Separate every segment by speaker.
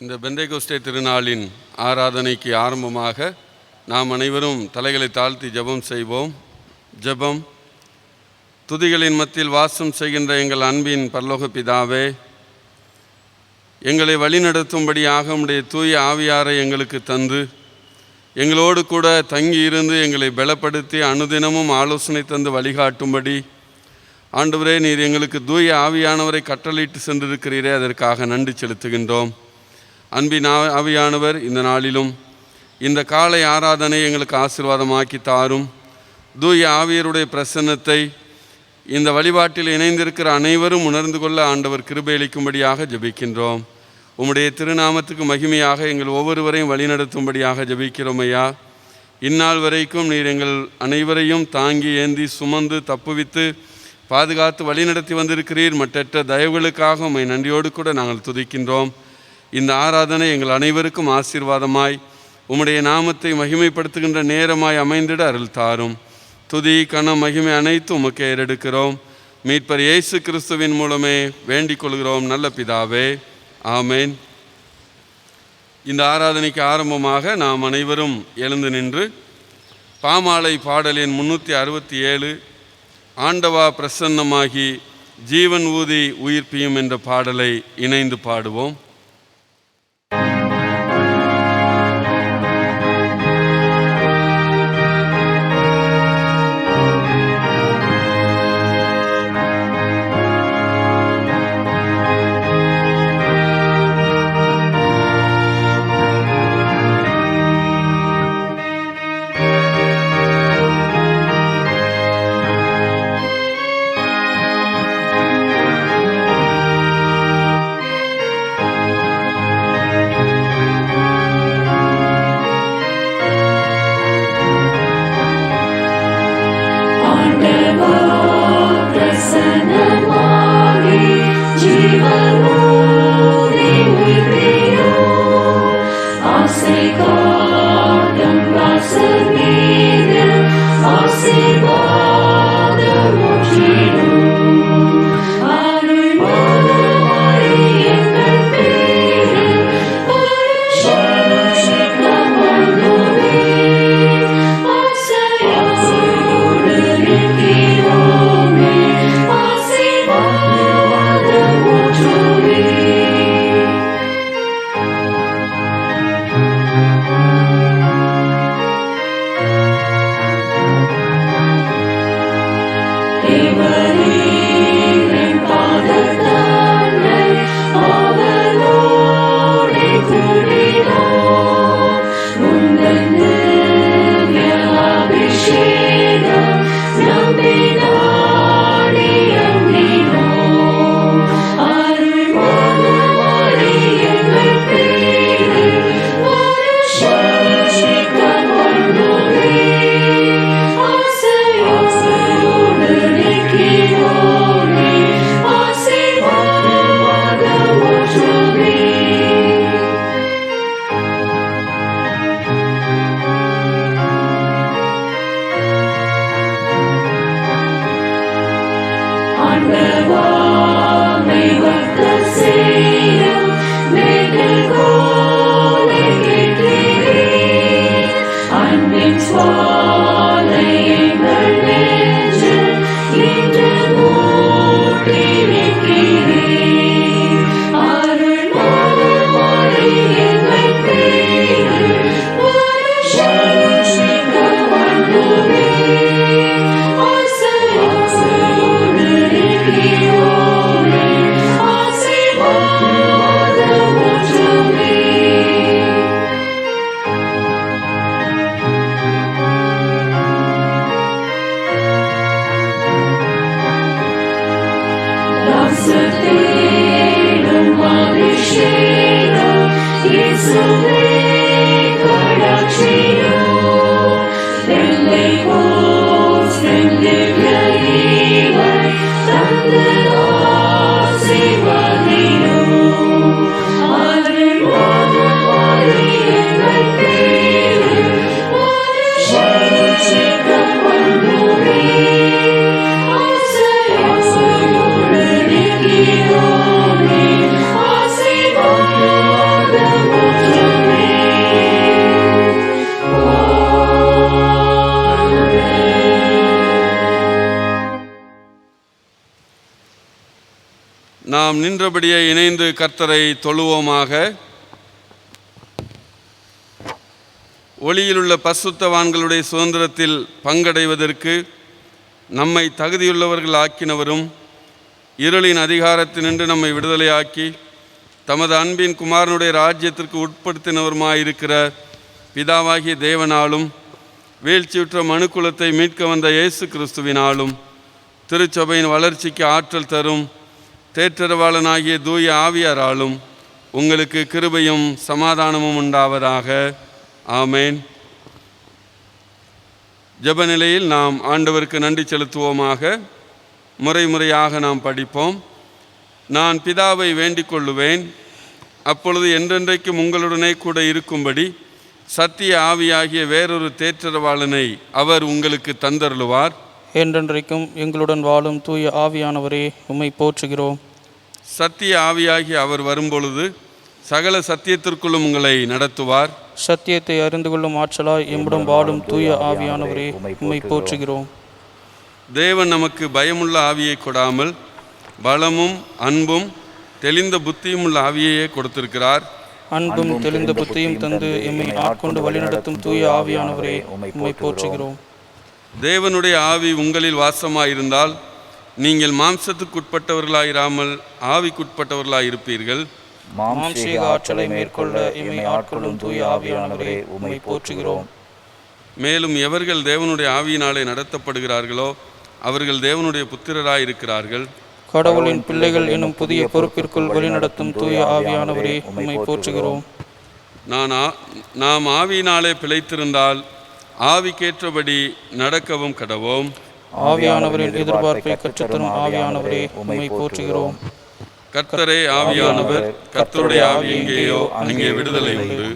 Speaker 1: இந்த பெந்தேகோஸ்தே திருநாளின் ஆராதனைக்கு ஆரம்பமாக நாம் அனைவரும் தலைகளை தாழ்த்தி ஜெபம் செய்வோம். ஜெபம். துதிகளின் மத்தியில் வாசம் செய்கின்ற எங்கள் அன்பின் பரலோக பிதாவே, எங்களை வழிநடத்தும்படியாக உம்முடைய தூய ஆவியாரை எங்களுக்கு தந்து எங்களோடு கூட தங்கி இருந்து எங்களை பலப்படுத்தி அனுதினமும் ஆலோசனை தந்து வழிகாட்டும்படி ஆண்டவரே, நீர் எங்களுக்கு தூய ஆவியானவரை கட்டளையிட்டு சென்றிருக்கிறீரே, அதற்காக நன்றி செலுத்துகின்றோம். அன்பின் ஆவியானவர் இந்த நாளிலும் இந்த காலை ஆராதனை எங்களுக்கு ஆசீர்வாதமாக்கி தாரும். தூய ஆவியருடைய பிரசன்னத்தை இந்த வழிபாட்டில் இணைந்திருக்கிற அனைவரும் உணர்ந்து கொள்ள ஆண்டவர் கிருபையளிக்கும்படியாக ஜெபிக்கின்றோம். உம்முடைய திருநாமத்துக்கு மகிமையாக எங்கள் ஒவ்வொருவரையும் வழிநடத்தும்படியாக ஜெபிக்கிறோம் ஐயா. இந்நாள் வரைக்கும் நீர் எங்கள் அனைவரையும் தாங்கி ஏந்தி சுமந்து தப்புவித்து பாதுகாத்து வழிநடத்தி வந்திருக்கிறீர். மற்றற்ற தயவுகளுக்காக உம்மை நன்றியோடு கூட நாங்கள் துதிக்கின்றோம். இந்த ஆராதனை எங்கள் அனைவருக்கும் ஆசீர்வாதமாய் உம்முடைய நாமத்தை மகிமைப்படுத்துகின்ற நேரமாய் அமைந்திட அருள் தாரும். துதி கன மகிமை அனைத்து உமக்கு ஏறெடுக்கிறோம். மீட்பர் இயேசு கிறிஸ்துவின் மூலமே வேண்டிக் கொள்கிறோம் நல்ல பிதாவே, ஆமேன். இந்த ஆராதனைக்கு ஆரம்பமாக நாம் அனைவரும் எழுந்து நின்று பாமாலை பாடலின் 367 ஆண்டவா பிரசன்னமாகி ஜீவன் ஊதி உயிர்ப்பியும் என்ற பாடலை இணைந்து பாடுவோம்.
Speaker 2: Amen.
Speaker 1: நாம் நின்றபடியே இணைந்து கர்த்தரை தொழுவோமாக. ஒளியிலுள்ள பரிசுத்தவான்களுடைய சுதந்திரத்தில் பங்கடைவதற்கு நம்மை தகுதியுள்ளவர்கள் ஆக்கினவரும் இருளின் அதிகாரத்தினின்று நம்மை விடுதலையாக்கி தமது அன்பின் குமாரனுடைய ராஜ்யத்திற்கு உட்படுத்தினவருமாயிருக்கிற பிதாவாகிய தேவனாலும் வீழ்ச்சியுற்ற மனுக்குலத்தை மீட்க வந்த இயேசு கிறிஸ்துவினாலும் திருச்சபையின் வளர்ச்சிக்கு ஆற்றல் தரும் தேற்றரவாளனாகிய தூய ஆவியாராலும் உங்களுக்கு கிருபையும் சமாதானமும் உண்டாவதாக. ஆமேன். ஜெப நிலையில் நாம் ஆண்டவருக்கு நன்றி செலுத்துவோமாக. முறையாக நாம் படிப்போம். நான் பிதாவை வேண்டிக் கொள்ளுவேன், அப்பொழுது என்றென்றைக்கும் உங்களுடனே கூட இருக்கும்படி சத்திய ஆவியாகிய வேறொரு தேற்றரவாளனை அவர் உங்களுக்கு தந்தருளுவார்.
Speaker 2: என்றென்றைக்கும் எங்களுடன் வாழும் தூய ஆவியானவரே, உம்மை போற்றுகிறோம்.
Speaker 1: சத்திய ஆவியாகிய அவர் வரும்பொழுது சகல சத்தியத்திற்குள்ளும் உங்களை நடத்துவார்.
Speaker 2: சத்தியத்தை அறிந்து கொள்ளும் ஆற்றலாய் எம்முடன் வாழும் தூய ஆவியானவரே, உம்மை போற்றுகிறோம்.
Speaker 1: தேவன் நமக்கு பயமுள்ள ஆவியை கொடாமல் பலமும் அன்பும் தெளிந்த புத்தியும் உள்ள ஆவியையே கொடுத்திருக்கிறார்.
Speaker 2: அன்பும் தெளிந்த புத்தியும் தந்து எம்மை ஆட்கொண்டு வழிநடத்தும் தூய ஆவியானவரே, உம்மை போற்றுகிறோம்.
Speaker 1: தேவனுடைய ஆவி உங்களில் வாசமாயிருந்தால் நீங்கள் மாம்சத்துக்குட்பட்டவர்களாயிராமல் ஆவிக்குட்பட்டவர்களாயிருப்பீர்கள்.
Speaker 2: மாம்சீக ஆற்றலை மேற்கொள்ள எம்மை ஆட்கொள்ளும் தூய ஆவியானவரே, உம்மை போற்றுகிறோம்.
Speaker 1: மேலும் எவர்கள் தேவனுடைய ஆவியினாலே நடத்தப்படுகிறார்களோ அவர்கள் தேவனுடைய புத்திரராயிருக்கிறார்கள்.
Speaker 2: கடவுளின் பிள்ளைகள் எனும் புதிய பொறுப்பிற்குள் வழிநடத்தும் தூய ஆவியானவரே, உம்மை போற்றுகிறோம்.
Speaker 1: நாம் ஆவியினாலே பிழைத்திருந்தால் ஆவிக்கேற்றபடி நடக்கவும் கடவோம்.
Speaker 2: ஆவியானவரின் எதிர்பார்ப்பை கற்றுத்தரும் ஆவியானவரே, உம்மை போற்றுகிறோம்.
Speaker 1: கர்த்தரே ஆவியானவர், கர்த்தருடைய ஆவி எங்கேயோ அங்கே விடுதலை உண்டு.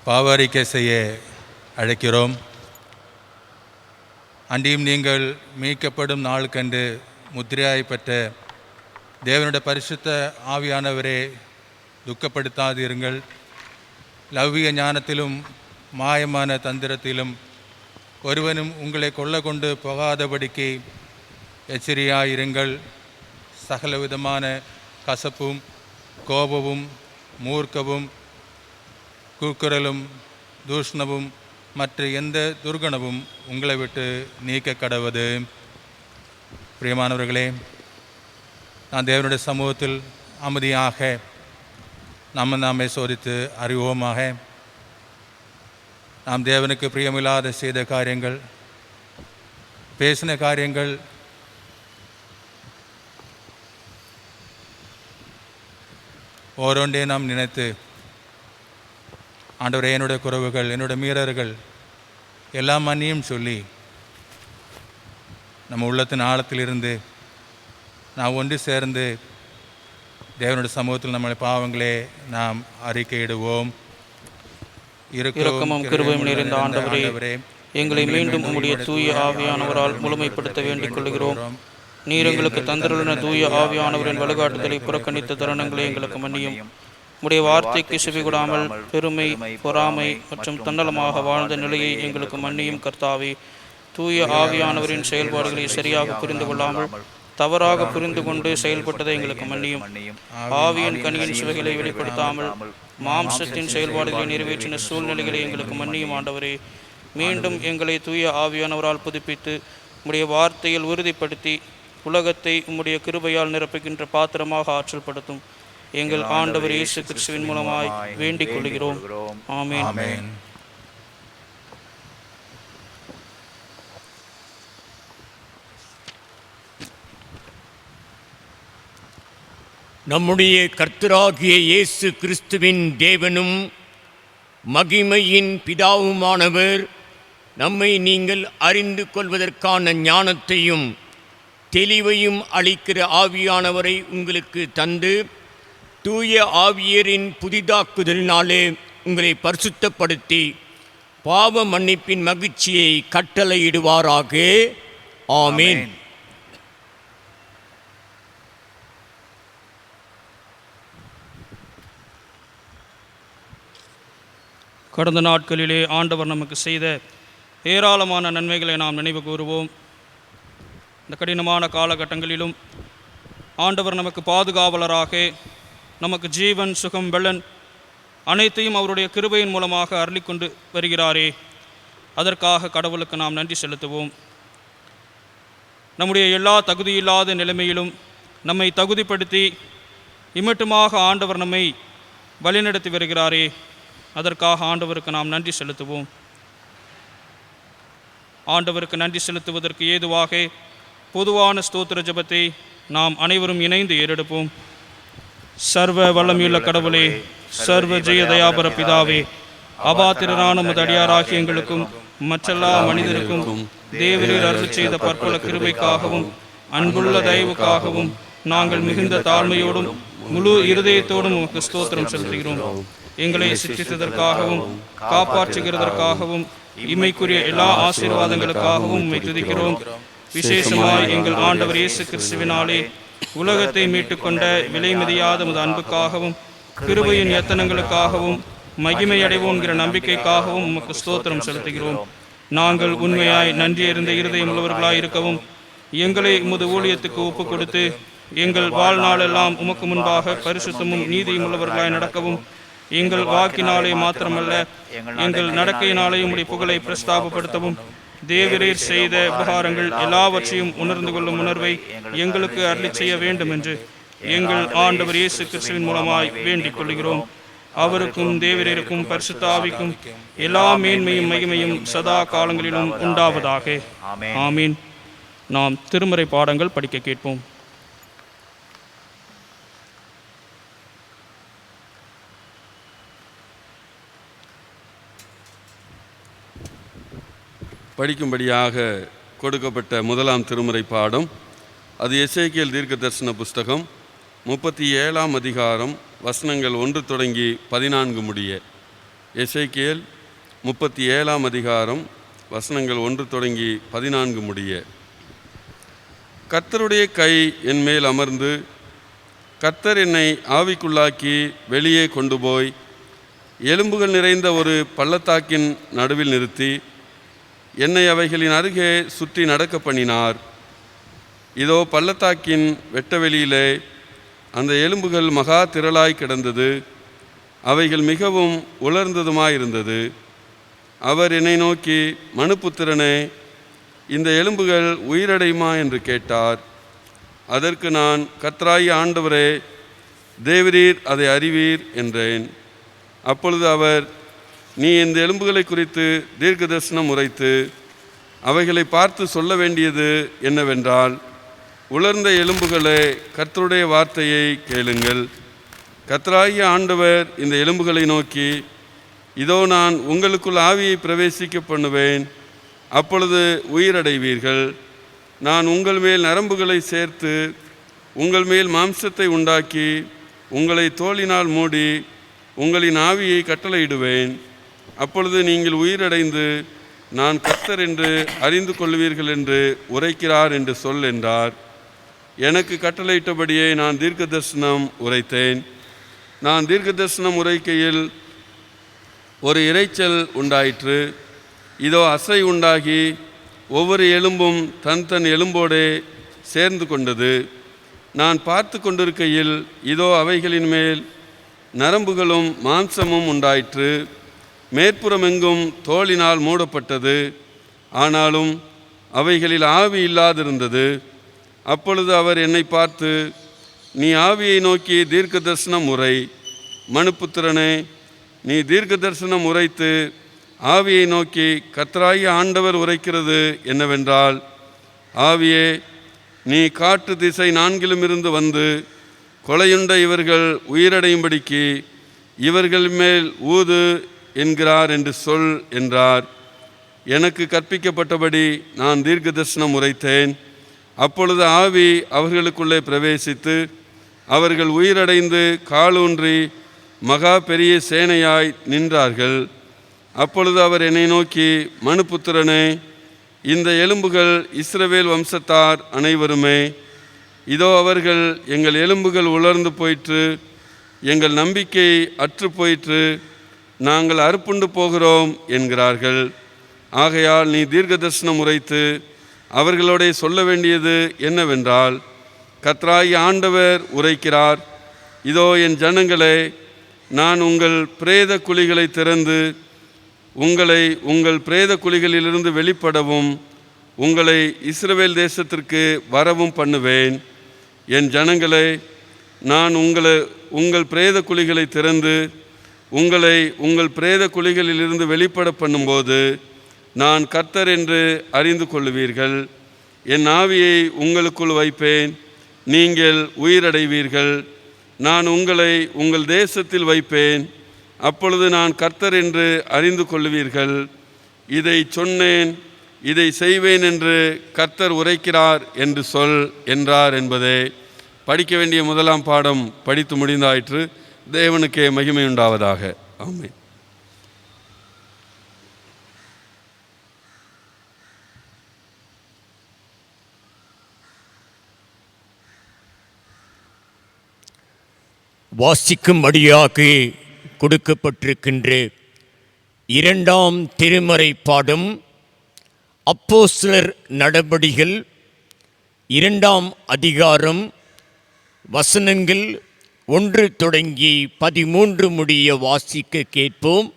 Speaker 3: பாவரிக்கை செய்ய அழைக்கிறோம். அன்றியும் நீங்கள் மீட்கப்படும் நாள் கண்டு முத்திரையாய் பெற்ற தேவனுடைய பரிசுத்த ஆவியானவரே, துக்கப்படுத்தாதிருங்கள். லௌகிக ஞானத்திலும் மாயமான தந்திரத்திலும் ஒருவனும் உங்களை கொண்டு போகாதபடிக்கு எச்சரியாயிருங்கள். சகலவிதமான கசப்பும் கோபமும் மூர்க்கமும் கூக்குரலும் தூஷ்ணமும் மற்ற எந்த துர்கணமும் உங்களை விட்டு நீக்க கடவது. பிரியமானவர்களே, நான் தேவனுடைய சமூகத்தில் அமைதியாக நம்மை சோதித்து அறிவோமாக. நாம் தேவனுக்கு பிரியமில்லாத செய்த காரியங்கள், பேசின காரியங்கள், ஓரோண்டே நாம் நினைத்து, ஆண்டவரே, என்னுடைய குறைவுகள், என்னுடைய மீறல்கள் எல்லாம் மன்னியும் சொல்லி நம்ம உள்ளத்தின் ஆழத்திலிருந்து நாம் ஒன்று சேர்ந்து தேவனுடைய சமூகத்தில் நம்முடைய பாவங்களே நாம் அறிக்கையிடுவோம்.
Speaker 2: இரக்கமும் கிருபையும் நிறைந்த ஆண்டவரே, எங்களை மீண்டும் உம்முடைய தூய ஆவியானவரால் முழுமைப்படுத்த வேண்டிக் கொள்கிறோம். நீர் எங்களுக்கு தந்திருந்த தூய ஆவியானவரின் வழிகாட்டுதலை புறக்கணித்த தருணங்களை எங்களுக்கு மன்னியும். உடைய வார்த்தைக்கு செவிகொடாமல் பெருமை, பொறாமை மற்றும் தன்னலமாக வாழ்ந்த நிலையை எங்களுக்கு மன்னியும். கர்த்தாவே, தூய ஆவியானவரின் செயல்பாடுகளை சரியாக புரிந்து கொள்ளாமல் தவறாக புரிந்து கொண்டு செயல்பட்டதை எங்களுக்கு மன்னியும். ஆவியின் கனியின் சுவைகளை வெளிப்படுத்தாமல் மாம்சத்தின் செயல்பாடுகளை நிறைவேற்றின சூழ்நிலைகளை எங்களுக்கு மன்னியும். ஆண்டவரே, மீண்டும் எங்களை தூய ஆவியானவரால் புதுப்பித்து உம்முடைய வார்த்தையில் உறுதிப்படுத்தி உலகத்தை உம்முடைய கிருபையால் நிரப்புகின்ற பாத்திரமாக ஆற்றல்படுத்தும். எங்கள் ஆண்டவர் இயேசு கிறிஸ்துவின் மூலமாய் வேண்டிக் கொள்கிறோம். ஆமென்.
Speaker 4: நம்முடைய கர்த்தராகிய இயேசு கிறிஸ்துவின் தேவனும் மகிமையின் பிதாவுமானவர் நம்மை நீங்கள் அறிந்து கொள்வதற்கான ஞானத்தையும் தெளிவையும் அளிக்கிற ஆவியானவரை உங்களுக்கு தந்து தூய ஆவியரின் புதிதாக்குதலினாலே உங்களை பரிசுத்தப்படுத்தி பாவ மன்னிப்பின் மகிழ்ச்சியை கட்டளையிடுவாராக. ஆமீன்.
Speaker 2: கடந்த நாட்களிலே ஆண்டவர் நமக்கு செய்த ஏராளமான நன்மைகளை நாம் நினைவு கூறுவோம். இந்த கடினமான காலகட்டங்களிலும் ஆண்டவர் நமக்கு பாதுகாவலராக, நமக்கு ஜீவன், சுகம், பலன் அனைத்தையும் அவருடைய கிருபையின் மூலமாக அருளிக்கொண்டு வருகிறாரே, அதற்காக கடவுளுக்கு நாம் நன்றி செலுத்துவோம். நம்முடைய எல்லா தகுதியில்லாத நிலைமையிலும் நம்மை தகுதிப்படுத்தி இம்மட்டுமாக ஆண்டவர் நம்மை வழிநடத்தி வருகிறாரே, அதற்காக ஆண்டவருக்கு நாம் நன்றி செலுத்துவோம். ஆண்டவருக்கு நன்றி செலுத்துவதற்கு ஏதுவாக பொதுவான ஸ்தோத்திர ஜெபத்தை நாம் அனைவரும் இணைந்து ஏறெடுப்போம். சர்வ வல்லமையுள்ள கடவுளே, சர்வ ஜெய தயாபர பிதாவே, அபாத்திரரான உமது அடியாராகிய எங்களுக்கும் மற்றெல்லா மனிதருக்கும் தேவரீர் அருள் செய்த பற்பல கிருபைக்காகவும் அன்புள்ள தயவுக்காகவும் நாங்கள் மிகுந்த தாழ்மையோடும் முழு இருதயத்தோடும் உமக்கு ஸ்தோத்திரம் செலுத்துகிறோம். எங்களை சிற்றித்ததற்காகவும் காப்பாற்றுகிறதற்காகவும் இம்மைக்குரிய எல்லா ஆசீர்வாதங்களுக்காகவும் உம்மை துதிக்கிறோம். விசேஷமாய் எங்கள் ஆண்டவர் இயேசு கிறிஸ்துவினாலே உலகத்தை மீட்டுக்கொண்ட விலைமதியாத உமது அன்புக்காகவும் கிருபையின் யத்தனங்களுக்காகவும் மகிமை அடைவோங்கிற நம்பிக்கைக்காகவும் உமக்கு ஸ்தோத்திரம் செலுத்துகிறோம். நாங்கள் உண்மையாய் நன்றியறிந்த இருதயம் உள்ளவர்களாய் இருக்கவும், எங்களை உமது ஊழியத்துக்கு ஒப்பு கொடுத்து எங்கள் வாழ்நாளெல்லாம் உமக்கு முன்பாக பரிசுத்தமும் நீதியும் உள்ளவர்களாய் நடக்கவும், எங்கள் வாக்கினாலே மாத்திரமல்ல எங்கள் நடக்கையினாலே உம்முடைய புகழை பிரஸ்தாபப்படுத்தவும், தேவரீர் செய்த உபகாரங்கள் எல்லாவற்றையும் உணர்ந்து கொள்ளும் உணர்வை எங்களுக்கு அருளி செய்ய வேண்டும் என்று எங்கள் ஆண்டவர் இயேசு கிறிஸ்துவின் மூலமாய் வேண்டிக் கொள்கிறோம். அவருக்கும் தேவரீருக்கும் பரிசுத்த ஆவிக்கும் எல்லா மேன்மையும் மகிமையும் சதா காலங்களிலும் உண்டாவதாக. ஆமீன். நாம் திருமறை பாடங்கள் படிக்க கேட்போம்.
Speaker 1: படிக்கும்படியாக கொடுக்கப்பட்ட முதலாம் திருமுறை பாடம் அது எசேக்கியேல் தீர்க்க தரிசன புஸ்தகம் 37ஆம் அதிகாரம் வசனங்கள் 1 தொடங்கி 14 முடிய. எசேக்கியேல் 37ஆம் அதிகாரம் வசனங்கள் 1 தொடங்கி 14 முடிய. கர்த்தருடைய கை என் மேல் அமர்ந்து, கர்த்தர் என்னை ஆவிக்குள்ளாக்கி வெளியே கொண்டு போய் எலும்புகள் நிறைந்த ஒரு பள்ளத்தாக்கின் நடுவில் நிறுத்தி என்னை அவைகளின் அருகே சுற்றி நடக்க பண்ணினார். இதோ பள்ளத்தாக்கின் வெட்டவெளியிலே அந்த எலும்புகள் மகா திரளாய் கிடந்தது. அவைகள் மிகவும் உலர்ந்ததுமாயிருந்தது. அவர் என்னை நோக்கி, மனுப்புத்திரனே, இந்த எலும்புகள் உயிரடையுமா என்று கேட்டார். அதற்கு நான், கர்த்தராகிய ஆண்டவரே, தேவரீர் அதை அறிவீர் என்றேன். அப்பொழுது அவர், நீ இந்த எலும்புகளை குறித்து தீர்க்க தரிசனம் உரைத்து அவைகளை பார்த்து சொல்ல வேண்டியது என்னவென்றால், உலர்ந்த எலும்புகளே, கர்த்தருடைய வார்த்தையை கேளுங்கள். கர்த்தராகிய ஆண்டவர் இந்த எலும்புகளை நோக்கி, இதோ நான் உங்களுக்குள் ஆவியை பிரவேசிக்க பண்ணுவேன். அப்பொழுது உயிரடைவீர்கள். நான் உங்கள் மேல் நரம்புகளை சேர்த்து உங்கள் மேல் மாம்சத்தை உண்டாக்கி உங்களை தோலினால் மூடி உங்களின் ஆவியை கட்டளையிடுவேன். அப்பொழுது நீங்கள் உயிரடைந்து நான் கர்த்தர் என்று அறிந்து கொள்வீர்கள் என்று உரைக்கிறார் என்று சொல் என்றார். எனக்கு கட்டளையிட்டபடியே நான் தீர்க்க தரிசனம் உரைத்தேன். நான் தீர்க்க தரிசனம் உரைக்கையில் ஒரு இரைச்சல் உண்டாயிற்று. இதோ அசை உண்டாகி ஒவ்வொரு எலும்பும் தன் தன் எலும்போடே சேர்ந்து கொண்டது. நான் பார்த்து கொண்டிருக்கையில் இதோ அவைகளின் மேல் நரம்புகளும் மாம்சமும் உண்டாயிற்று. மேற்புறமெங்கும் தோலினால் மூடப்பட்டது. ஆனாலும் அவைகளில் ஆவி இல்லாதிருந்தது. அப்பொழுது அவர் என்னை பார்த்து, நீ ஆவியை நோக்கி தீர்க்க தரிசனம் உரை. மனுப்புத்திரனே, நீ தீர்க்க தரிசனம் உரைத்து ஆவியை நோக்கி கர்த்தராகிய ஆண்டவர் உரைக்கிறது என்னவென்றால், ஆவியே, நீ காற்று திசை 4 இருந்து வந்து கொலையுண்ட இவர்கள் உயிரடையும்படிக்கு இவர்கள் மேல் ஊது என்கிறார் என்று சொல் என்றார். எனக்கு கற்பிக்கப்பட்டபடி நான் தீர்க்க தரிசனம் உரைத்தேன். அப்பொழுது ஆவி அவர்களுக்குள்ளே பிரவேசித்து அவர்கள் உயிரடைந்து காலூன்றி மகா பெரிய சேனையாய் நின்றார்கள். அப்பொழுது அவர் என்னை நோக்கி, மனுப்புத்திரனே, இந்த எலும்புகள் இஸ்ரவேல் வம்சத்தார் அனைவருமே. இதோ அவர்கள், எங்கள் எலும்புகள் உலர்ந்து போயிற்று, எங்கள் நம்பிக்கை அற்று போயிற்று, நாங்கள் அறுப்புண்டு போகிறோம் என்கிறார்கள். ஆகையால் நீ தீர்க்க தரிசனம் உரைத்து அவர்களோட சொல்ல வேண்டியது என்னவென்றால், கர்த்தராகிய ஆண்டவர் உரைக்கிறார், இதோ என் ஜனங்களே, நான் உங்கள் பிரேத குழிகளை திறந்து உங்களை உங்கள் பிரேத குழிகளிலிருந்து வெளிப்படவும் உங்களை இஸ்ரவேல் தேசத்திற்கு வரவும் பண்ணுவேன். என் ஜனங்களே, நான் உங்கள் பிரேத குழிகளை திறந்து உங்களை உங்கள் பிரேத குழிகளிலிருந்து வெளிப்பட பண்ணும்போது நான் கர்த்தர் என்று அறிந்து கொள்ளுவீர்கள். என் ஆவியை உங்களுக்குள் வைப்பேன், நீங்கள் உயிரடைவீர்கள். நான் உங்களை உங்கள் தேசத்தில் வைப்பேன், அப்பொழுது நான் கர்த்தர் என்று அறிந்து கொள்ளுவீர்கள். இதை சொன்னேன், இதை செய்வேன் என்று கர்த்தர் உரைக்கிறார் என்று சொல் என்றார் என்பதே படிக்க வேண்டிய முதலாம் பாடம் படித்து முடிந்தாயிற்று. தேவனுக்கே மகிமை உண்டாவதாக. ஆமென்.
Speaker 4: வாசிக்கும்படியாக கொடுக்கப்பட்டிருக்கின்ற இரண்டாம் திருமறை பாடம் அப்போஸ்தலர் நடபடிகள் 2ஆம் அதிகாரம் வசனங்கள் 1 தொடங்கி 13 முடிய வாசிக்க கேட்போம்.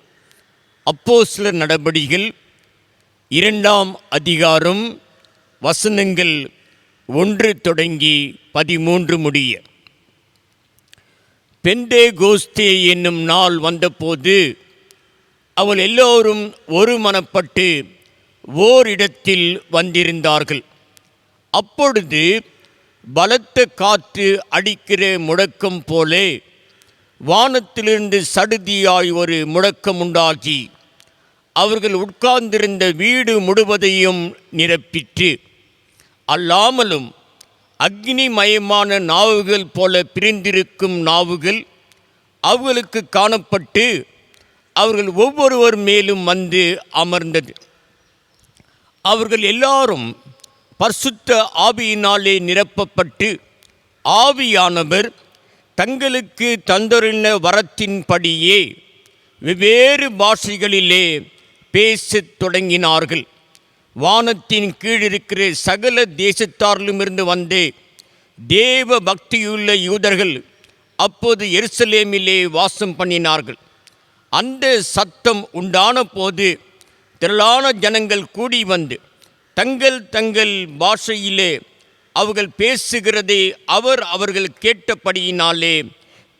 Speaker 4: அப்போஸ்தலர் நடபடிகள் 2ஆம் அதிகாரம் வசனங்கள் 1 தொடங்கி 13 முடிய. பெந்தேகோஸ்தே என்னும் நாள் வந்தபோது அவள் எல்லோரும் ஒருமனப்பட்டு ஓரிடத்தில் வந்திருந்தார்கள். அப்பொழுது பலத்த காற்று அடிக்கிற முழக்கம் போலே வானத்திலிருந்து சடுதியாய் ஒரு முழக்கம் உண்டாகி அவர்கள் உட்கார்ந்திருந்த வீடு முழுவதையும் நிரப்பிற்று. அல்லாமலும் அக்னிமயமான நாவுகள் போல பிரிந்திருக்கும் நாவுகள் அவர்களுக்கு காணப்பட்டு அவர்கள் ஒவ்வொருவர் மேலும் வந்து அமர்ந்தது. அவர்கள் எல்லாரும் பரிசுத்த ஆவியினாலே நிரப்பப்பட்டு ஆவியானவர் தங்களுக்கு தந்தருளின வரத்தின்படியே வெவ்வேறு பாஷைகளிலே பேசத் தொடங்கினார்கள். வானத்தின் கீழிருக்கிற சகல தேசத்தாரிலுமிருந்து வந்து தேவ பக்தியுள்ள யூதர்கள் அப்போது எருசலேமிலே வாசம் பண்ணினார்கள். அந்த சத்தம் உண்டான போது திரளான ஜனங்கள் கூடி வந்து தங்கள் தங்கள் பாஷையிலே அவர்கள் பேசுகிறதை அவர்கள் கேட்டபடியினாலே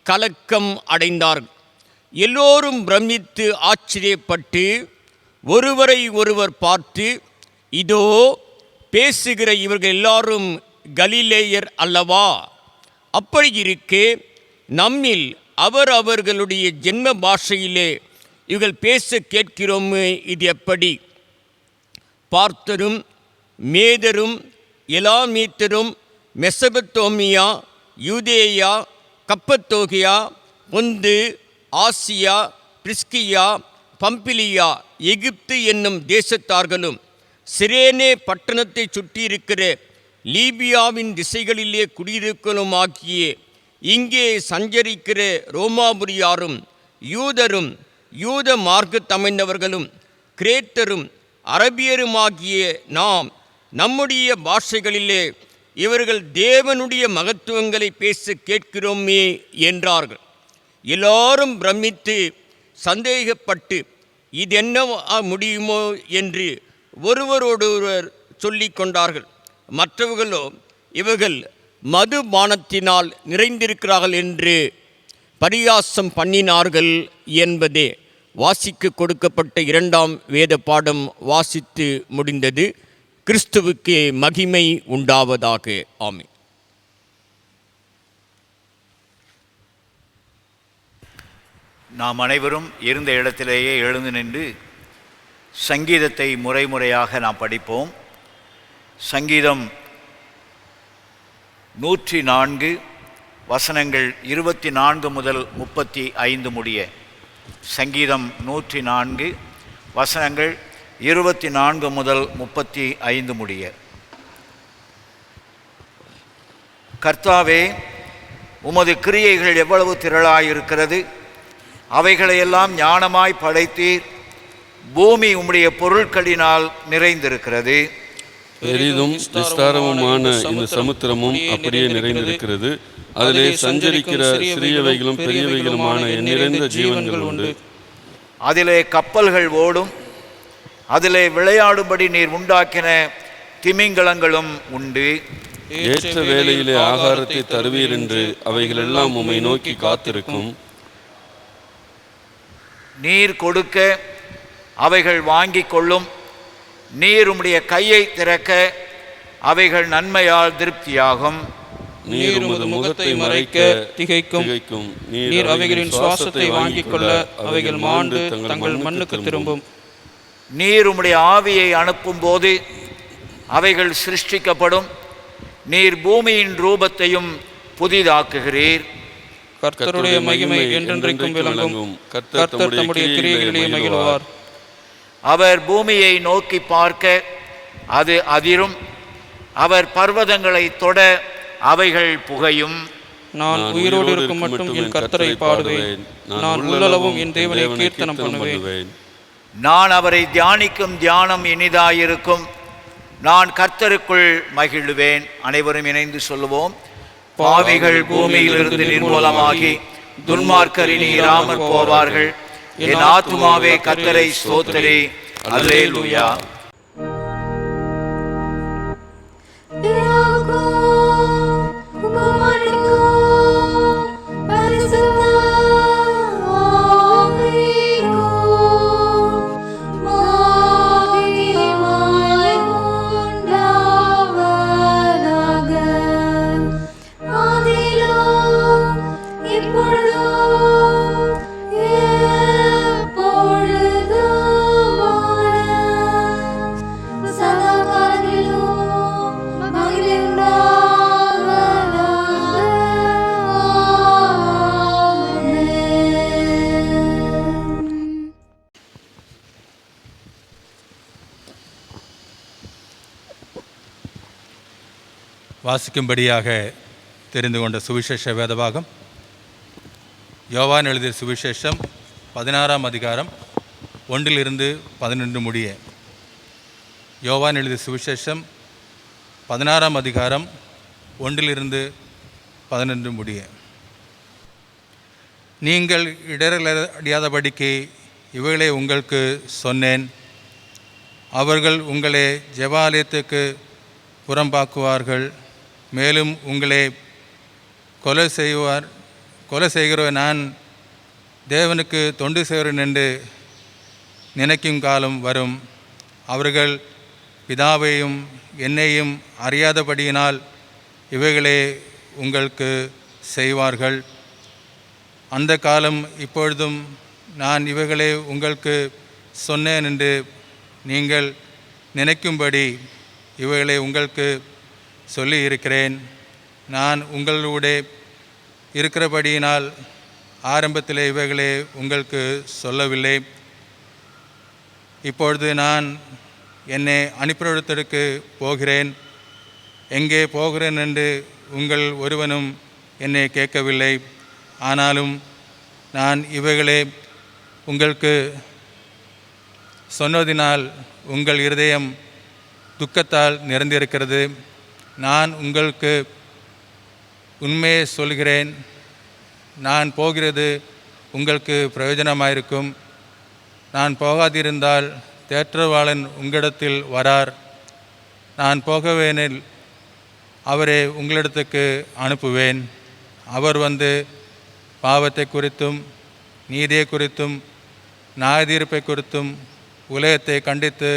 Speaker 4: கலக்கம் அடைந்தார்கள். எல்லோரும் பிரமித்து ஆச்சரியப்பட்டு ஒருவரை ஒருவர் பார்த்து, இதோ பேசுகிற இவர்கள் எல்லாரும் கலிலேயர் அல்லவா? அப்படி இருக்கே நம்மில் அவர்களுடைய ஜென்ம பாஷையிலே இவர்கள் பேச கேட்கிறோமே, இது எப்படி? பார்த்தரும் மேதரும் எலாமீத்தரும் மெசபத்தோமியா, யூதேயா, கப்பத்தோகியா, பொந்து, ஆசியா, பிரிஸ்கியா, பம்பிலியா, எகிப்து என்னும் தேசத்தார்களும் சிரேனே பட்டணத்தை சுற்றியிருக்கிற லீபியாவின் திசைகளிலே குடியிருக்கலுமாகிய இங்கே சஞ்சரிக்கிற ரோமாபுரியாரும் யூதரும் யூத மார்க்கத்தமைந்தவர்களும் கிரேத்தரும் அரபியருமாகிய நாம் நம்முடைய பாஷைகளிலே இவர்கள் தேவனுடைய மகத்துவங்களை பேச கேட்கிறோமே என்றார்கள். எல்லாரும் பிரமித்து சந்தேகப்பட்டு இதென்ன முடியுமோ என்று ஒருவரோடொருவர் சொல்லிக் கொண்டார்கள். மற்றவர்களோ இவர்கள் மதுபானத்தினால் நிறைந்திருக்கிறார்கள் என்று பரியாசம் பண்ணினார்கள் என்பதே வாசிக்க கொடுக்கப்பட்ட இரண்டாம் வேத பாடம் வாசித்து முடிந்தது. கிறிஸ்துவுக்கே மகிமை உண்டாவதாக. ஆமென்.
Speaker 5: நாம் அனைவரும் இருந்த இடத்திலேயே எழுந்து நின்று சங்கீதத்தை முறையாக நாம் படிப்போம். சங்கீதம் 104 வசனங்கள் 24 முதல் 35 முடிய. சங்கீதம் 104 வசனங்கள் 24 முதல் 35 முடிய. கர்த்தாவே, உமது கிரியைகள் எவ்வளவு திரளாயிருக்கிறது! அவைகளையெல்லாம் ஞானமாய் படைத்தீர். பூமி உம்முடைய பொருட்களினால் நிறைந்திருக்கிறது.
Speaker 1: பெரிதும் விஸ்தாரமுமான இந்த சமுத்திரமும் அப்படியே நிறைந்திருக்கிறது. அதிலே சஞ்சரிக்கிற சிறியவைகளும் பெரியவைகளுமான எண்ணிறைந்த ஜீவன்கள் உண்டு.
Speaker 5: அதிலே கப்பல்கள் ஓடும், அதிலே விளையாடும்படி நீர் உண்டாக்கின திமிங்கலங்களும் உண்டு.
Speaker 1: ஏற்ற வேளையிலே ஆகாரத்தை தருவீர் என்று அவைகள் எல்லாம் உம்மை நோக்கி காத்திருக்கும்.
Speaker 5: நீர் கொடுக்க அவைகள் வாங்கிக் கொள்ளும். நீர் உம்முடைய கையை திறக்க அவைகள் நன்மையால் திருப்தியாகும்.
Speaker 1: நீர் உமது முகத்தை மறைக்க திகைக்கும்.
Speaker 2: நீர் அவைகளின் சுவாசத்தை வாங்கிக் கொள்ள அவைகள் மாண்டு தங்கள் மண்ணுக்கு திரும்பும்.
Speaker 5: நீர் உம்முடைய ஆவியை அனுப்பும் போது அவைகள் சிருஷ்டிக்கப்படும். நீர் பூமியின் ரூபத்தையும் புதிதாக்குகிறீர்.
Speaker 2: கர்த்தருடைய மகிமை என்றென்றைக்கும் விளங்கும். கர்த்தர் தம்முடைய கிரியைகளிலே மகிழ்வார்.
Speaker 5: அவர் பூமியை நோக்கி பார்க்க அது அதிரும். அவர் பர்வதங்களை தொட அவைகள் புகையும்.
Speaker 2: நான் உயிரோடு இருக்கும் மட்டும் என் கர்த்தரை பாடுவேன். நான் உள்ளளவும் என் தேவனை கீர்த்தனம் பண்ணுவேன்.
Speaker 5: நான் அவரை தியானிக்கும் தியானம் இனிதாயிருக்கும். நான் கர்த்தருக்குள் மகிழுவேன். அனைவரும் இணைந்து சொல்லுவோம். பாவிகள் பூமியிலிருந்து நிர்மூலமாகி துன்மார்க்கர் இனி இராமற் போவார்கள். என் ஆத்துமாவே கர்த்தரை ஸ்தோத்திரி. அல்லேலூயா.
Speaker 3: வாசிக்கும்படியாக தெரிந்து கொண்ட சுவிசேஷ வேதபாகம் யோவான் எழுதிய சுவிசேஷம் 16ஆம் அதிகாரம் 1-11 முடிய. யோவான் எழுதிய சுவிசேஷம் 16ஆம் அதிகாரம் 1-11 முடிய. நீங்கள் இடரலடியாதபடிக்கு இவைகளை உங்களுக்கு சொன்னேன். அவர்கள் உங்களை ஜெபாலயத்துக்கு புறம்பாக்குவார்கள். மேலும் உங்களை கொலை செய்கிற நான் தேவனுக்கு தொண்டு செய்கிறேன் என்று நினைக்கும் காலம் வரும். அவர்கள் பிதாவையும் என்னையும் அறியாதபடியினால் இவைகளே உங்களுக்கு செய்வார்கள். அந்த காலம் இப்பொழுதும் நான் இவைகளை உங்களுக்கு சொன்னேன் என்று நீங்கள் நினைக்கும்படி இவைகளை உங்களுக்கு சொல்லி இருக்கிறேன். நான் உங்களோட இருக்கிறபடியினால் ஆரம்பத்தில் இவைகளை உங்களுக்கு சொல்லவில்லை. இப்பொழுது நான் என்னை அனுப்பினத்திற்கு போகிறேன். எங்கே போகிறேன் என்று உங்கள் ஒருவனும் என்னை கேட்கவில்லை. ஆனாலும் நான் இவைகளை உங்களுக்கு சொன்னதினால் உங்கள் இருதயம் துக்கத்தால் நிறைந்திருக்கிறது. நான் உங்களுக்கு உண்மையை சொல்கிறேன். நான் போகிறது உங்களுக்கு பிரயோஜனமாயிருக்கும். நான் போகாதிருந்தால் தேற்றவாளன் உங்களிடத்தில் வரார். நான் போகவேனில் அவரை உங்களிடத்துக்கு அனுப்புவேன். அவர் வந்து பாவத்தை குறித்தும் நீதியை குறித்தும் நியாயத்தீர்ப்பை குறித்தும் உலகத்தை கண்டித்து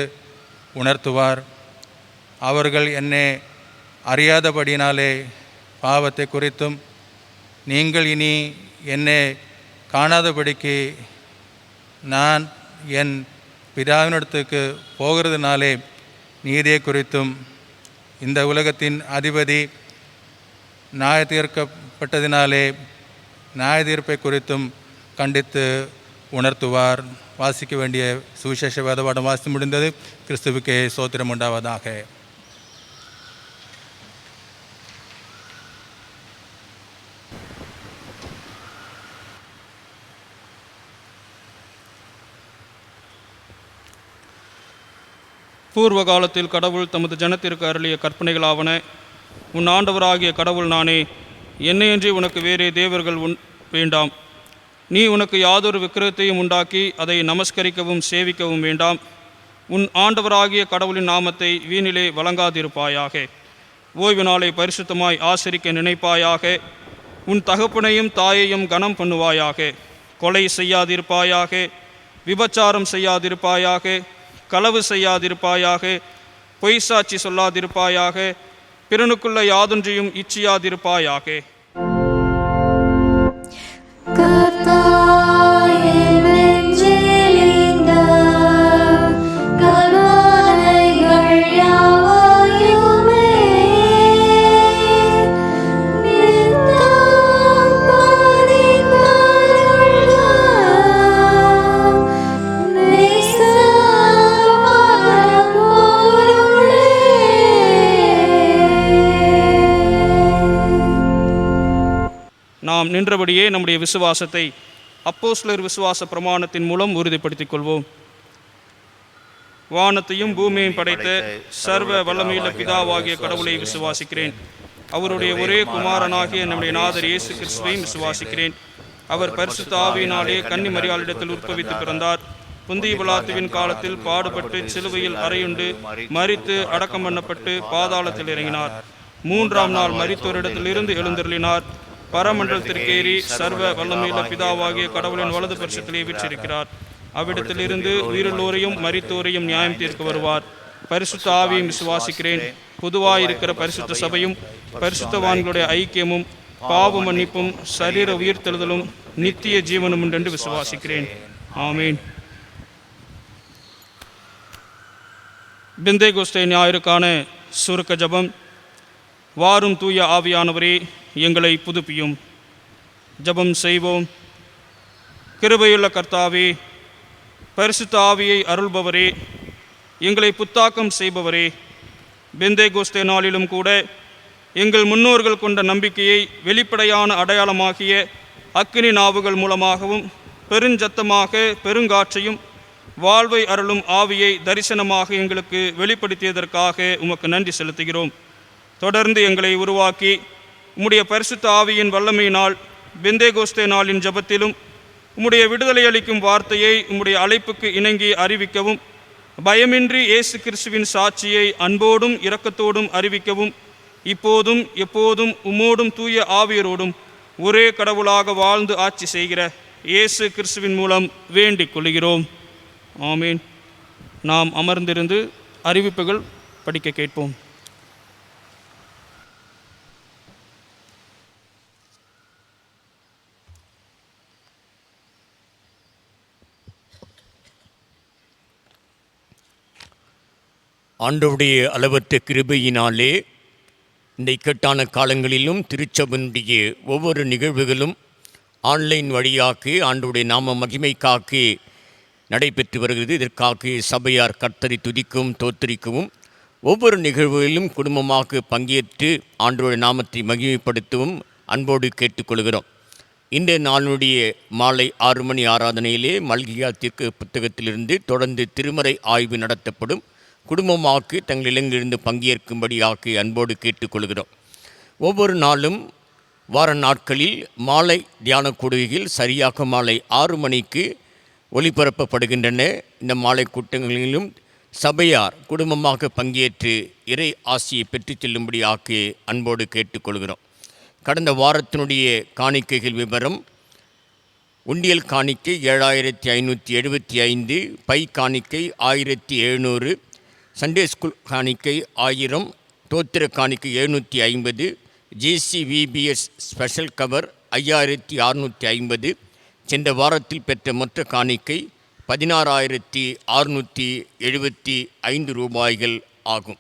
Speaker 3: உணர்த்துவார். அவர்கள் என்னை அறியாதபடினாலே பாவத்தை குறித்தும் நீங்கள் இனி என்னை காணாதபடிக்கு நான் என் பிதாவினிடத்துக்கு போகிறதுனாலே நீதியை குறித்தும் இந்த உலகத்தின் அதிபதி நியாயத்தீர்க்கப்பட்டதினாலே நியாயத்தீர்ப்பை குறித்தும் கண்டித்து உணர்த்துவார். வாசிக்க வேண்டிய சுவிசேஷ வேதபாடம் வாசித்து முடிந்தது. கிறிஸ்துவுக்கே ஸ்தோத்திரம் உண்டாவதாக.
Speaker 2: பூர்வ காலத்தில் கடவுள் தமது ஜனத்திற்கு அருளிய கற்பனைகளாவன. உன் ஆண்டவராகிய கடவுள் நானே, என்னையன்றி உனக்கு வேறே தேவர்கள் வேண்டாம். நீ உனக்கு யாதொரு விக்கிரகத்தையும் உண்டாக்கி அதை நமஸ்கரிக்கவும் சேவிக்கவும் வேண்டாம். உன் ஆண்டவராகிய கடவுளின் நாமத்தை வீணிலே வழங்காதிருப்பாயாக. ஓய்வு நாளை பரிசுத்தமாய் ஆசரிக்க நினைப்பாயாக. உன் தகப்பனையும் தாயையும் கனம் பண்ணுவாயாக. கொலை செய்யாதிருப்பாயாக. விபச்சாரம் செய்யாதிருப்பாயாக. களவு செய்யாதிருப்பாயாக. பொய் சாட்சி சொல்லாதிருப்பாயாக. பிறனுக்குள்ள யாதொன்றையும் இச்சியாதிருப்பாயாக. நாம் நின்றபடியே நம்முடைய விசுவாசத்தை அப்போஸ்தலர் விசுவாச பிரமாணத்தின் மூலம் உறுதிப்படுத்திக் கொள்வோம். வானத்தையும் பூமியையும் படைத்த சர்வ வல்லமையுள்ள பிதாவாகிய கடவுளை விசுவாசிக்கிறேன். அவருடைய ஒரே குமாரனாகிய நம்முடைய நாதர் இயேசு கிறிஸ்துவையும் விசுவாசிக்கிறேன். அவர் பரிசுத்த ஆவியினாலே கன்னி மரியாளிடத்தில் உற்பவித்து பிறந்தார். புந்திய பிலாத்துவின் காலத்தில் பாடுபட்டு சிலுவையில் அறையுண்டு மரித்து அடக்கம் பண்ணப்பட்டு பாதாளத்தில் இறங்கினார். 3ஆம் நாள் மரித்தோரிடத்திலிருந்து எழுந்தருளினார். பரமண்டலத்திற்கேறி சர்வ வல்லமையுள்ள பிதாவாகிய கடவுளின் வலது பரிசத்திலே வீற்றிருக்கிறார். அவ்விடத்திலிருந்து உயிருள்ளோரையும் மரித்தோரையும் நியாயம் தீர்க்க வருவார். பரிசுத்த ஆவியையும் விசுவாசிக்கிறேன். பொதுவாயிருக்கிற பரிசுத்த சபையும் பரிசுத்தவான்களுடைய ஐக்கியமும் பாவ மன்னிப்பும் சரீர உயிர்த்தெழுதலும் நித்திய ஜீவனும் உண்டென்று விசுவாசிக்கிறேன். ஆமீன். பெந்தேகோஸ்தே ஞாயிறுக்கான சுருக்க ஜபம். வாரும் தூய ஆவியானவரே, எங்களை புதுப்பியும். ஜபம் செய்வோம். கிருபையுள்ள கர்த்தாவே, பரிசுத்த ஆவியை அருள்பவரே, எங்களை புத்தாக்கம் செய்பவரே, பெந்தேகோஸ்தே நாளிலும் கூட எங்கள் முன்னோர்கள் கொண்ட நம்பிக்கையை வெளிப்படையான அடையாளமாகிய அக்கினி நாவுகள் மூலமாகவும் பெருஞ்சத்தமாக பெருங்காற்றையும் வாழ்வை அருளும் ஆவியை தரிசனமாக எங்களுக்கு வெளிப்படுத்தியதற்காக உமக்கு நன்றி செலுத்துகிறோம். தொடர்ந்து எங்களை உருவாக்கி உம்முடைய பரிசுத்த ஆவியின் வல்லமையினால் பெந்தேகோஸ்தே நாளின் ஜபத்திலும் உம்முடைய விடுதலை அளிக்கும் வார்த்தையை உம்முடைய அழைப்புக்கு இணங்கி அறிவிக்கவும், பயமின்றி இயேசு கிறிஸ்துவின் சாட்சியை அன்போடும் இரக்கத்தோடும் அறிவிக்கவும், இப்போதும் எப்போதும் உம்மோடும் தூய ஆவியரோடும் ஒரே கடவுளாக வாழ்ந்து ஆட்சி செய்கிற இயேசு கிறிஸ்துவின் மூலம் வேண்டிக் கொள்கிறோம். ஆமீன். நாம் அமர்ந்திருந்து அறிவிப்புகள் படிக்க கேட்போம்.
Speaker 4: ஆண்டவருடைய அளவற்ற கிருபையினாலே இந்த இக்கட்டான காலங்களிலும் திருச்சபையினுடைய ஒவ்வொரு நிகழ்வுகளும் ஆன்லைன் வழியாக ஆண்டவருடைய நாம மகிமைக்காக நடைபெற்று வருகிறது. இதற்காக சபையார் கர்த்தரை துதிக்கவும் தோத்தரிக்கவும் ஒவ்வொரு நிகழ்வுகளிலும் குடும்பமாக பங்கேற்று ஆண்டவருடைய நாமத்தை மகிமைப்படுத்தவும் அன்போடு கேட்டுக்கொள்கிறோம். இந்த நாளுடைய மாலை 6 மணி ஆராதனையிலே மல்கியா தீர்க்க புத்தகத்திலிருந்து தொடர்ந்து திருமறை ஆய்வு நடத்தப்படும். குடும்பமாக்கு தங்கள் இல்லங்களிலிருந்து பங்கேற்கும்படியாக்கு அன்போடு கேட்டுக்கொள்கிறோம். ஒவ்வொரு நாளும் வார நாட்களில் மாலை தியான கூடுகையில் சரியாக மாலை 6 மணிக்கு ஒளிபரப்பப்படுகின்றன. இந்த மாலை கூட்டங்களிலும் சபையார் குடும்பமாக பங்கேற்று இறை ஆசியை பெற்றுச் செல்லும்படியாக்கு அன்போடு கேட்டுக்கொள்கிறோம். கடந்த வாரத்தினுடைய காணிக்கைகள் விவரம்: உண்டியல் காணிக்கை 7575, பை காணிக்கை 1700, சண்டே ஸ்கூல் காணிக்கை 1000, தோத்திர காணிக்கை 750, ஜிசிவிபிஎஸ் ஸ்பெஷல் கவர் 5650. சென்ற வாரத்தில் பெற்ற மொத்த காணிக்கை 16,675 ரூபாய்கள் ஆகும்.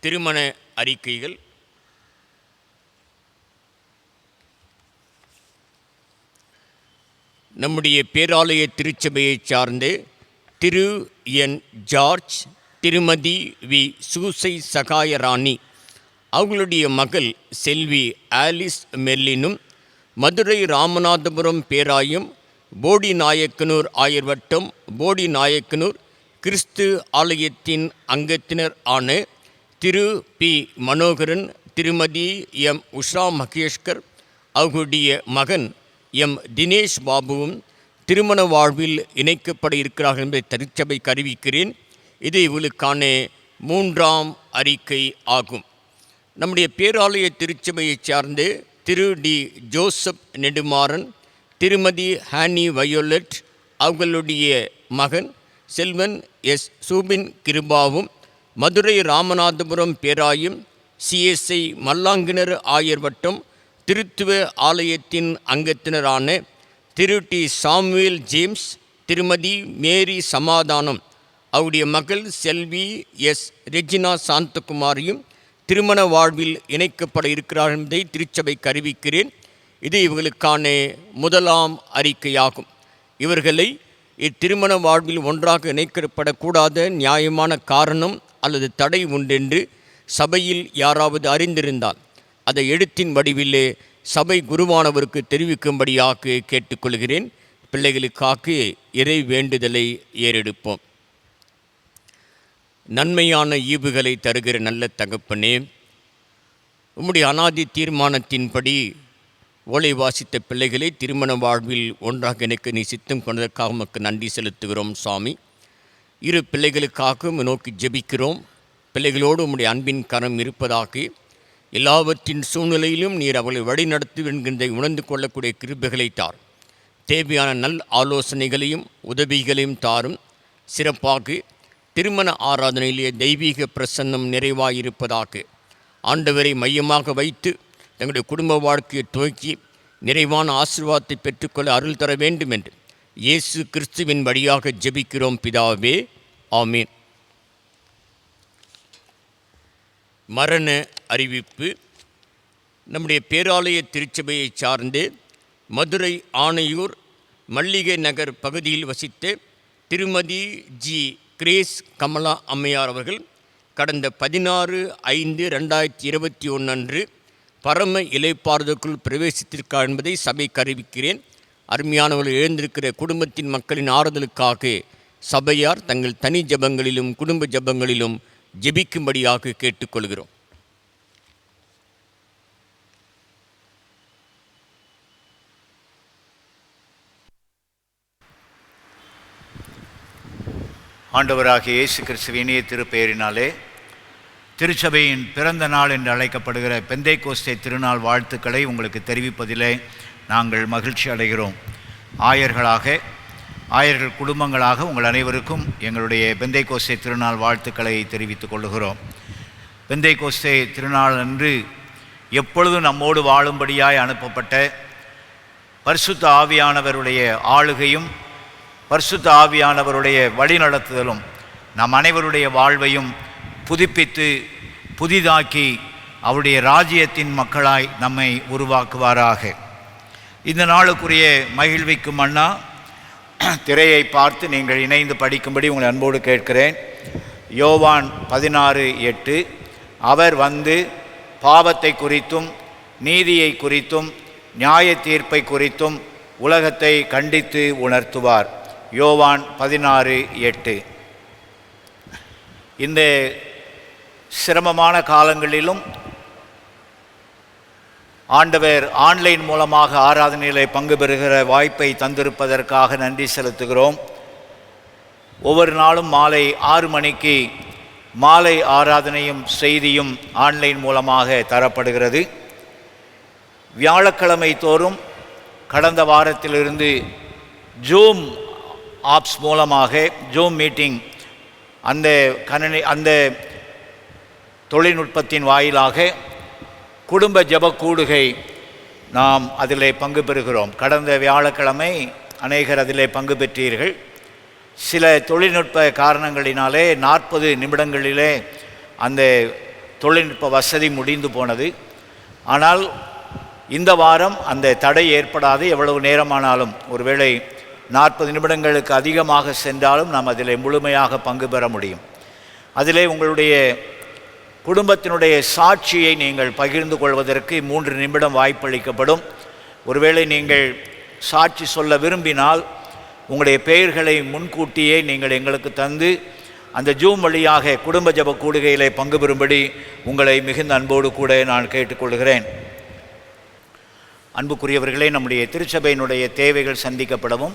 Speaker 4: திருமண அறிக்கைகள்: நம்முடைய பேராலய திருச்சபையைச் சார்ந்த திரு என் ஜார்ஜ், திருமதி வி சூசை சகாயராணி அவர்களுடைய மகள் செல்வி ஆலிஸ் மெர்லினும், மதுரை ராமநாதபுரம் பேராயம், போடி நாயக்கனூர் ஆயர் வட்டம், போடி நாயக்கனூர் கிறிஸ்து ஆலயத்தின் அங்கத்தினர் ஆன திரு பி மனோகரன், திருமதி எம் உஷா மகேஷ்கர் அவர்களுடைய மகன் எம் தினேஷ் பாபுவும் திருமண வாழ்வில் இணைக்கப்பட இருக்கிறார்கள் என்பதை திருச்சபைக்கு அறிவிக்கிறேன். இது இவர்களுக்கான 3ஆம் அறிக்கை ஆகும். நம்முடைய பேராலய திருச்சபையைச் சார்ந்து திரு டி ஜோசப் நெடுமாறன், திருமதி ஹானி வயோலட் அவர்களுடைய மகன் செல்வன் எஸ் சூபின் கிருபாவும், மதுரை ராமநாதபுரம் பேராயும் சிஎஸ்ஐ மல்லாங்கிணர் ஆயர் வட்டம் திருத்துவ ஆலயத்தின் அங்கத்தினரான திரு டி சாமுவேல் ஜேம்ஸ், திருமதி மேரி சமாதானம் அவருடைய மகள் செல்வி எஸ் ரெஜினா சாந்தகுமாரியும் திருமண வாழ்வில் இணைக்கப்பட இருக்கிறார்கள் என்பதை திருச்சபைக்கு அறிவிக்கிறேன். இது இவர்களுக்கான 1ஆம் அறிக்கையாகும். இவர்களை இத்திருமண வாழ்வில் ஒன்றாக இணைக்கப்படக்கூடாத நியாயமான காரணம் அல்லது தடை உண்டென்று சபையில் யாராவது அறிந்திருந்தால் அதை எழுத்தின் வடிவிலே சபை குருவானவருக்கு தெரிவிக்கும்படியாக கேட்டுக்கொள்கிறேன். பிள்ளைகளுக்காக இறை வேண்டுதலை ஏறெடுப்போம். நன்மையான ஈவுகளை தருகிற நல்ல தகப்பனே, உம்முடைய அனாதி தீர்மானத்தின்படி ஓலை வாசித்த பிள்ளைகளை திருமண வாழ்வில் ஒன்றாக இணைக்க நீ சித்தம் கொண்டதற்காக உமக்கு நன்றி செலுத்துகிறோம் சுவாமி. இரு பிள்ளைகளுக்காக நோக்கி ஜெபிக்கிறோம். பிள்ளைகளோடு உம்முடைய அன்பின் கரம் இருப்பதாக, எல்லாவற்றின் சூழ்நிலையிலும் நீர் அவளை வழிநடத்துவென்கின்ற உணர்ந்து கொள்ளக்கூடிய கிருபைகளை தார். தேவையான நல் ஆலோசனைகளையும் உதவிகளையும் தாரும். சிறப்பாக திருமண ஆராதனையிலே தெய்வீக பிரசன்னம் நிறைவாயிருப்பதாக, ஆண்டவரை மையமாக வைத்து தங்களுடைய குடும்ப வாழ்க்கையை துவக்கி நிறைவான ஆசீர்வாதத்தை பெற்றுக்கொள்ள அருள் தர வேண்டும் என்று இயேசு கிறிஸ்துவின் வழியாக ஜெபிக்கிறோம் பிதாவே, ஆமீன். மரண அறிவிப்பு. நம்முடைய பேராலய திருச்சபையை சார்ந்து மதுரை ஆணையூர் மல்லிகை நகர் பகுதியில் வசித்த திருமதி ஜி கிரேஸ் கமலா அம்மையார் அவர்கள் கடந்த 16/5/2021 அன்று பரம இலைப்பாறுதலுக்குள் பிரவேசித்திருக்கார் என்பதை சபைக்கு அறிவிக்கிறேன். அருமையானவர்கள் எழுந்திருக்கிற குடும்பத்தின் மக்களின் ஆறுதலுக்காக சபையார் தங்கள் தனி ஜபங்களிலும் குடும்ப ஜபங்களிலும் ஜெபிக்கும்படியாக கேட்டுக்கொள்கிறோம்.
Speaker 5: ஆண்டவராகிய இயேசு கிறிஸ்துவின் இனிய திருப்பெயரினாலே திருச்சபையின் பிறந்த நாள் என்று அழைக்கப்படுகிற பெந்தைக்கோஸ்தே திருநாள் வாழ்த்துக்களை உங்களுக்கு தெரிவிப்பதிலே நாங்கள் மகிழ்ச்சி அடைகிறோம். ஆயர்கள் குடும்பங்களாக உங்கள் அனைவருக்கும் எங்களுடைய பெந்தைக்கோஸ்தே திருநாள் வாழ்த்துக்களை தெரிவித்துக் கொள்கிறோம். பெந்தைக்கோஸ்தே திருநாள் அன்று எப்பொழுதும் நம்மோடு வாழும்படியாய் அனுப்பப்பட்ட பரிசுத்த ஆவியானவருடைய ஆளுகையும் பரிசுத்த ஆவியானவருடைய வழிநடத்துதலும் நம் அனைவருடைய வாழ்வையும் புதுப்பித்து புதிதாக்கி அவருடைய ராஜ்யத்தின் மக்களாய் நம்மை உருவாக்குவாராக. இந்த நாளுக்குரிய மகிழ்விக்கும் அண்ணா திரையை பார்த்து நீங்கள் இணைந்து படிக்கும்படி உங்களை அன்போடு கேட்கிறேன். யோவான் 16:8 அவர் வந்து பாவத்தை குறித்தும் நீதியை குறித்தும் நியாய தீர்ப்பை குறித்தும் உலகத்தை கண்டித்து உணர்த்துவார். யோவான் 16:8. இந்த சிரமமான காலங்களிலும் ஆண்டவர் ஆன்லைன் மூலமாக ஆராதனையிலே பங்கு பெறுகிற வாய்ப்பை தந்திருப்பதற்காக நன்றி செலுத்துகிறோம். ஒவ்வொரு நாளும் மாலை 6 மணிக்கு மாலை ஆராதனையும் செய்தியும் ஆன்லைன் மூலமாக தரப்படுகிறது. வியாழக்கிழமை தோறும் கடந்த வாரத்திலிருந்து ஜூம் ஆப்ஸ் மூலமாக ஜூம் மீட்டிங் அந்த தொழில்நுட்பத்தின் வாயிலாக குடும்ப ஜப கூடுகை நாம் அதிலே பங்கு பெறுகிறோம். கடந்த வியாழக்கிழமை அநேகர் அதிலே பங்கு பெற்றீர்கள். சில தொழில்நுட்ப காரணங்களினாலே 40 நிமிடங்களிலே அந்த தொழில்நுட்ப வசதி முடிந்து போனது. ஆனால் இந்த வாரம் அந்த தடை ஏற்படாது. எவ்வளவு நேரமானாலும் ஒருவேளை 40 நிமிடங்களுக்கு அதிகமாக சென்றாலும் நாம் அதிலே முழுமையாக பங்கு பெற முடியும். அதிலே உங்களுடைய குடும்பத்தினுடைய சாட்சியை நீங்கள் பகிர்ந்து கொள்வதற்கு 3 நிமிடம் வாய்ப்பளிக்கப்படும். ஒருவேளை நீங்கள் சாட்சி சொல்ல விரும்பினால் உங்களுடைய பெயர்களை முன்கூட்டியே நீங்கள் எங்களுக்கு தந்து அந்த ஜூம் வழியாக குடும்ப ஜெப கூடுகையிலே பங்கு பெறும்படி உங்களை மிகுந்த அன்போடு கூட நான் கேட்டுக்கொள்கிறேன். அன்புக்குரியவர்களே, நம்முடைய திருச்சபையினுடைய தேவைகள் சந்திக்கப்படவும்,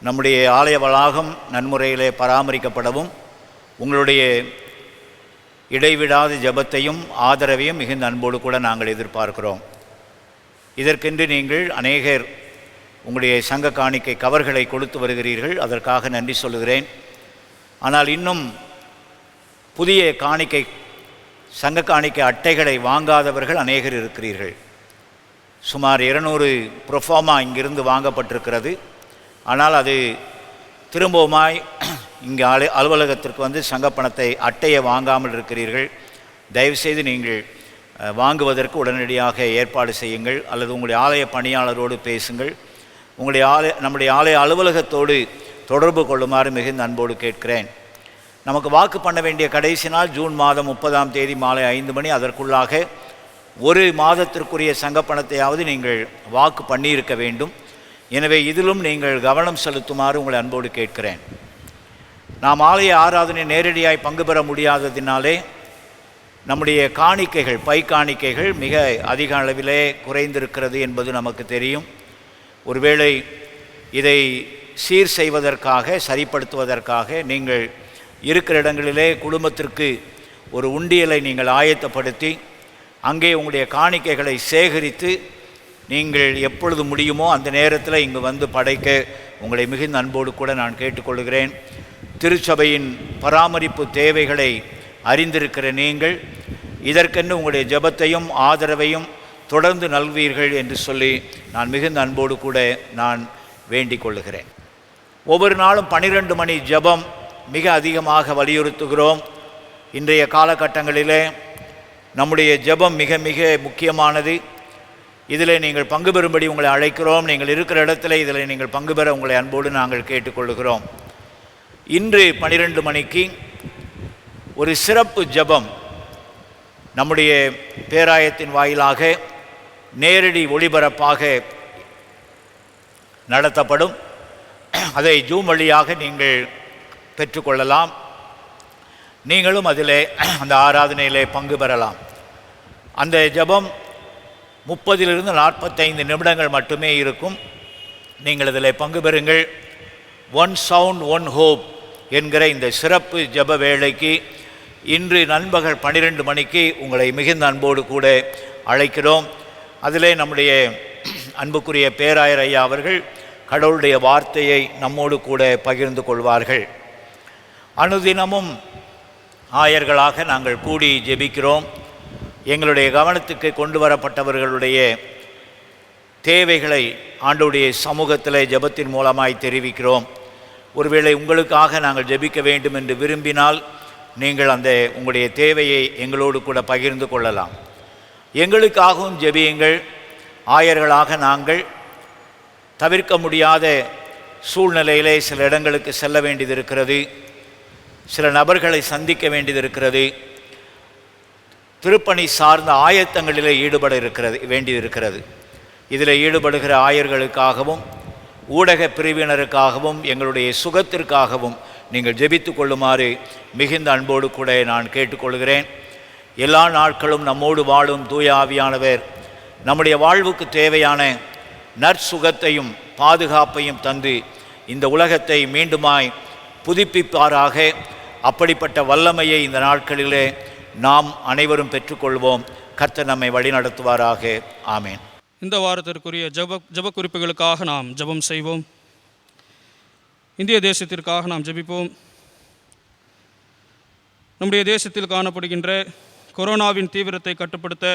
Speaker 5: நம்முடைய ஆலய வளாகம் நன்முறையிலே பராமரிக்கப்படவும் உங்களுடைய இடைவிடாத ஜெபத்தையும் ஆதரவையும் மிகுந்த அன்போடு கூட நாங்கள் எதிர்பார்க்கிறோம். இதற்கென்று நீங்கள் அநேகர் உங்களுடைய சங்க காணிக்கை கவர்களை கொடுத்து வருகிறீர்கள். அதற்காக நன்றி சொல்லுகிறேன். ஆனால் இன்னும் புதிய காணிக்கை சங்க காணிக்கை அட்டைகளை வாங்காதவர்கள் அநேகர் இருக்கிறீர்கள். சுமார் 200 ப்ரொஃபார்மா இங்கிருந்து வாங்கப்பட்டிருக்கிறது. ஆனால் அது திரும்பவுமாய் இங்கே அலுவலகத்திற்கு வந்து சங்கப்பணத்தை அட்டையை வாங்காமல் இருக்கிறீர்கள். தயவுசெய்து நீங்கள் வாங்குவதற்கு உடனடியாக ஏற்பாடு செய்யுங்கள், அல்லது உங்களுடைய ஆலய பணியாளரோடு பேசுங்கள். நம்முடைய ஆலய அலுவலகத்தோடு தொடர்பு கொள்ளுமாறு மிகுந்த அன்போடு கேட்கிறேன். நமக்கு வாக்கு பண்ண வேண்டிய கடைசி நாள் ஜூன் மாதம் 30ஆம் தேதி மாலை 5 மணி. அதற்குள்ளாக ஒரு மாதத்திற்குரிய சங்கப்பணத்தையாவது நீங்கள் வாக்கு பண்ணியிருக்க வேண்டும். எனவே இதிலும் நீங்கள் கவனம் செலுத்துமாறு உங்களை அன்போடு கேட்கிறேன். நாம் ஆலய ஆராதனை நேரடியாய் பங்கு பெற முடியாததினாலே நம்முடைய காணிக்கைகள், பை காணிக்கைகள் மிக அதிக அளவிலே குறைந்திருக்கிறது என்பது நமக்கு தெரியும். ஒருவேளை இதை சீர் செய்வதற்காக, சரிப்படுத்துவதற்காக நீங்கள் இருக்கிற இடங்களிலே குடும்பத்திற்கு ஒரு உண்டியலை நீங்கள் ஆயத்தப்படுத்தி அங்கே உங்களுடைய காணிக்கைகளை சேகரித்து நீங்கள் எப்பொழுது முடியுமோ அந்த நேரத்தில் இங்கு வந்து படைக்க உங்களை மிகுந்த அன்போடு கூட நான் கேட்டுக்கொள்கிறேன். திருச்சபையின் பராமரிப்பு தேவைகளை அறிந்திருக்கிற நீங்கள் இதற்கென்று உங்களுடைய ஜெபத்தையும் ஆதரவையும் தொடர்ந்து நல்வீர்கள் என்று சொல்லி நான் மிகுந்த அன்போடு கூட நான் வேண்டிக் கொள்ளுகிறேன். ஒவ்வொரு நாளும் 12 மணி ஜெபம் மிக அதிகமாக வலியுறுத்துகிறோம். இன்றைய காலகட்டங்களிலே நம்முடைய ஜெபம் மிக மிக முக்கியமானது. இதில் நீங்கள் பங்கு பெறும்படி உங்களை அழைக்கிறோம். நீங்கள் இருக்கிற இடத்துல இதில் நீங்கள் பங்கு பெற உங்களை அன்போடு நாங்கள் கேட்டுக்கொள்கிறோம். இன்று 12 மணிக்கு ஒரு சிறப்பு ஜெபம் நம்முடைய பேராயத்தின் வாயிலாக நேரடி ஒளிபரப்பாக நடத்தப்படும். அதை ஜூம் வழியாக நீங்கள் பெற்றுக்கொள்ளலாம். நீங்களும் அதில் அந்த ஆராதனையிலே பங்கு பெறலாம். அந்த ஜெபம் 30 to 45 நிமிடங்கள் மட்டுமே இருக்கும். நீங்கள் இதில் பங்கு பெறுங்கள். ஒன் சவுண்ட் ஒன் ஹோப் என்கிற இந்த சிறப்பு ஜெப வேளைக்கு இன்று நண்பகல் 12 மணிக்கு உங்களை மிகுந்த அன்போடு கூட அழைக்கிறோம். அதிலே நம்முடைய அன்புக்குரிய பேராயர் ஐயா அவர்கள் கடவுளுடைய வார்த்தையை நம்மோடு கூட பகிர்ந்து கொள்வார்கள். அனுதினமும் ஆயர்களாக நாங்கள் கூடி ஜெபிக்கிறோம். எங்களுடைய கவனத்துக்கு கொண்டு வரப்பட்டவர்களுடைய தேவைகளை ஆண்டவருடைய சமூகத்தில் ஜெபத்தின் மூலமாய் தெரிவிக்கிறோம். ஒருவேளை உங்களுக்காக நாங்கள் ஜெபிக்க வேண்டும் என்று விரும்பினால் நீங்கள் அந்த உங்களுடைய தேவையை எங்களோடு கூட பகிர்ந்து கொள்ளலாம். எங்களுக்காகவும் ஜெபியுங்கள். ஆயர்களாக நாங்கள் தவிர்க்க முடியாத சூழ்நிலையிலே சில இடங்களுக்கு செல்ல வேண்டியது இருக்கிறது, சில நபர்களை சந்திக்க வேண்டியது இருக்கிறது, திருப்பணி சார்ந்த ஆயத்தங்களிலே ஈடுபட வேண்டியது இருக்கிறது. இதில் ஈடுபடுகிற ஆயர்களுக்காகவும் ஊடக பிரிவினருக்காகவும் எங்களுடைய சுகத்திற்காகவும் நீங்கள் ஜெபித்து கொள்ளுமாறு மிகுந்த அன்போடு கூட நான் கேட்டுக்கொள்கிறேன். எல்லா நாட்களும் நம்மோடு வாழும் தூய ஆவியானவர் நம்முடைய வாழ்வுக்கு தேவையான நற்சுகத்தையும் பாதுகாப்பையும் தந்து இந்த உலகத்தை மீண்டுமாய் புதுப்பிப்பாராக. அப்படிப்பட்ட வல்லமையை இந்த நாட்களிலே நாம் அனைவரும் பெற்றுக்கொள்வோம். கர்த்தர் நம்மை வழிநடத்துவாராக. ஆமேன்.
Speaker 2: இந்த வாரத்திற்குரிய ஜெப குறிப்புகளுக்காக நாம் ஜெபம் செய்வோம். இந்திய தேசத்திற்காக நாம் ஜெபிப்போம். நம்முடைய தேசத்தில் காணப்படுகின்ற கொரோனாவின் தீவிரத்தை கட்டுப்படுத்த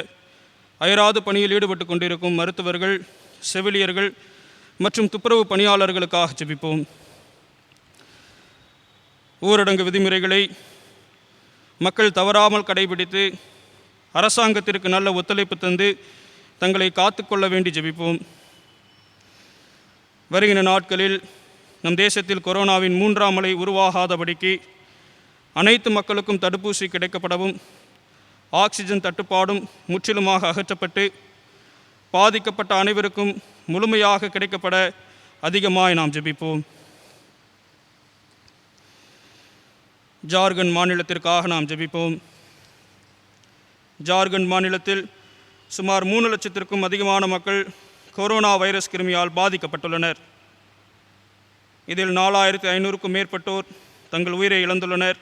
Speaker 2: அயராது பணியில் ஈடுபட்டு கொண்டிருக்கும் மருத்துவர்கள், செவிலியர்கள் மற்றும் துப்புரவு பணியாளர்களுக்காக ஜெபிப்போம். ஊரடங்கு விதிமுறைகளை மக்கள் தவறாமல் கடைபிடித்து அரசாங்கத்திற்கு நல்ல ஒத்துழைப்பு தந்து தங்களை காத்துக்கொள்ள வேண்டி ஜெபிப்போம். வருகிற நாட்களில் நம் தேசத்தில் கொரோனாவின் 3ஆம் அலை உருவாகாதபடிக்கு அனைத்து மக்களுக்கும் தடுப்பூசி கிடைக்கப்படவும், ஆக்சிஜன் தட்டுப்பாடும் முற்றிலுமாக அகற்றப்பட்டு பாதிக்கப்பட்ட அனைவருக்கும் முழுமையாக கிடைக்கப்பட அதிகமாய் நாம் ஜெபிப்போம். ஜார்க்கண்ட் மாநிலத்திற்காக நாம் ஜெபிப்போம். ஜார்க்கண்ட் மாநிலத்தில் சுமார் 3 லட்சத்திற்கும் அதிகமான மக்கள் கொரோனா வைரஸ் கிருமியால் பாதிக்கப்பட்டுள்ளனர். இதில் 4500க்கும் மேற்பட்டோர் தங்கள் உயிரை இழந்துள்ளனர்.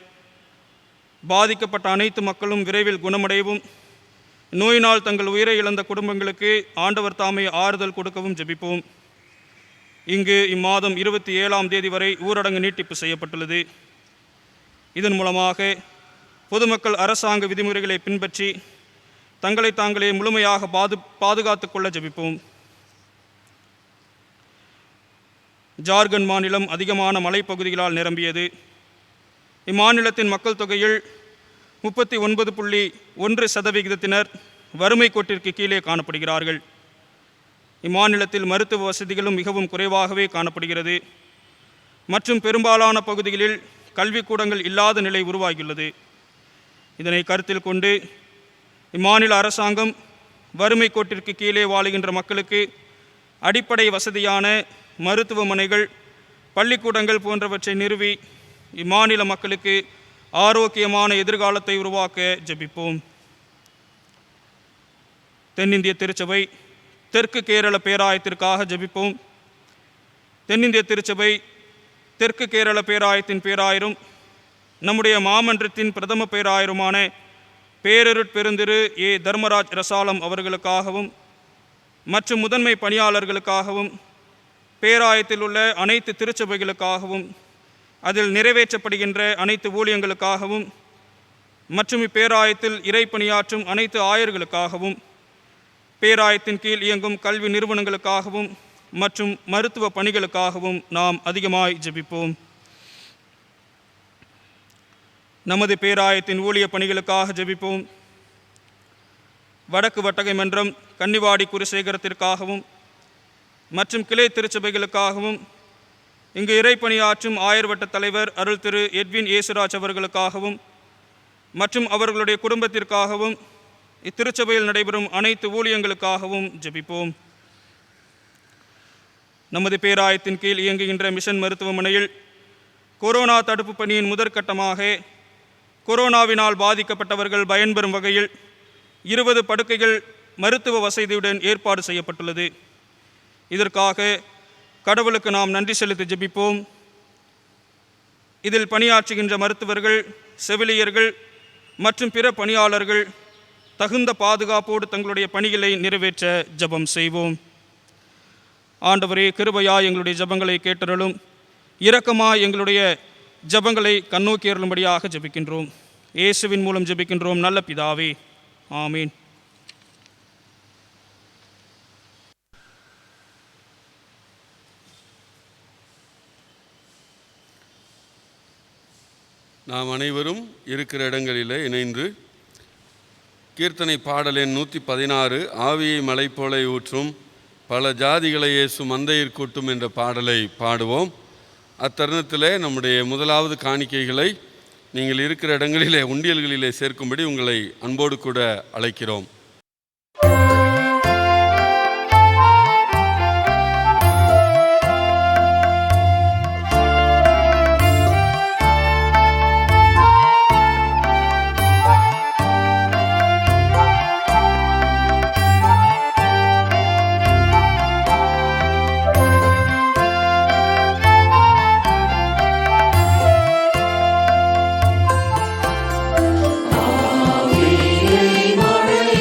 Speaker 2: பாதிக்கப்பட்ட அனைத்து மக்களும் விரைவில் குணமடையவும், நோயினால் தங்கள் உயிரை இழந்த குடும்பங்களுக்கு ஆண்டவர் தாமே ஆறுதல் கொடுக்கவும் ஜெபிப்போம். இங்கு இம்மாதம் 27ஆம் தேதி வரை ஊரடங்கு நீட்டிப்பு செய்யப்பட்டுள்ளது. இதன் மூலமாக பொதுமக்கள் அரசாங்க விதிமுறைகளை பின்பற்றி தங்களை தாங்களே முழுமையாக பாதுகாத்து கொள்ள ஜெபிப்போம். ஜார்க்கண்ட் மாநிலம் அதிகமான மலைப்பகுதிகளால் நிரம்பியது. இம்மாநிலத்தின் மக்கள் தொகையில் 39.1% வறுமை கோட்டிற்கு கீழே காணப்படுகிறார்கள். இம்மாநிலத்தில் மருத்துவ வசதிகளும் மிகவும் குறைவாகவே காணப்படுகிறது மற்றும் பெரும்பாலான பகுதிகளில் கல்விக்கூடங்கள் இல்லாத நிலை உருவாகியுள்ளது. இதனை கருத்தில் கொண்டு இம்மாநில அரசாங்கம் வறுமை கோட்டிற்கு கீழே வாழுகின்ற மக்களுக்கு அடிப்படை வசதியான மருத்துவமனைகள், பள்ளிக்கூடங்கள் போன்றவற்றை நிறுவி இம்மாநில மக்களுக்கு ஆரோக்கியமான எதிர்காலத்தை உருவாக்க ஜெபிப்போம். தென்னிந்திய திருச்சபை தெற்கு கேரள பேராயத்திற்காக ஜெபிப்போம். தென்னிந்திய திருச்சபை தெற்கு கேரள பேராயத்தின் பேராயரும் நம்முடைய மாமன்றத்தின் பிரதம பேராயருமான பேரருட்பெருந்திரு ஏ தர்மராஜ் ரசாலம் அவர்களுக்காகவும் மற்றும் முதன்மை பணியாளர்களுக்காகவும், பேராயத்தில் உள்ள அனைத்து திருச்சபைகளுக்காகவும், அதில் நிறைவேற்றப்படுகின்ற அனைத்து ஊழியங்களுக்காகவும் மற்றும் இப்பேராயத்தில் இறைப்பணியாற்றும் அனைத்து ஆயர்களுக்காகவும், பேராயத்தின் கீழ் இயங்கும் கல்வி நிறுவனங்களுக்காகவும் மற்றும் மருத்துவ பணிகளுக்காகவும் நாம் அதிகமாய் ஜெபிப்போம். நமது பேராயத்தின் ஊழிய பணிகளுக்காக ஜெபிப்போம். வடக்கு வட்டகை மன்றம் கன்னிவாடி குருசேகரத்திற்காகவும் மற்றும் கிளை திருச்சபைகளுக்காகவும், இங்கு இறைப்பணியாற்றும் ஆயர் வட்ட தலைவர் அருள் திரு எட்வின் ஏசுராஜ் அவர்களுக்காகவும் மற்றும் அவர்களுடைய குடும்பத்திற்காகவும், இத்திருச்சபையில் நடைபெறும் அனைத்து ஊழியங்களுக்காகவும் ஜெபிப்போம். நமது பேராயத்தின் கீழ் இயங்குகின்ற மிஷன் மருத்துவமனையில் கொரோனா தடுப்பு பணியின் முதற்கட்டமாக கொரோனாவினால் பாதிக்கப்பட்டவர்கள் பயன்பெறும் வகையில் 20 படுக்கைகள் மருத்துவ வசதியுடன் ஏற்பாடு செய்யப்பட்டுள்ளது. இதற்காக கடவுளுக்கு நாம் நன்றி செலுத்தி ஜெபிப்போம். இதில் பணியாற்றுகின்ற மருத்துவர்கள், செவிலியர்கள் மற்றும் பிற பணியாளர்கள் தகுந்த பாதுகாப்போடு தங்களுடைய பணிகளை நிறைவேற்ற ஜெபம் செய்வோம். ஆண்டவரே, கிருபையாய் எங்களுடைய ஜெபங்களை கேட்டருளும். இரக்கமாய் எங்களுடைய ஜெபங்களை கண்ணோக்கி அருளும்படியாக ஜெபிக்கின்றோம். இயேசுவின் மூலம் ஜெபிக்கின்றோம் நல்ல பிதாவே, ஆமீன்.
Speaker 1: நாம் அனைவரும் இருக்கிற இடங்களிலே இணைந்து கீர்த்தனை பாடல் எண் 116 ஆவியை மலை போல ஊற்றும் பல ஜாதிகளை இயேசு மந்தையிற் கூட்டும் என்ற பாடலை பாடுவோம். அத்தருணத்திலே நம்முடைய முதலாவது காணிக்கைகளை நீங்கள் இருக்கிற இடங்களிலே உண்டியல்களிலே சேர்க்கும்படி உங்களை அன்போடு கூட அழைக்கிறோம்.
Speaker 6: மழை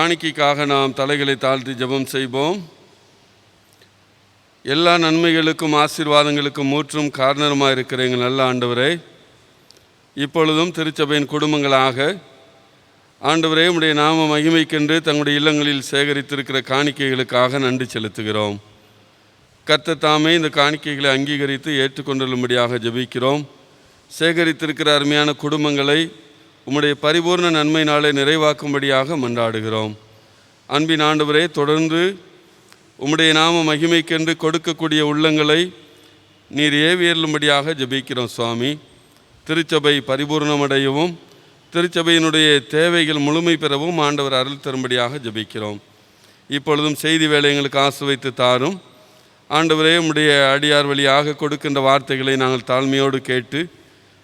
Speaker 1: காணிக்கைக்காக நாம் தலைகளை தாழ்த்தி ஜெபம் செய்வோம். எல்லா நன்மைகளுக்கும் ஆசீர்வாதங்களுக்கும் மூற்றும் காரணமாக இருக்கிற எங்கள் நல்ல ஆண்டவரே, இப்பொழுதும் திருச்சபையின் குடும்பங்களாக ஆண்டவரே உம்முடைய நாம மகிமைக்கென்று தங்களுடைய இல்லங்களில் சேகரித்திருக்கிற காணிக்கைகளுக்காக நன்றி செலுத்துகிறோம். கர்த்தர் தாமே இந்த காணிக்கைகளை அங்கீகரித்து ஏற்றுக்கொண்டுள்ளும்படியாக ஜெபிக்கிறோம். சேகரித்திருக்கிற அருமையான குடும்பங்களை உம்முடைய பரிபூர்ண நன்மை நாளை நிறைவாக்கும்படியாக மன்றாடுகிறோம். அன்பின் ஆண்டவரே, தொடர்ந்து உம்முடைய நாம மகிமைக்கென்று கொடுக்கக்கூடிய உள்ளங்களை நீர் ஏவியருளும்படியாக ஜெபிக்கிறோம். சுவாமி, திருச்சபை பரிபூர்ணமடையவும் திருச்சபையினுடைய தேவைகள் முழுமை பெறவும் ஆண்டவர் அருள் தரும்படியாக ஜெபிக்கிறோம். இப்பொழுதும் செய்தி வேலை எங்களுக்கு ஆசீர்வதித்து தாரும். ஆண்டவரே, உம்முடைய அடியார் வழியாக கொடுக்கின்ற வார்த்தைகளை நாங்கள் தாழ்மையோடு கேட்டு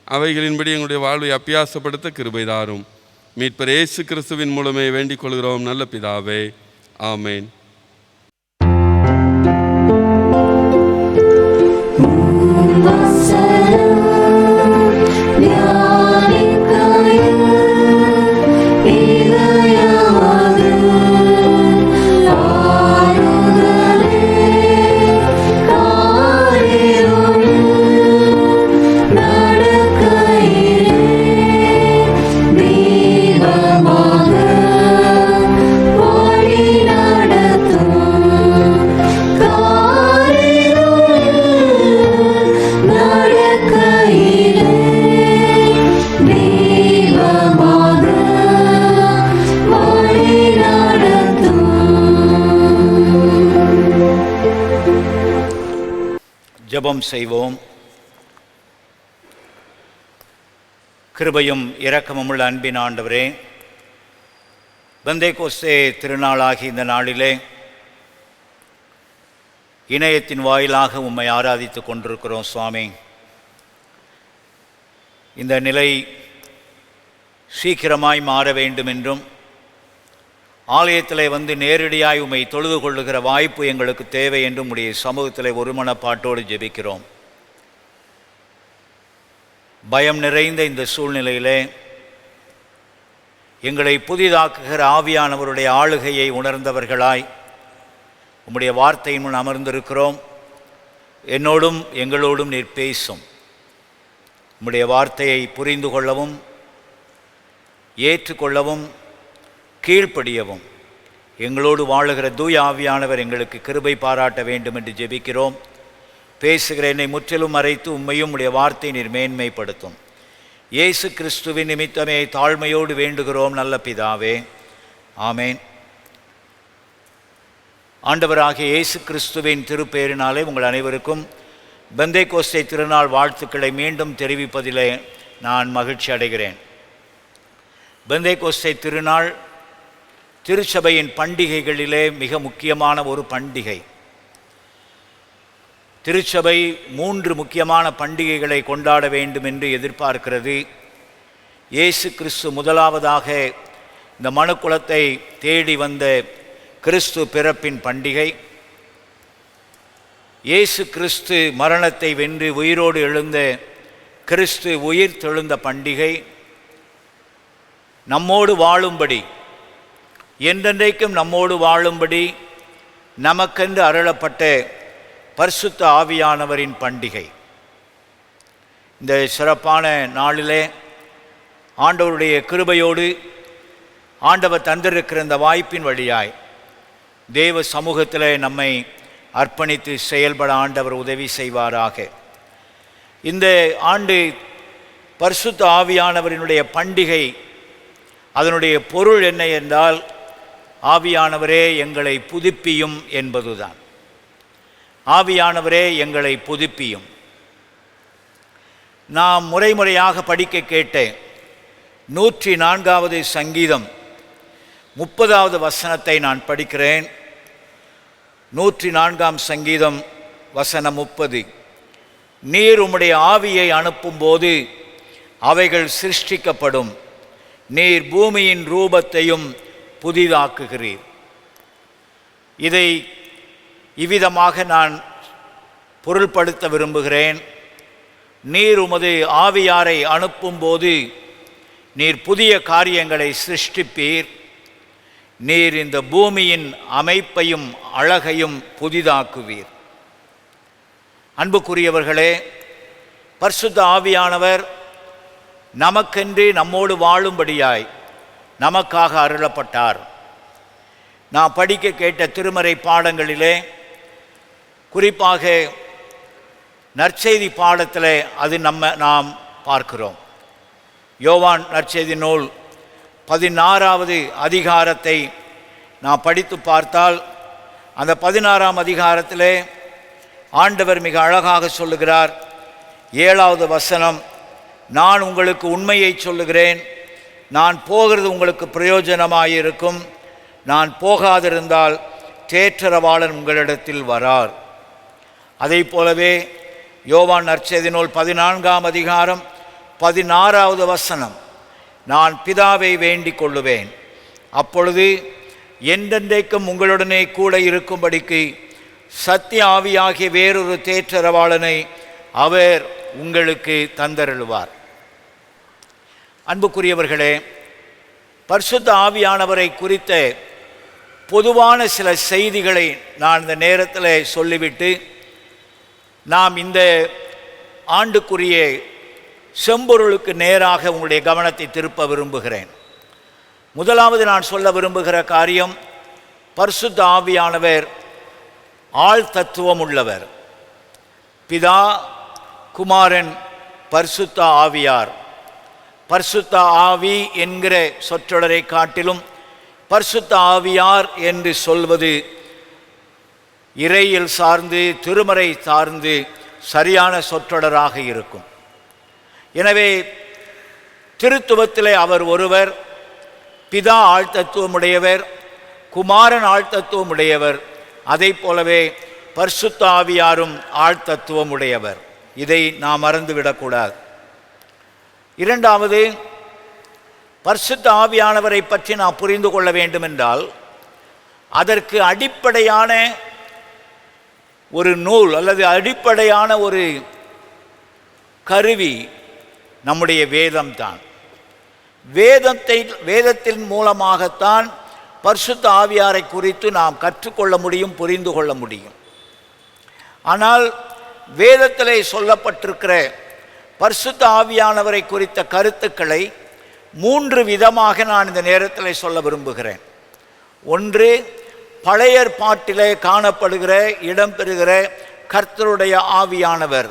Speaker 1: அவைகளின்படி எங்களுடைய வாழ்வை அப்பியாசப்படுத்த கிருபை தாரும். மீட்பர் இயேசு கிறிஸ்துவின் மூலமே வேண்டிக் கொள்கிறோம் நல்ல பிதாவே, ஆமேன்.
Speaker 5: ஜெபம் செய்வோம். கிருபையும் இரக்கமுள்ள அன்பின் ஆண்டவரே, பெந்தேகோஸ்தே திருநாளாகி இந்த நாளிலே இணையத்தின் வாயிலாக உம்மை ஆராதித்து கொண்டிருக்கிறோம். சுவாமி, இந்த நிலை சீக்கிரமாய் மாற வேண்டும் என்றும் ஆலயத்தில் வந்து நேரடியாய் உம்மை தொழுது கொள்ளுகிற வாய்ப்பு எங்களுக்கு தேவை என்றும் உடைய சமூகத்தில் ஒருமனப்பாட்டோடு ஜெபிக்கிறோம். பயம் நிறைந்த இந்த சூழ்நிலையிலே எங்களை புதிதாக்குகிற ஆவியானவருடைய ஆளுகையை உணர்ந்தவர்களாய் உம்முடைய வார்த்தையின் முன் அமர்ந்திருக்கிறோம். என்னோடும் எங்களோடும் நீர் பேசும். உம்முடைய வார்த்தையை புரிந்து கொள்ளவும் ஏற்றுக்கொள்ளவும் கீழ்ப்படியவும் எங்களோடு வாழுகிற தூய ஆவியானவர் எங்களுக்கு கிருபை பாராட்ட வேண்டும் என்று ஜெபிக்கிறோம். பேசுகிற என்னை முற்றிலும் மறைத்து உம்மையும் உடைய வார்த்தை நீர் மேன்மைப்படுத்தும். இயேசு கிறிஸ்துவின் நிமித்தமே தாழ்மையோடு வேண்டுகிறோம் நல்ல பிதாவே, ஆமேன். ஆண்டவராகிய இயேசு கிறிஸ்துவின் திருப்பெயரினாலே உங்கள் அனைவருக்கும் பெந்தேகோஸ்தே திருநாள் வாழ்த்துக்களை மீண்டும் தெரிவிப்பதிலே நான் மகிழ்ச்சி அடைகிறேன். பெந்தேகோஸ்தே திருநாள் திருச்சபையின் பண்டிகைகளிலே மிக முக்கியமான ஒரு பண்டிகை. திருச்சபை 3 முக்கியமான பண்டிகைகளை கொண்டாட வேண்டும் என்று எதிர்பார்க்கிறது. இயேசு கிறிஸ்து முதலாவதாக இந்த மனுக்குலத்தை தேடி வந்த கிறிஸ்து பிறப்பின் பண்டிகை, இயேசு கிறிஸ்து மரணத்தை வென்று உயிரோடு எழுந்த கிறிஸ்து உயிர் தெழுந்த பண்டிகை, நம்மோடு வாழும்படி என்றென்றைக்கும் நம்மோடு வாழும்படி நமக்கென்று அருளப்பட்ட பரிசுத்த ஆவியானவரின் பண்டிகை. இந்த சிறப்பான நாளிலே ஆண்டவருடைய கிருபையோடு ஆண்டவர் தந்திருக்கிற இந்த வாய்ப்பின் வழியாய் தேவ சமூகத்தில் நம்மை அர்ப்பணித்து செயல்பட ஆண்டவர் உதவி செய்வாராக. இந்த ஆண்டு பரிசுத்த ஆவியானவரினுடைய பண்டிகை, அதனுடைய பொருள் என்ன என்றால், ஆவியானவரே எங்களை புதுப்பியும் என்பதுதான். ஆவியானவரே எங்களை புதுப்பியும். நாம் முறையாக படிக்க கேட்ட 104வது சங்கீதம் 30வது வசனத்தை நான் படிக்கிறேன். 104ஆம் சங்கீதம் வசனம் 30. நீர் உம்முடைய ஆவியை அனுப்பும்போது அவைகள் சிருஷ்டிக்கப்படும், நீர் பூமியின் ரூபத்தையும் புதிதாக்குகிறீர். இதை இவ்விதமாக நான் பொருள்படுத்த விரும்புகிறேன். நீர் உமது ஆவியாரை அனுப்பும்போது நீர் புதிய காரியங்களை சிருஷ்டிப்பீர். நீர் இந்த பூமியின் அமைப்பையும் அழகையும் புதிதாக்குவீர். அன்புக்குரியவர்களே, பரிசுத்த ஆவியானவர் நமக்கென்று நம்மோடு வாழும்படியாய் நமக்காக அருளப்பட்டார். நாம் படிக்க கேட்ட திருமறை பாடங்களிலே, குறிப்பாக நற்செய்தி பாடத்தில் அது நாம் பார்க்கிறோம். யோவான் நற்செய்தி நூல் 16வது அதிகாரத்தை நாம் படித்து பார்த்தால், அந்த 16ஆம் அதிகாரத்திலே ஆண்டவர் மிக அழகாக சொல்லுகிறார். 7வது வசனம், நான் உங்களுக்கு உண்மையை சொல்லுகிறேன், நான் போகிறது உங்களுக்கு பிரயோஜனமாயிருக்கும், நான் போகாதிருந்தால் தேற்றரவாளன் உங்களிடத்தில் வரார். அதை போலவே யோவான் நற்செய்தி நூல் 14ஆம் அதிகாரம் 16வது வசனம், நான் பிதாவை வேண்டிக் கொள்ளுவேன், அப்பொழுது என்றென்றைக்கும் உங்களுடனே கூட இருக்கும்படிக்கு சத்திய ஆவியாகிய வேறொரு தேற்றரவாளனை அவர் உங்களுக்கு தந்தருளுவார். அன்புக்குரியவர்களே, பரிசுத்த ஆவியானவரை குறித்த பொதுவான சில செய்திகளை நான் இந்த நேரத்தில் சொல்லிவிட்டு நாம் இந்த ஆண்டுக்குரிய செம்பொருளுக்கு நேராக உங்களுடைய கவனத்தை திருப்ப விரும்புகிறேன். முதலாவது நான் சொல்ல விரும்புகிற காரியம், பரிசுத்த ஆவியானவர் ஆள் தத்துவம் உள்ளவர். பிதா, குமாரன், பரிசுத்த ஆவியார். பரிசுத்த ஆவி என்கிற சொற்றொடரை காட்டிலும் பரிசுத்த ஆவியார் என்று சொல்வது இறையில் சார்ந்து, திருமறை சார்ந்து சரியான சொற்றொடராக இருக்கும். எனவே திருத்துவத்திலே அவர் ஒருவர், பிதா ஆழ்த்தத்துவமுடையவர், குமாரன் ஆழ்த்தத்துவமுடையவர், அதை போலவே பரிசுத்த ஆவியாரும் ஆழ்த்தத்துவமுடையவர். இதை நாம் மறந்துவிடக்கூடாது. இரண்டாவது, பரிசுத்த ஆவியானவரை பற்றி நாம் புரிந்து கொள்ள வேண்டும் என்றால் அதற்கு அடிப்படையான ஒரு நூல் அல்லது அடிப்படையான ஒரு கருவி நம்முடைய வேதம்தான். வேதத்தின் மூலமாகத்தான் பரிசுத்த ஆவியாரை குறித்து நாம் கற்றுக்கொள்ள முடியும், புரிந்து கொள்ள முடியும். ஆனால் வேதத்திலே சொல்லப்பட்டிருக்கிற பரிசுத்த ஆவியானவரை குறித்த கருத்துக்களை 3 விதமாக நான் இந்த நேரத்தில் சொல்ல விரும்புகிறேன். ஒன்று, பழைய ஏற்பாட்டிலே காணப்படுகிற, இடம்பெறுகிற கர்த்தருடைய ஆவியானவர்.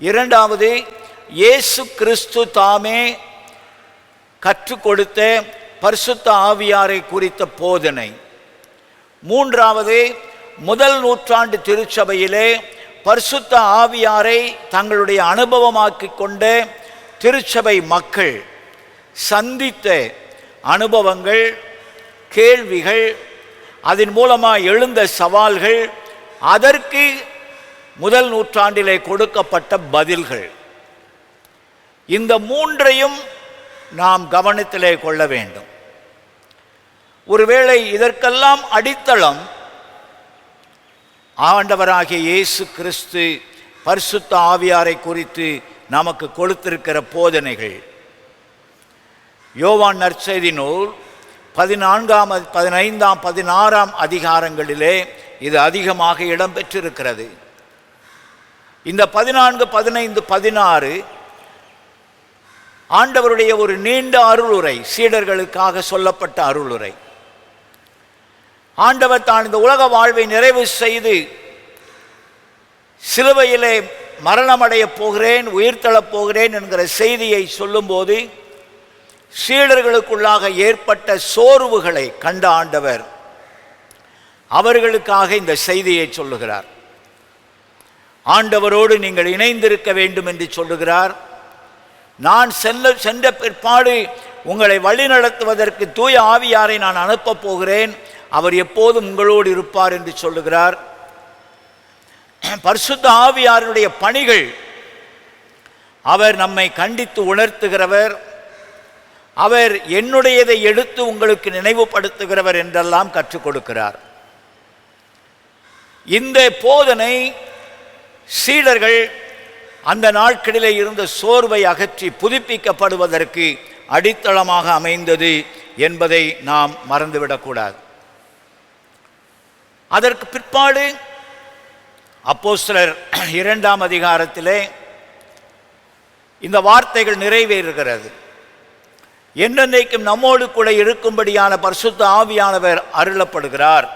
Speaker 5: இரண்டாவது, இயேசு கிறிஸ்து தாமே கற்றுக் கொடுத்த பரிசுத்த ஆவியாரை குறித்த போதனை. மூன்றாவது, முதல் நூற்றாண்டு திருச்சபையிலே பரிசுத்த ஆவியாரை தங்களுடைய அனுபவமாக்கி கொண்ட திருச்சபை மக்கள் சந்தித்த அனுபவங்கள், கேள்விகள், அதன் மூலமாக எழுந்த சவால்கள், அதற்கு முதல் நூற்றாண்டிலே கொடுக்கப்பட்ட பதில்கள். இந்த 3ஐயும் நாம் கவனத்திலே கொள்ள வேண்டும். ஒருவேளை இதற்கெல்லாம் அடித்தளம் ஆண்டவராகிய இயேசு கிறிஸ்து பரிசுத்த ஆவியாரை குறித்து நமக்கு கொடுத்திருக்கிற போதனைகள். யோவான் நற்செய்தி நூல் 14ஆம், 15ஆம், 16ஆம் அதிகாரங்களிலே இது அதிகமாக இடம்பெற்றிருக்கிறது. இந்த 14, 15, 16 ஆண்டவருடைய ஒரு நீண்ட அருளுரை, சீடர்களுக்காக சொல்லப்பட்ட அருளுரை. ஆண்டவர் தான் இந்த உலக வாழ்வை நிறைவு செய்து சிலுவையிலே மரணமடைய போகிறேன், உயிர்த்தெழப் போகிறேன் என்கிற செய்தியை சொல்லும்போது சீடர்களுக்குள்ளாக ஏற்பட்ட சோர்வுகளை கண்ட ஆண்டவர் அவர்களுக்காக இந்த செய்தியை சொல்லுகிறார். ஆண்டவரோடு நீங்கள் இணைந்திருக்க வேண்டும் என்று சொல்லுகிறார். நான் சென்ற பிற்பாடு உங்களை வழிநடத்துவதற்கு தூய ஆவியாரை நான் அனுப்பப் போகிறேன், அவர் எப்போதும் உங்களோடு இருப்பார் என்று சொல்லுகிறார். பரிசுத்த ஆவியாருடைய பணிகள், அவர் நம்மை கண்டித்து உணர்த்துகிறவர், அவர் என்னுடையதை எடுத்து உங்களுக்கு நினைவுபடுத்துகிறவர் என்றெல்லாம் கற்றுக் கொடுக்கிறார். இந்த போதனை சீடர்கள் அந்த நாட்களிலே இருந்த சோர்வை அகற்றி புதுப்பிக்கப்படுவதற்கு அடித்தளமாக அமைந்தது என்பதை நாம் மறந்துவிடக்கூடாது. அதற்கு பிற்பாடு அப்போஸ்தலர் 2ஆம் அதிகாரத்திலே இந்த வார்த்தைகள் நிறைவேறுகிறது. என்றென்றைக்கும் நம்மோடு கூட இருக்கும்படியான பரிசுத்த ஆவியானவர் அருளப்படுகிறார்.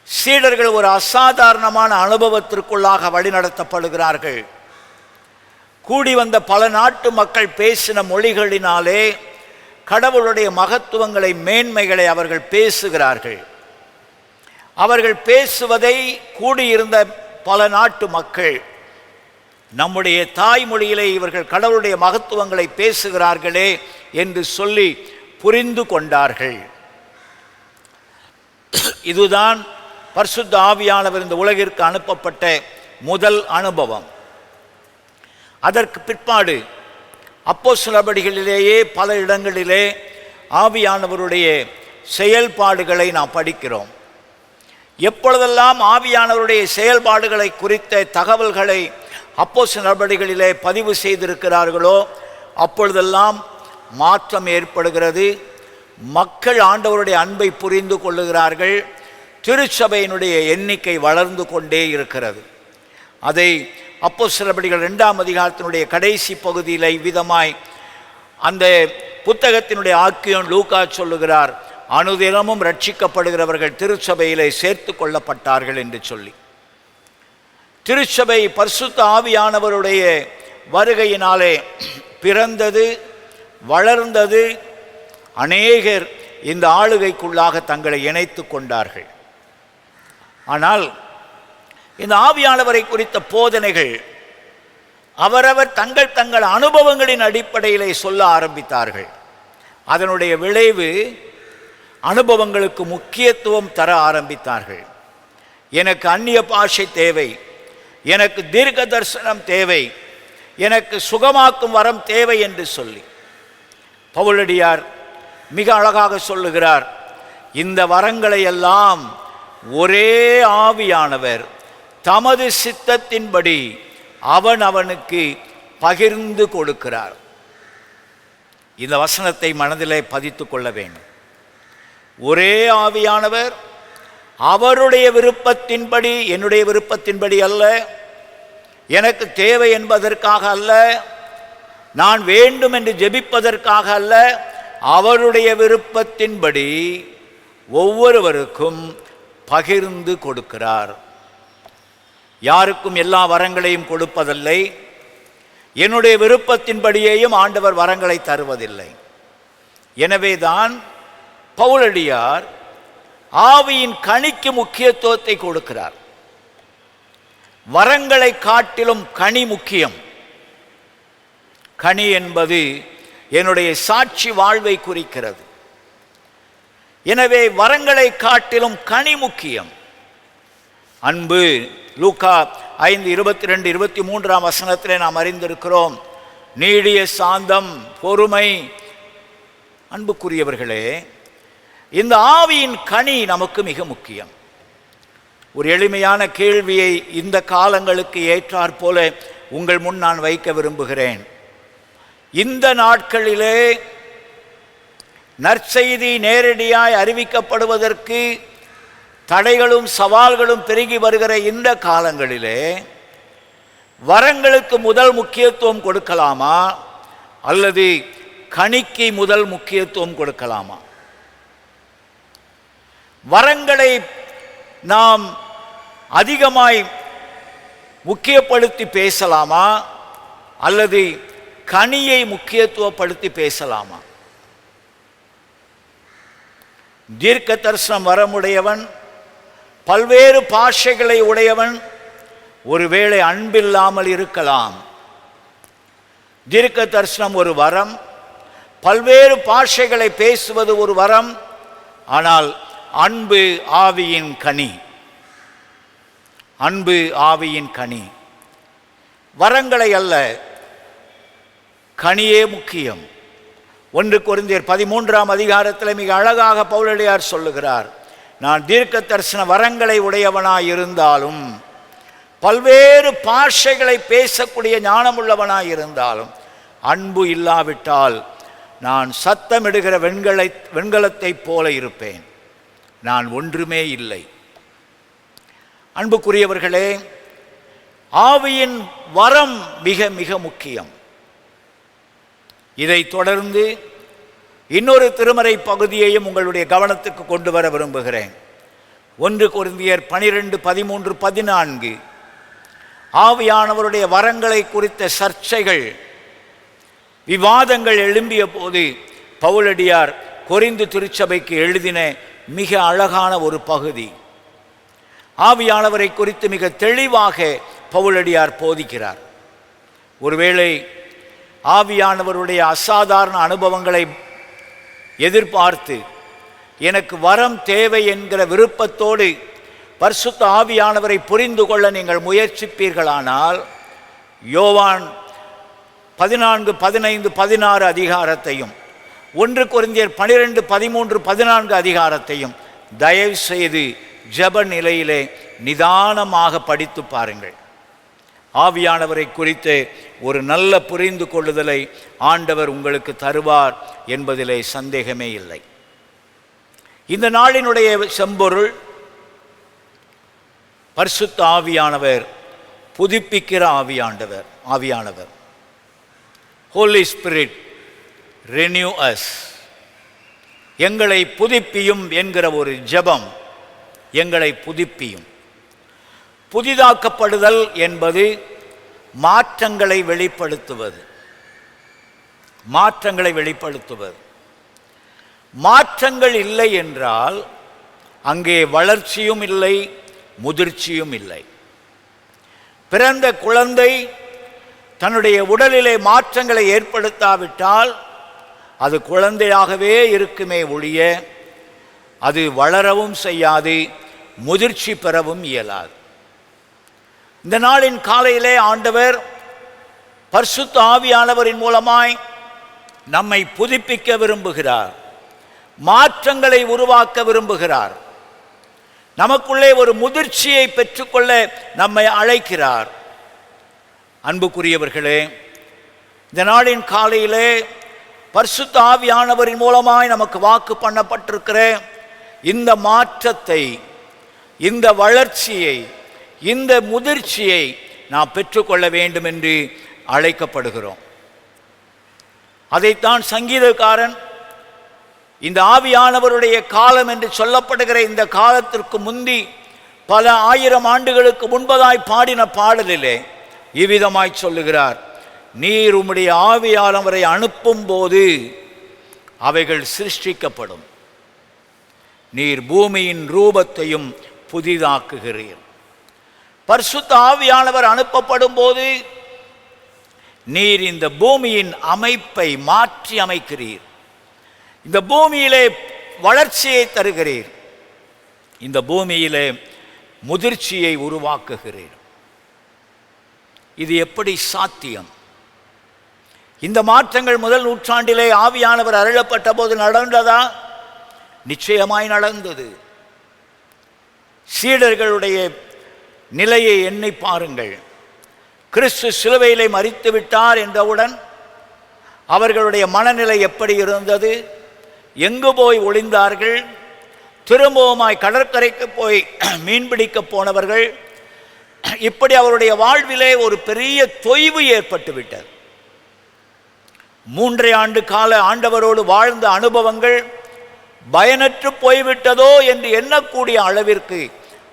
Speaker 5: சீடர்கள் ஒரு அசாதாரணமான அனுபவத்திற்குள்ளாக வழிநடத்தப்படுகிறார்கள். கூடி வந்த பல நாட்டு மக்கள் பேசின மொழிகளினாலே கடவுளுடைய மகத்துவங்களை, மேன்மைகளை அவர்கள் பேசுகிறார்கள். அவர்கள் பேசுவதை கூடியிருந்த பல நாட்டு மக்கள், நம்முடைய தாய்மொழியிலே இவர்கள் கடவுளுடைய மகத்துவங்களை பேசுகிறார்களே என்று சொல்லி புரிந்து கொண்டார்கள். இதுதான் பரிசுத்த ஆவியானவர் இந்த உலகிற்கு அனுப்பப்பட்ட முதல் அனுபவம். அதற்கு பிற்பாடு அப்போஸ்தலர் நடபடிகளிலேயே பல இடங்களிலே ஆவியானவருடைய செயல்பாடுகளை நாம் படிக்கிறோம். எப்பொழுதெல்லாம் ஆவியானவருடைய செயல்பாடுகளை குறித்த தகவல்களை அப்போஸ்தலர் நடபடிகளிலே பதிவு செய்திருக்கிறார்களோ அப்பொழுதெல்லாம் மாற்றம் ஏற்படுகிறது. மக்கள் ஆண்டவருடைய அன்பை புரிந்து கொள்ளுகிறார்கள். திருச்சபையினுடைய எண்ணிக்கை வளர்ந்து கொண்டே இருக்கிறது. அதை அப்போஸ்தலர் நடபடிகள் 2ஆம் அதிகாரத்தினுடைய கடைசி பகுதியில் இவ்விதமாய் அந்த புத்தகத்தினுடைய ஆக்கியோன் லூக்கா சொல்லுகிறார், அனுதினமும் ரட்சிக்கப்படுகிறவர்கள் திருச்சபையிலே சேர்த்து கொள்ளப்பட்டார்கள் என்று சொல்லி. திருச்சபை பரிசுத்த ஆவியானவருடைய வருகையினாலே பிறந்தது, வளர்ந்தது. அநேகர் இந்த ஆளுகைக்குள்ளாக தங்களை இணைத்து கொண்டார்கள். ஆனால் இந்த ஆவியானவரை குறித்த போதனைகள் அவரவர் தங்கள் அனுபவங்களின் அடிப்படையிலே சொல்ல ஆரம்பித்தார்கள். அதனுடைய விளைவு அனுபவங்களுக்கு முக்கியத்துவம் தர ஆரம்பித்தார்கள். எனக்கு அந்நிய பாஷை தேவை, எனக்கு தீர்க்க தரிசனம் தேவை, எனக்கு சுகமாக்கும் வரம் தேவை என்று சொல்லி பவுலடியார் மிக அழகாக சொல்லுகிறார், இந்த வரங்களை எல்லாம் ஒரே ஆவியானவர் தமது சித்தத்தின்படி அவனுக்கு பகிர்ந்து கொடுக்கிறார். இந்த வசனத்தை மனதிலே பதித்து கொள்ள வேண்டும். ஒரே ஆவியானவர் அவருடைய விருப்பத்தின்படி, என்னுடைய விருப்பத்தின்படி அல்ல, எனக்கு தேவை என்பதற்காக அல்ல, நான் வேண்டும் என்று ஜெபிப்பதற்காக அல்ல, அவருடைய விருப்பத்தின்படி ஒவ்வொருவருக்கும் பகிர்ந்து கொடுக்கிறார். யாருக்கும் எல்லா வரங்களையும் கொடுப்பதில்லை. என்னுடைய விருப்பத்தின்படியேயும் ஆண்டவர் வரங்களை தருவதில்லை. எனவேதான் பவுலடியார் ஆவியின் கனிக்கு முக்கியத்துவத்தை கொடுக்கிறார். வரங்களை காட்டிலும் கனி முக்கியம். கனி என்பது என்னுடைய சாட்சி வாழ்வை குறிக்கிறது. எனவே வரங்களை காட்டிலும் கனி முக்கியம். அன்பு, லூக்கா 5:22-23 வசனத்திலே நாம் அறிந்திருக்கிறோம். நீடிய சாந்தம், பொறுமை. அன்புக்குரியவர்களே, இந்த ஆவியின் கனி நமக்கு மிக முக்கியம். ஒரு எளிமையான கேள்வியை இந்த காலங்களுக்கு ஏற்றாற் போல உங்கள் முன் நான் வைக்க விரும்புகிறேன். இந்த நாட்களிலே நற்செய்தி நேரடியாய் அறிவிக்கப்படுவதற்கு தடைகளும் சவால்களும் பெருகி வருகிற இந்த காலங்களிலே வரங்களுக்கு முதல் முக்கியத்துவம் கொடுக்கலாமா அல்லது கனிக்கு முதல் முக்கியத்துவம் கொடுக்கலாமா? வரங்களை நாம் அதிகமாய் முக்கியப்படுத்தி பேசலாமா அல்லது கனியை முக்கியத்துவப்படுத்தி பேசலாமா? தீர்க்க தரிசனம் வரமுடையவன், பல்வேறு பாஷைகளை உடையவன் ஒருவேளை அன்பில்லாமல் இருக்கலாம். தீர்க்க தரிசனம் ஒரு வரம், பல்வேறு பாஷைகளை பேசுவது ஒரு வரம். ஆனால் அன்பு ஆவியின் கனி. அன்பு ஆவியின் கனி. வரங்களை அல்ல, கனியே முக்கியம். 1 கொரிந்தியர் 13 மிக அழகாக பவுலடியார் சொல்லுகிறார், நான் தீர்க்க தரிசன வரங்களை உடையவனாய் இருந்தாலும், பல்வேறு பாஷைகளை பேசக்கூடிய ஞானமுள்ளவனாய் இருந்தாலும், அன்பு இல்லாவிட்டால் நான் சத்தமிடுகிற வெண்கலத்தைப் போல இருப்பேன். நான் ஒன்றுமே இல்லை. அன்புக்குரியவர்களே, ஆவியின் வரம் மிக மிக முக்கியம். இதை தொடர்ந்து இன்னொரு திருமறை பகுதியையும் உங்களுடைய கவனத்துக்கு கொண்டு வர விரும்புகிறேன். 1 கொரிந்தியர் 12, 13, 14 ஆவியானவருடைய வரங்களை குறித்த சர்ச்சைகள், விவாதங்கள் எழும்பிய போது பவுலடியார் கொரிந்து திருச்சபைக்கு எழுதின மிக அழகான ஒரு பகுதி. ஆவியானவரை குறித்து மிக தெளிவாக பவுலடியார் போதிக்கிறார். ஒருவேளை ஆவியானவருடைய அசாதாரண அனுபவங்களை எதிர்பார்த்து எனக்கு வரம் தேவை என்கிற விருப்பத்தோடு பரிசுத்த ஆவியானவரை புரிந்து கொள்ள நீங்கள் முயற்சிப்பீர்களானால் யோவான் 14, 15, 16 அதிகாரத்தையும் 1 கொரிந்தியர் 12, 13, 14 அதிகாரத்தையும் தயவு செய்து ஜெப நிலையிலே நிதானமாக படித்து பாருங்கள். ஆவியானவரை குறித்து ஒரு நல்ல புரிந்து கொள்ளுதலை ஆண்டவர் உங்களுக்கு தருவார் என்பதிலே சந்தேகமே இல்லை. இந்த நாளினுடைய செம்பொருள் பரிசுத்த ஆவியானவர், புதுப்பிக்கிற ஆவியானவர். ஹோலி ஸ்பிரிட் ரெனியூ அஸ், எங்களை புதுப்பியும் என்கிற ஒரு ஜெபம். எங்களை புதுப்பியும். புதிதாக்கப்படுதல் என்பது மாற்றங்களை வெளிப்படுத்துவது. மாற்றங்கள் இல்லை என்றால் அங்கே வளர்ச்சியும் இல்லை, முதிர்ச்சியும் இல்லை. பிறந்த குழந்தை தன்னுடைய உடலிலே மாற்றங்களை ஏற்படுத்தாவிட்டால் அது குழந்தையாகவே இருக்குமே ஒழிய அது வளரவும் செய்யாது, முதிர்ச்சி பெறவும் இயலாது. இந்த நாளின் காலையிலே ஆண்டவர் பரிசுத்த ஆவியானவரின் மூலமாய் நம்மை புதுப்பிக்க விரும்புகிறார். மாற்றங்களை உருவாக்க விரும்புகிறார். நமக்குள்ளே ஒரு முதிர்ச்சியை பெற்றுக்கொள்ள நம்மை அழைக்கிறார். அன்புக்குரியவர்களே, இந்த நாளின் காலையிலே பரிசுத்த ஆவியானவரின் மூலமாய் நமக்கு வாக்கு பண்ணப்பட்டிருக்கிற இந்த மாற்றத்தை, இந்த வளர்ச்சியை, இந்த முதிர்ச்சியை நாம் பெற்றுக்கொள்ள வேண்டும் என்று அழைக்கப்படுகிறோம். அதைத்தான் சங்கீதக்காரன் இந்த ஆவியானவருடைய காலம் என்று சொல்லப்படுகிற இந்த காலத்திற்கு முந்தி பல ஆயிரம் ஆண்டுகளுக்கு முன்பதாய் பாடின பாடலிலே இவ்விதமாய் சொல்லுகிறார்: நீர் உம்முடைய ஆவியானவரை அனுப்பும் போது அவைகள் சிருஷ்டிக்கப்படும். நீர் பூமியின் ரூபத்தையும் புதிதாக்குகிறீர். பரிசுத்த ஆவியானவர் அனுப்பப்படும் போது நீர் இந்த பூமியின் அமைப்பை மாற்றி அமைக்கிறீர். இந்த பூமியிலே வளர்ச்சியை தருகிறீர். இந்த பூமியிலே முதிர்ச்சியை உருவாக்குகிறீர். இது எப்படி சாத்தியம்? இந்த மாற்றங்கள் முதல் நூற்றாண்டிலே ஆவியானவர் அருளப்பட்ட போது நடந்ததா? நிச்சயமாய் நடந்தது. சீடர்களுடைய நிலையை எண்ணி பாருங்கள். கிறிஸ்து சிலுவையிலே மரித்து விட்டார் என்றவுடன் அவர்களுடைய மனநிலை எப்படி இருந்தது? எங்கு போய் ஒளிந்தார்கள்? திரும்பவுமாய் கடற்கரைக்கு போய் மீன்பிடிக்க போனவர்கள். இப்படி அவருடைய வாழ்விலே ஒரு பெரிய தொய்வு ஏற்பட்டு விட்டது. 3 ஆண்டு கால ஆண்டவரோடு வாழ்ந்த அனுபவங்கள் பயனற்று போய்விட்டதோ என்று எண்ணக்கூடிய அளவிற்கு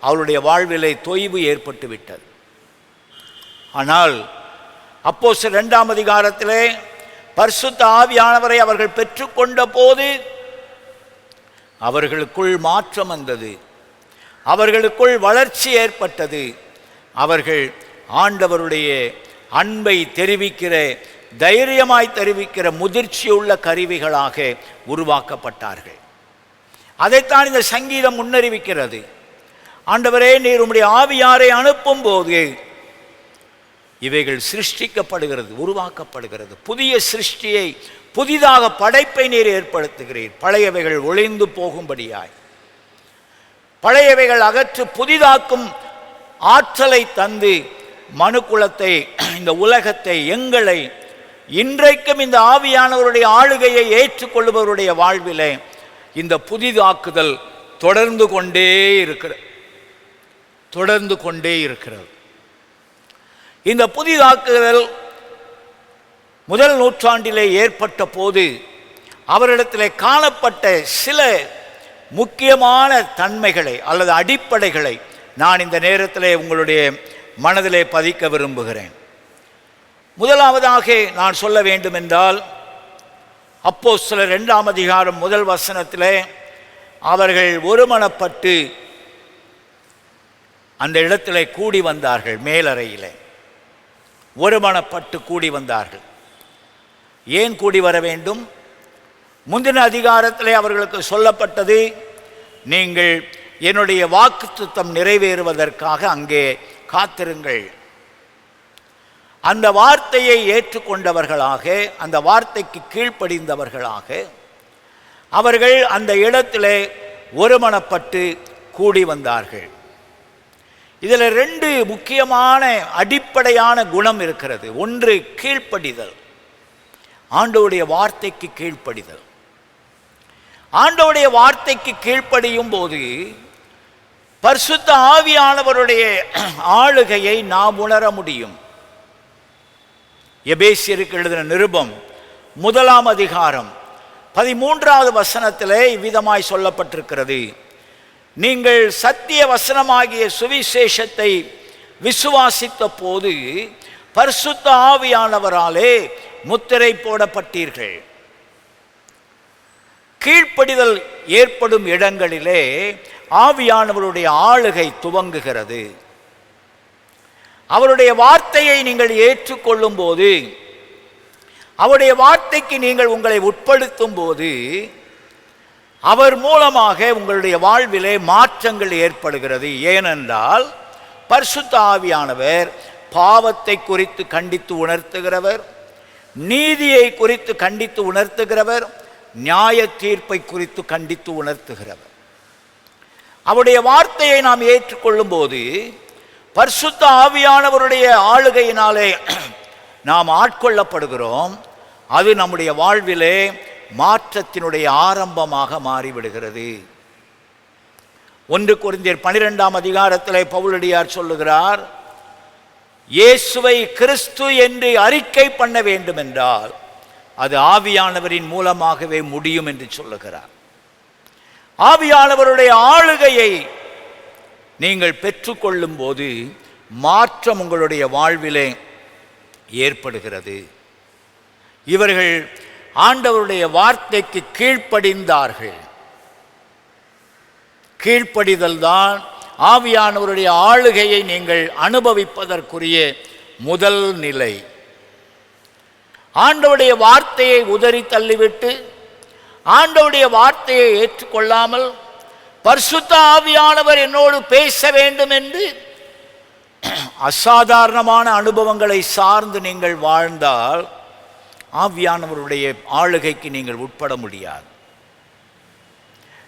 Speaker 5: அவருடைய வாழ்விலே தொய்வு ஏற்பட்டு விட்டது. ஆனால் அப்போஸ்தலர் 2ஆம் அதிகாரத்திலே பரிசுத்த ஆவியானவரை அவர்கள் பெற்றுக்கொண்ட போது அவர்களுக்குள் மாற்றம் வந்தது. அவர்களுக்குள் வளர்ச்சி ஏற்பட்டது. அவர்கள் ஆண்டவருடைய அன்பை தெரிவிக்கிற, தைரியமாய் தெரிவிக்கிற முதிர்ச்சியுள்ள கருவிகளாக உருவாக்கப்பட்டார்கள். அதைத்தான் இந்த சங்கீதம் முன்னறிவிக்கிறது. ஆண்டவரே, நீர் உம்முடைய ஆவியாரை அனுப்பும் போது இவைகள் சிருஷ்டிக்கப்படுகிறது, உருவாக்கப்படுகிறது. புதிய சிருஷ்டியை, புதிதாக படைப்பை நீர் ஏற்படுத்துகிறீர். பழையவைகள் ஒளிந்து போகும்படியாய், பழையவைகள் அகற்று புதிதாக்கும் ஆற்றலை தந்து மனுக்குலத்தை, இந்த உலகத்தை, எங்களை இன்றைக்கும் இந்த ஆவியானவருடைய ஆளுகையை ஏற்றுக்கொள்பவருடைய வாழ்விலே இந்த புதிதாக்குதல் தொடர்ந்து கொண்டே இருக்கிறது. இந்த புதிதாக்குதல் முதல் நூற்றாண்டிலே ஏற்பட்ட போது அவரிடத்திலே காணப்பட்ட சில முக்கியமான தன்மைகளை அல்லது அடிப்படைகளை நான் இந்த நேரத்திலே உங்களுடைய மனதிலே பதிக்க விரும்புகிறேன். முதலாவதாக நான் சொல்ல வேண்டும் என்றால், அப்போஸ்தலர் 2ஆம் அதிகாரம் 1 வசனத்திலே அவர்கள் ஒருமனப்பட்டு அந்த இடத்திலே கூடி வந்தார்கள். மேலறையிலே ஒருமனப்பட்டு கூடி வந்தார்கள். ஏன் கூடி வர வேண்டும்? முந்தின அதிகாரத்திலே அவர்களுக்கு சொல்லப்பட்டது, நீங்கள் என்னுடைய வாக்குத்தத்தம் நிறைவேறுவதற்காக அங்கே காத்திருங்கள். அந்த வார்த்தையை ஏற்றுக்கொண்டவர்களாக, அந்த வார்த்தைக்கு கீழ்ப்படிந்தவர்களாக அவர்கள் அந்த இடத்திலே ஒருமனப்பட்டு கூடி வந்தார்கள். இதில் 2 முக்கியமான அடிப்படையான குணம் இருக்கிறது. ஒன்று கீழ்ப்படிதல், ஆண்டவருடைய வார்த்தைக்கு கீழ்ப்படிதல். ஆண்டவருடைய வார்த்தைக்கு கீழ்ப்படியும் போது பரிசுத்த ஆவியானவருடைய ஆளுகையை நாம் உணர முடியும். எபேசியருக்கு எழுதின நிருபம் 1ஆம் அதிகாரம் 13வது வசனத்திலே இவ்விதமாய் சொல்லப்பட்டிருக்கிறது, நீங்கள் சத்திய வசனமாகிய சுவிசேஷத்தை விசுவாசித்த போது பரிசுத்த ஆவியானவராலே முத்திரை போடப்பட்டீர்கள். கீழ்ப்படிதல் ஏற்படும் இடங்களிலே ஆவியானவருடைய ஆளுகை துவங்குகிறது. அவருடைய வார்த்தையை நீங்கள் ஏற்றுக்கொள்ளும் போது, அவருடைய வார்த்தைக்கு நீங்கள் உங்களை உட்படுத்தும் போது, அவர் மூலமாக உங்களுடைய வாழ்விலே மாற்றங்கள் ஏற்படுகிறது. ஏனென்றால் பரிசுத்த ஆவியானவர் பாவத்தை குறித்து கண்டித்து உணர்த்துகிறவர், நீதியை குறித்து கண்டித்து உணர்த்துகிறவர், நியாய தீர்ப்பை குறித்து கண்டித்து உணர்த்துகிறவர். அவருடைய வார்த்தையை நாம் ஏற்றுக்கொள்ளும் போது பரிசுத்த ஆவியானவருடைய ஆளுகையினாலே நாம் ஆட்கொள்ளப்படுகிறோம். அது நம்முடைய வாழ்விலே மாற்றத்தினுடைய ஆரம்பமாக மாறிவிடுகிறது. 1 கொரிந்தியர் 12ஆம் அதிகாரத்திலே பவுலடியார் சொல்லுகிறார், இயேசுவை கிறிஸ்து என்று அறிக்கை பண்ண வேண்டும் என்றால் அது ஆவியானவரின் மூலமாகவே முடியும் என்று சொல்லுகிறார். ஆவியானவருடைய ஆளுகையை நீங்கள் பெற்றுக்கொள்ளும் போது மாற்றம் உங்களுடைய வாழ்விலே ஏற்படுகிறது. இவர்கள் ஆண்டவருடைய வார்த்தைக்கு கீழ்ப்படிந்தார்கள். கீழ்ப்படிதல் தான் ஆவியானவருடைய ஆளுகையை நீங்கள் அனுபவிப்பதற்குரிய முதல் நிலை. ஆண்டவருடைய வார்த்தையை உதறி தள்ளிவிட்டு ஆண்டவருடைய வார்த்தையை ஏற்றுக்கொள்ளாமல் பரிசுத்த ஆவியானவர் என்னோடு பேச வேண்டும் என்று அசாதாரணமான அனுபவங்களை சார்ந்து நீங்கள் வாழ்ந்தால் ஆவியானவருடைய ஆளுகைக்கு நீங்கள் உட்பட முடியாது.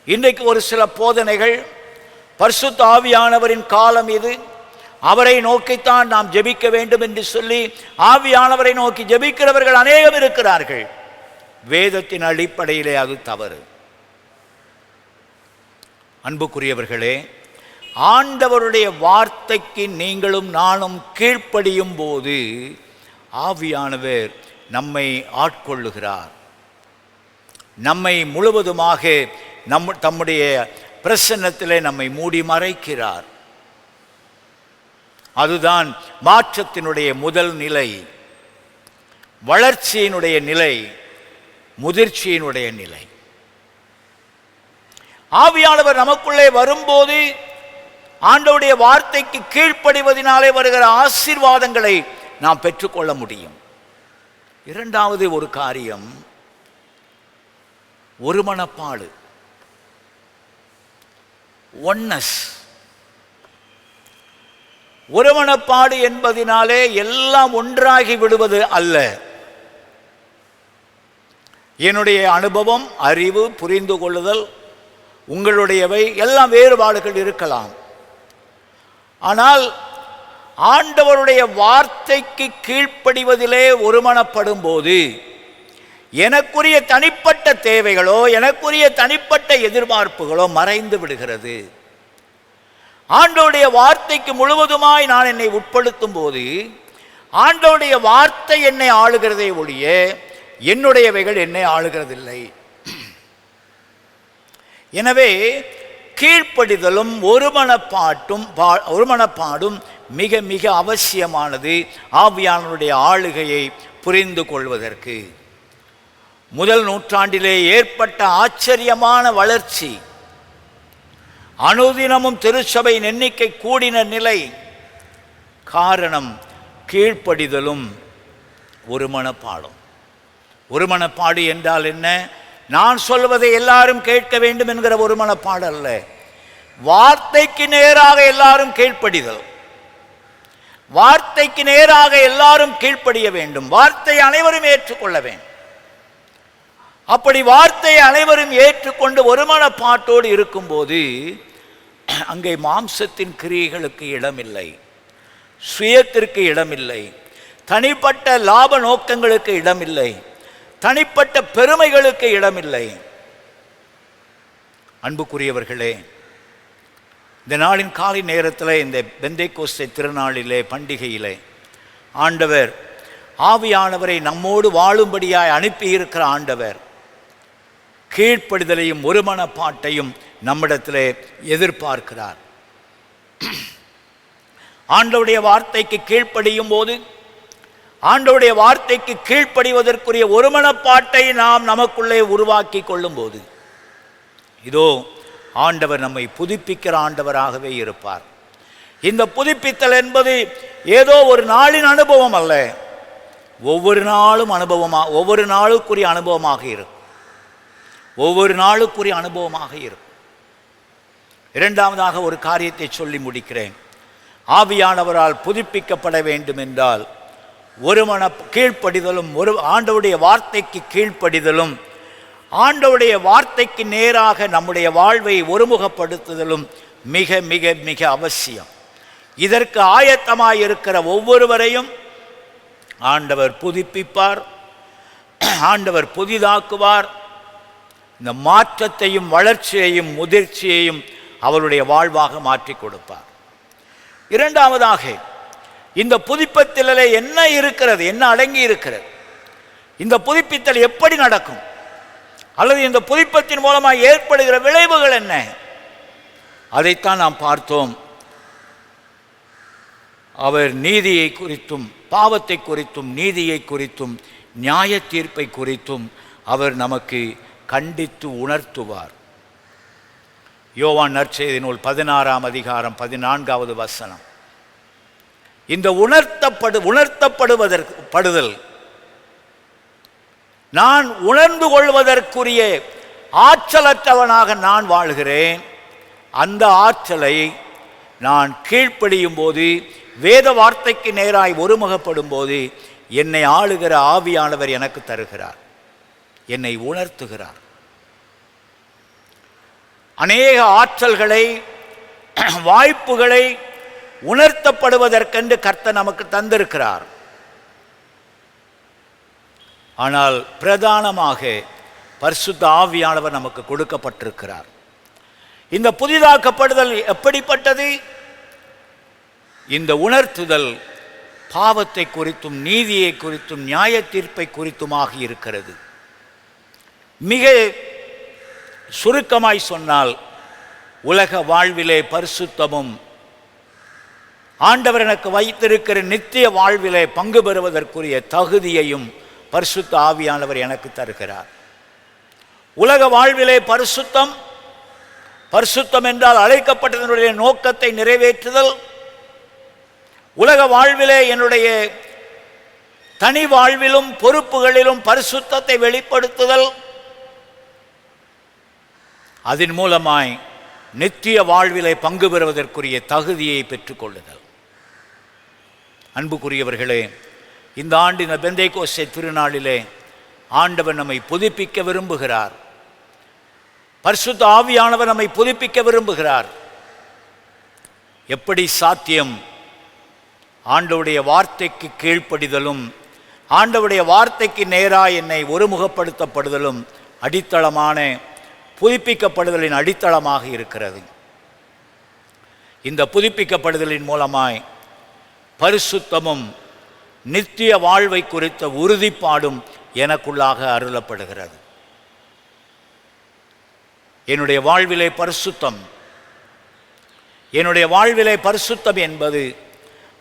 Speaker 5: இன்றைக்கு ஒரு சில போதனைகள், பரிசுத்த ஆவியானவரின் காலம் இது, அவரை நோக்கித்தான் நாம் ஜெபிக்க வேண்டும் என்று சொல்லி ஆவியானவரை நோக்கி ஜெபிக்கிறவர்கள் அநேகம் இருக்கிறார்கள். வேதத்தின் அடிப்படையிலே அது தவறு. அன்புக்குரியவர்களே, ஆண்டவருடைய வார்த்தைக்கு நீங்களும் நானும் கீழ்ப்படியும் போது ஆவியானவர் நம்மை ஆட்கொள்ளுகிறார். நம்மை முழுவதுமாக தம்முடைய பிரசன்னத்திலே நம்மை மூடி மறைக்கிறார். அதுதான் மாற்றத்தினுடைய முதல் நிலை, வளர்ச்சியினுடைய நிலை, முதிர்ச்சியினுடைய நிலை. ஆவியானவர் நமக்குள்ளே வரும்போது ஆண்டவருடைய வார்த்தைக்கு கீழ்ப்படிவதனாலே வருகிற ஆசீர்வாதங்களை நாம் பெற்றுக்கொள்ள முடியும். இரண்டாவது ஒரு காரியம், ஒருமனப்பாடு, ஒன்னஸ். ஒருமனப்பாடு என்பதினாலே எல்லாம் ஒன்றாகி விடுவது அல்ல. என்னுடைய அனுபவம், அறிவு, புரிந்து கொள்ளுதல், உங்களுடையவை எல்லாம் வேறுபாடுகள் இருக்கலாம். ஆனால் ஆண்டவருடைய வார்த்தைக்கு கீழ்ப்படிவதிலே ஒருமனப்படும் போது எனக்குரிய தனிப்பட்ட தேவைகளோ எனக்குரிய தனிப்பட்ட எதிர்பார்ப்புகளோ மறைந்து விடுகிறது. ஆண்டவருடைய வார்த்தைக்கு முழுவதுமாய் நான் என்னை உட்படுத்தும் போது ஆண்டவருடைய வார்த்தை என்னை ஆளுகிறதை ஒழிய என்னுடையவைகள் என்னை ஆளுகிறதில்லை. எனவே கீழ்ப்படிதலும் ஒருமனப்பாடும் மிக மிக அவசியமானது ஆவியானவருடைய ஆளுகையை புரிந்து கொள்வதற்கு. முதல் நூற்றாண்டிலே ஏற்பட்ட ஆச்சரியமான வளர்ச்சி, அனுதினமும் திருச்சபையின் எண்ணிக்கை கூடின நிலை, காரணம் கீழ்ப்படிதலும் ஒருமனப்பாடும். ஒருமனப்பாடு என்றால் என்ன? நான் சொல்வதை எல்லாரும் கேட்க வேண்டும் என்கிற ஒருமனப்பாடு அல்ல. வார்த்தைக்கு நேராக எல்லாரும் கீழ்ப்படிதல், வார்த்தைக்கு நேராக எல்லாரும் கீழ்ப்படிய வேண்டும். வார்த்தை அனைவரும் ஏற்றுக்கொள்ள வேண்டும். அப்படி வார்த்தையை அனைவரும் ஏற்றுக்கொண்டு ஒருமனப்பாட்டோடு இருக்கும்போது அங்கே மாம்சத்தின் கிரியைகளுக்கு இடமில்லை, சுயத்திற்கு இடமில்லை, தனிப்பட்ட லாப நோக்கங்களுக்கு இடமில்லை, தனிப்பட்ட பெருமைகளுக்கு இடமில்லை. அன்புக்குரியவர்களே, இந்த நாளின் காலை நேரத்தில் இந்த பெந்தைக்கோஸ்தே திருநாளிலே பண்டிகையிலே ஆண்டவர் ஆவியானவரை நம்மோடு வாழும்படியாய் அனுப்பியிருக்கிற ஆண்டவர் கீழ்ப்படிதலையும் ஒருமனப்பாட்டையும் நம்மிடத்திலே எதிர்பார்க்கிறார். ஆண்டவருடைய வார்த்தைக்கு கீழ்ப்படியும் போது, ஆண்டவருடைய வார்த்தைக்கு கீழ்ப்படிவதற்குரிய ஒருமனப்பாட்டை நாம் நமக்குள்ளே உருவாக்கி கொள்ளும் போது இதோ ஆண்டவர் நம்மை புதுப்பிக்கிற ஆண்டவராகவே இருப்பார். இந்த புதுப்பித்தல் என்பது ஏதோ ஒரு நாளின் அனுபவம் அல்ல, ஒவ்வொரு நாளும் ஒவ்வொரு நாளுக்குரிய அனுபவமாக இருக்கும். ஒவ்வொரு நாளுக்குரிய அனுபவமாக இருக்கும். இரண்டாவதாக ஒரு காரியத்தை சொல்லி முடிக்கிறேன். ஆவியானவரால் புதுப்பிக்கப்பட வேண்டும் என்றால் கீழ்ப்படிதலும் ஆண்டவருடைய வார்த்தைக்கு கீழ்ப்படிதலும் ஆண்டவருடைய வார்த்தைக்கு நேராக நம்முடைய வாழ்வை ஒருமுகப்படுத்துதலும் மிக மிக மிக அவசியம். இதற்கு ஆயத்தமாயிருக்கிற ஒவ்வொருவரையும் ஆண்டவர் புதுப்பிப்பார், ஆண்டவர் புதிதாக்குவார். இந்த மாற்றத்தையும் வளர்ச்சியையும் முதிர்ச்சியையும் அவருடைய வாழ்வாக மாற்றி கொடுப்பார். இரண்டாவதாக, இந்த புதுப்பித்தலிலே என்ன இருக்கிறது, என்ன அடங்கி இருக்கிறது, இந்த புதுப்பித்தல் எப்படி நடக்கும், அல்லது இந்த புதுப்பித்தின் மூலமாக ஏற்படுகிற விளைவுகள் என்ன, அதைத்தான் நாம் பார்த்தோம். அவர் நீதியை குறித்தும் பாவத்தை குறித்தும் நீதியை குறித்தும் நியாய தீர்ப்பை குறித்தும் அவர் நமக்கு கண்டித்து உணர்த்துவார். யோவான் நற்செய்தி நூல் 16ஆம் அதிகாரம் 14வது வசனம். இந்த உணர்த்தப்படுதல் நான் உணர்ந்து கொள்வதற்குரிய ஆற்றலற்றவனாக நான் வாழ்கிறேன். அந்த ஆற்றலை நான் கீழ்ப்படியும் போது, வேத வார்த்தைக்கு நேராய் ஒருமுகப்படும் போது என்னை ஆளுகிற ஆவியானவர் எனக்கு தருகிறார், என்னை உணர்த்துகிறார். அநேக ஆற்றல்களை வாய்ப்புகளை உணர்த்தப்படுவதற்கென்று கர்த்தர் நமக்கு தந்திருக்கிறார். ஆனால் பிரதானமாக பரிசுத்த ஆவியானவர் நமக்கு கொடுக்கப்பட்டிருக்கிறார். இந்த புதிதாக்கப்படுதல் எப்படிப்பட்டது? இந்த உணர்த்துதல் பாவத்தை குறித்தும் நீதியை குறித்தும் நியாய தீர்ப்பை குறித்துமாக இருக்கிறது. மிக சுருக்கமாய் சொன்னால், உலக வாழ்விலே பரிசுத்தமும் ஆண்டவர் எனக்கு வைத்திருக்கிற நித்திய வாழ்விலே பங்கு பெறுவதற்குரிய தகுதியையும் பரிசுத்த ஆவியானவர் எனக்கு தருகிறார். உலக வாழ்விலே பரிசுத்தம் என்றால் அழைக்கப்பட்டதனுடைய நோக்கத்தை நிறைவேற்றுதல். உலக வாழ்விலே என்னுடைய தனி வாழ்விலும் பொறுப்புகளிலும் பரிசுத்தத்தை வெளிப்படுத்துதல், அதன் மூலமாய் நித்திய வாழ்விலே பங்கு பெறுவதற்குரிய தகுதியை பெற்றுக்கொள்ளுதல். அன்புக்குரியவர்களே, இந்த ஆண்டு இந்த பெந்தைக்கோஸ்தே திருநாளிலே ஆண்டவர் நம்மை புதுப்பிக்க விரும்புகிறார். பரிசுத்த ஆவியானவர் நம்மை புதுப்பிக்க விரும்புகிறார். எப்படி சாத்தியம்? ஆண்டவருடைய வார்த்தைக்கு கீழ்ப்படிதலும் ஆண்டவருடைய வார்த்தைக்கு நேராக என்னை ஒருமுகப்படுத்தப்படுதலும் அடித்தளமான புதுப்பிக்கப்படுதலின் அடித்தளமாக இருக்கிறது. இந்த புதுப்பிக்கப்படுதலின் மூலமாய் பரிசுத்தமும் நித்திய வாழ்வை குறித்த உறுதிப்பாடும் எனக்குள்ளாக அருளப்படுகிறது. என்னுடைய வாழ்விலே பரிசுத்தம் என்பது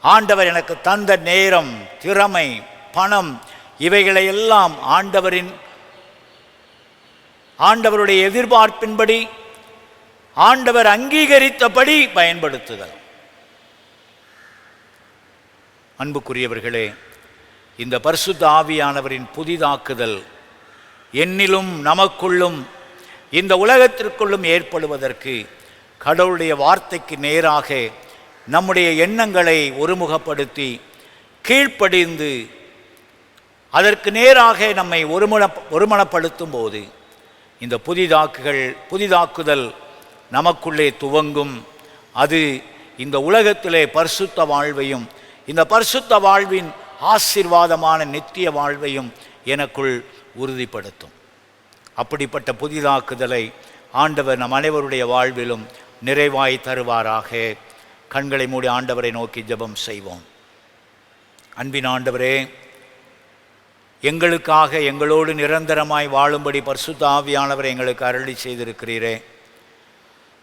Speaker 5: ஆண்டவர் எனக்கு தந்த நேரம், திறமை, பணம் இவைகளை எல்லாம் ஆண்டவருடைய எதிர்பார்ப்பின்படி ஆண்டவர் அங்கீகரித்தபடி பயன்படுத்துதல். அன்புக்குரியவர்களே, இந்த பரிசுத்த ஆவியானவரின் புதிதாக்குதல் என்னிலும் நமக்குள்ளும் இந்த உலகத்திற்குள்ளும் ஏற்படுவதற்கு கடவுளுடைய வார்த்தைக்கு நேராக நம்முடைய எண்ணங்களை ஒருமுகப்படுத்தி கீழ்ப்படிந்து அதற்கு நேராக நம்மை ஒருமனப்படுத்தும் போது இந்த புதிதாக்குதல் நமக்குள்ளே துவங்கும். அது இந்த உலகத்திலே பரிசுத்த வாழ்வையும் இந்த பரிசுத்த வாழ்வின் ஆசீர்வாதமான நித்திய வாழ்வையும் எனக்குள் உறுதிப்படுத்தும். அப்படிப்பட்ட புதிதாக்குதலை ஆண்டவர் நம் அனைவருடைய வாழ்விலும் நிறைவாய் தருவாராக. கண்களை மூடி ஆண்டவரை நோக்கி ஜெபம் செய்வோம். அன்பின் ஆண்டவரே, எங்களுக்காக எங்களோடு நிரந்தரமாய் வாழும்படி பரிசுத்த ஆவியானவரை எங்களுக்கு அருளி செய்திருக்கிறீரே.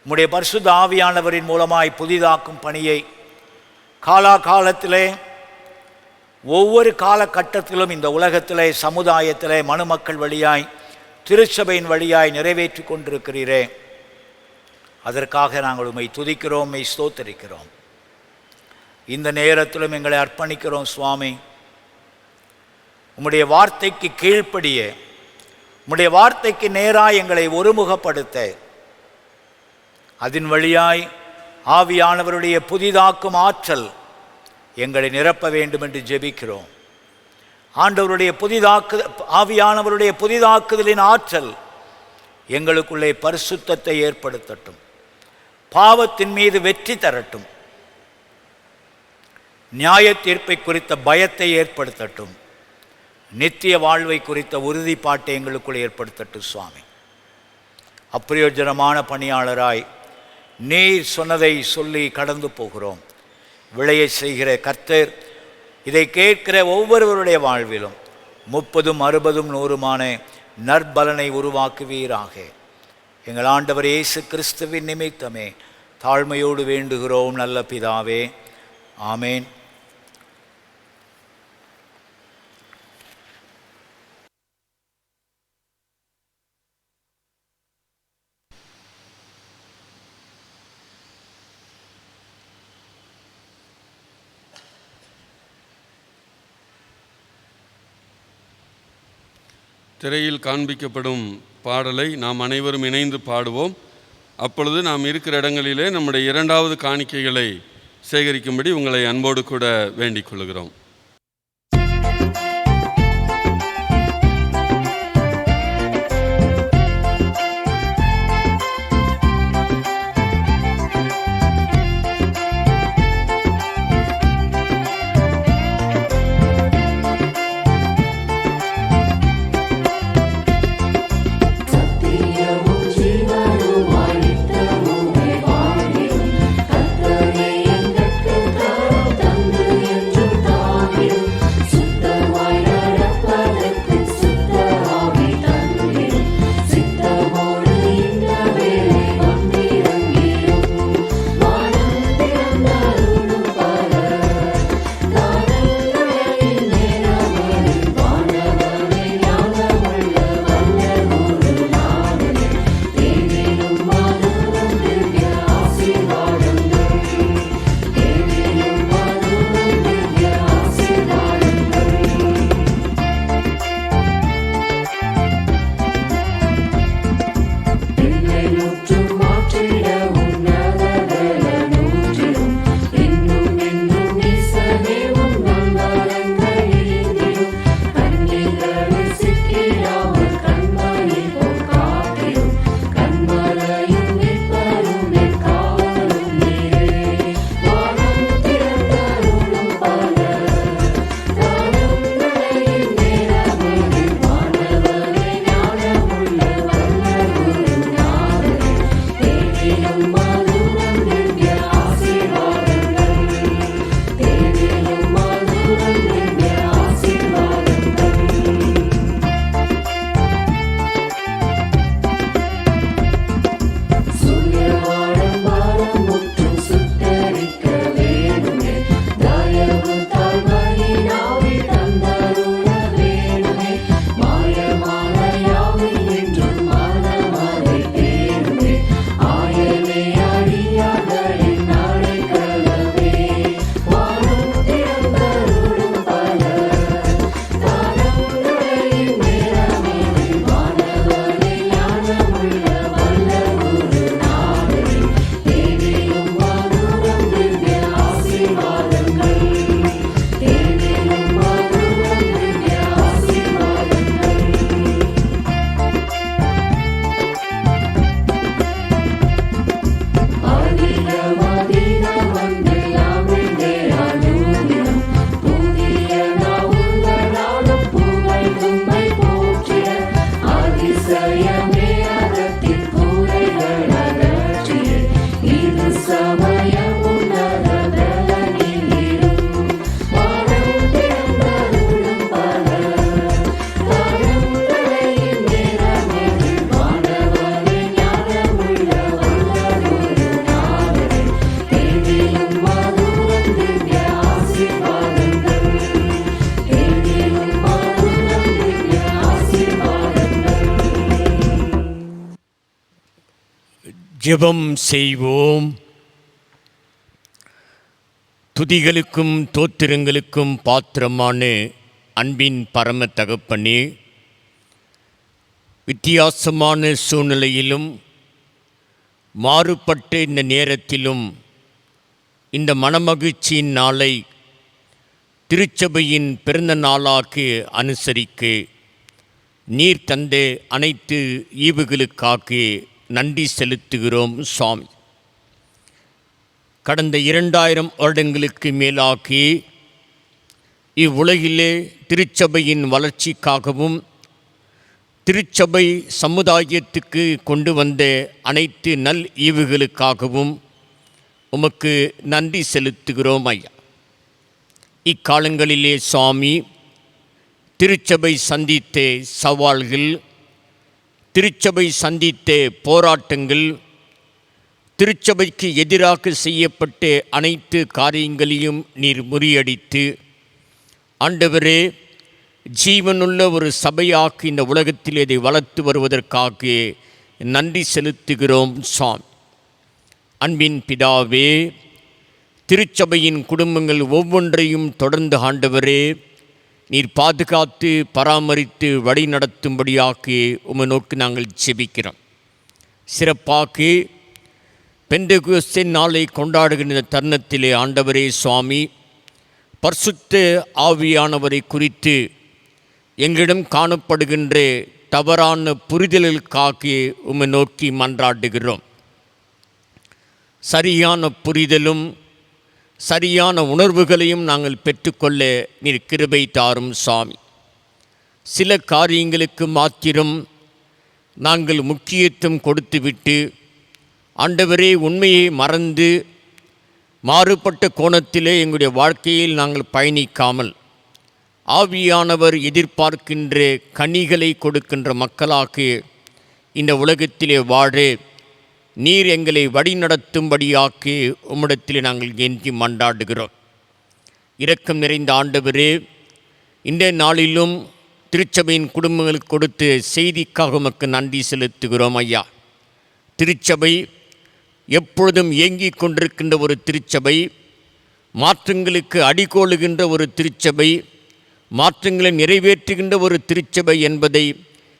Speaker 5: உம்முடைய பரிசுத்த ஆவியானவரின் மூலமாய் புதிதாக்கும் பணியை காலாகாலத்திலே ஒவ்வொரு காலகட்டத்திலும் இந்த உலகத்திலே சமுதாயத்திலே மனுமக்கள் வழியாய் திருச்சபையின் வழியாய் நிறைவேற்றி கொண்டிருக்கிறீரே. அதற்காக நாங்கள் உம்மை துதிக்கிறோம், உம்மை ஸ்தோத்தரிக்கிறோம். இந்த நேரத்திலும் எங்களை அர்ப்பணிக்கிறோம் சுவாமி. உம்முடைய வார்த்தைக்கு கீழ்ப்படிய, உம்முடைய வார்த்தைக்கு நேராக எங்களை ஒருமுகப்படுத்த, அதன் வழியாய் ஆவியானவருடைய புதிதாக்கும் ஆற்றல் எங்களை நிரப்ப வேண்டும் என்று ஜெபிக்கிறோம். ஆண்டவருடைய ஆவியானவருடைய புதிதாக்குதலின் ஆற்றல் எங்களுக்குள்ளே பரிசுத்தத்தை ஏற்படுத்தட்டும், பாவத்தின் மீது வெற்றி தரட்டும், நியாய தீர்ப்பை குறித்த பயத்தை ஏற்படுத்தட்டும், நித்திய வாழ்வை குறித்த உறுதிப்பாட்டை எங்களுக்குள் ஏற்படுத்தட்டும் சுவாமி. அப்பிரயோஜனமான பணியாளராய் நீர் சொன்னதை சொல்லி கடந்து போகிறோம். விளைய செய்கிற கர்த்தர் இதை கேட்கிற ஒவ்வொருவருடைய வாழ்விலும் 30, 60, 100 நற்பலனை உருவாக்குவீராக. எங்கள் ஆண்டவர் இயேசு கிறிஸ்துவின் நிமித்தமே தாழ்மையோடு வேண்டுகிறோம் நல்ல பிதாவே, ஆமேன்.
Speaker 1: திரையில் காண்பிக்கப்படும் பாடலை நாம் அனைவரும் இணைந்து பாடுவோம். அப்பொழுது நாம் இருக்கிற இடங்களிலே நம்முடைய 2வது காணிக்கைகளை சேகரிக்கும்படி உங்களை அன்போடு கூட வேண்டிக் கொள்கிறோம்.
Speaker 6: தந்து என்றும்
Speaker 4: ஜெபம் செய்வோம். துதிகளுக்கும் தோத்திரங்களுக்கும் பாத்திரமான அன்பின் பரம தகப்பனே, வித்தியாசமான சூழ்நிலையிலும் மாறுபட்ட இந்த நேரத்திலும் இந்த மனமகிழ்ச்சியின் நாளை திருச்சபையின் பிறந்த நாளாக அனுசரிக்க நீர் தந்த அனைத்து ஈவுகளுக்காக நன்றி செலுத்துகிறோம் சுவாமி. கடந்த 2000 வருடங்களுக்கு மேலாகி இவ்வுலகிலே திருச்சபையின் வளர்ச்சிக்காகவும் திருச்சபை சமுதாயத்துக்கு கொண்டு வந்த அனைத்து நல் ஈவுகளுக்காகவும் உமக்கு நன்றி செலுத்துகிறோம் ஐயா. இக்காலங்களிலே சுவாமி, திருச்சபை சந்தித்த சவால்கள், திருச்சபை சந்தித்த போராட்டங்கள், திருச்சபைக்கு எதிராக செய்யப்பட்ட அனைத்து காரியங்களையும் நீர் முறியடித்து, ஆண்டவரே, ஜீவனுள்ள ஒரு சபையாக்கு இந்த உலகத்தில் இதை வளர்த்து வருவதற்காக நன்றி செலுத்துகிறோம் சுவாமி. அன்பின் பிதாவே, திருச்சபையின் குடும்பங்கள் ஒவ்வொன்றையும் தொடர்ந்து ஆண்டவரே நீர் பாதுகாத்து பராமரித்து வழி நடத்தும்படியாக உம்மை நோக்கி நாங்கள் ஜெபிக்கிறோம். சிறப்பாக பெந்தெகோஸ்தே நாளை கொண்டாடுகின்ற தருணத்திலே ஆண்டவரே சுவாமி, பரிசுத்த ஆவியானவரை குறித்து எங்களிடம் காணப்படுகின்ற தவறான புரிதலுக்காக உம்மை நோக்கி மன்றாடுகிறோம். சரியான புரிதலும் சரியான உணர்வுகளையும் நாங்கள் பெற்றுக்கொள்ள நீர் கிருபை தாரும் சாமி. சில காரியங்களுக்கு மாத்திரம் நாங்கள் முக்கியத்துவம் கொடுத்துவிட்டு ஆண்டவரே உண்மையை மறந்து மாறுபட்ட கோணத்திலே எங்களுடைய வாழ்க்கையில் நாங்கள் பயணிக்காமல் ஆவியானவர் எதிர்பார்க்கின்ற கனிகளை கொடுக்கின்ற மக்களாக இந்த உலகத்திலே வாழ நீர் எங்களை வழிநடத்தும்படியாக்க உம்மிடத்தில் நாங்கள் கெஞ்சி மன்றாடுகிறோம். இரக்கம் நிறைந்த ஆண்டவரே, இந்த நாளிலும் திருச்சபையின் குடும்பங்களுக்கு கொடுத்து செய்திக்காக உமக்கு நன்றி செலுத்துகிறோம் ஐயா. திருச்சபை எப்பொழுதும் இயங்கிக் கொண்டிருக்கின்ற ஒரு திருச்சபை, மாற்றங்களுக்கு அடிகோலுகின்ற ஒரு திருச்சபை, மாற்றங்களை நிறைவேற்றுகின்ற ஒரு திருச்சபை என்பதை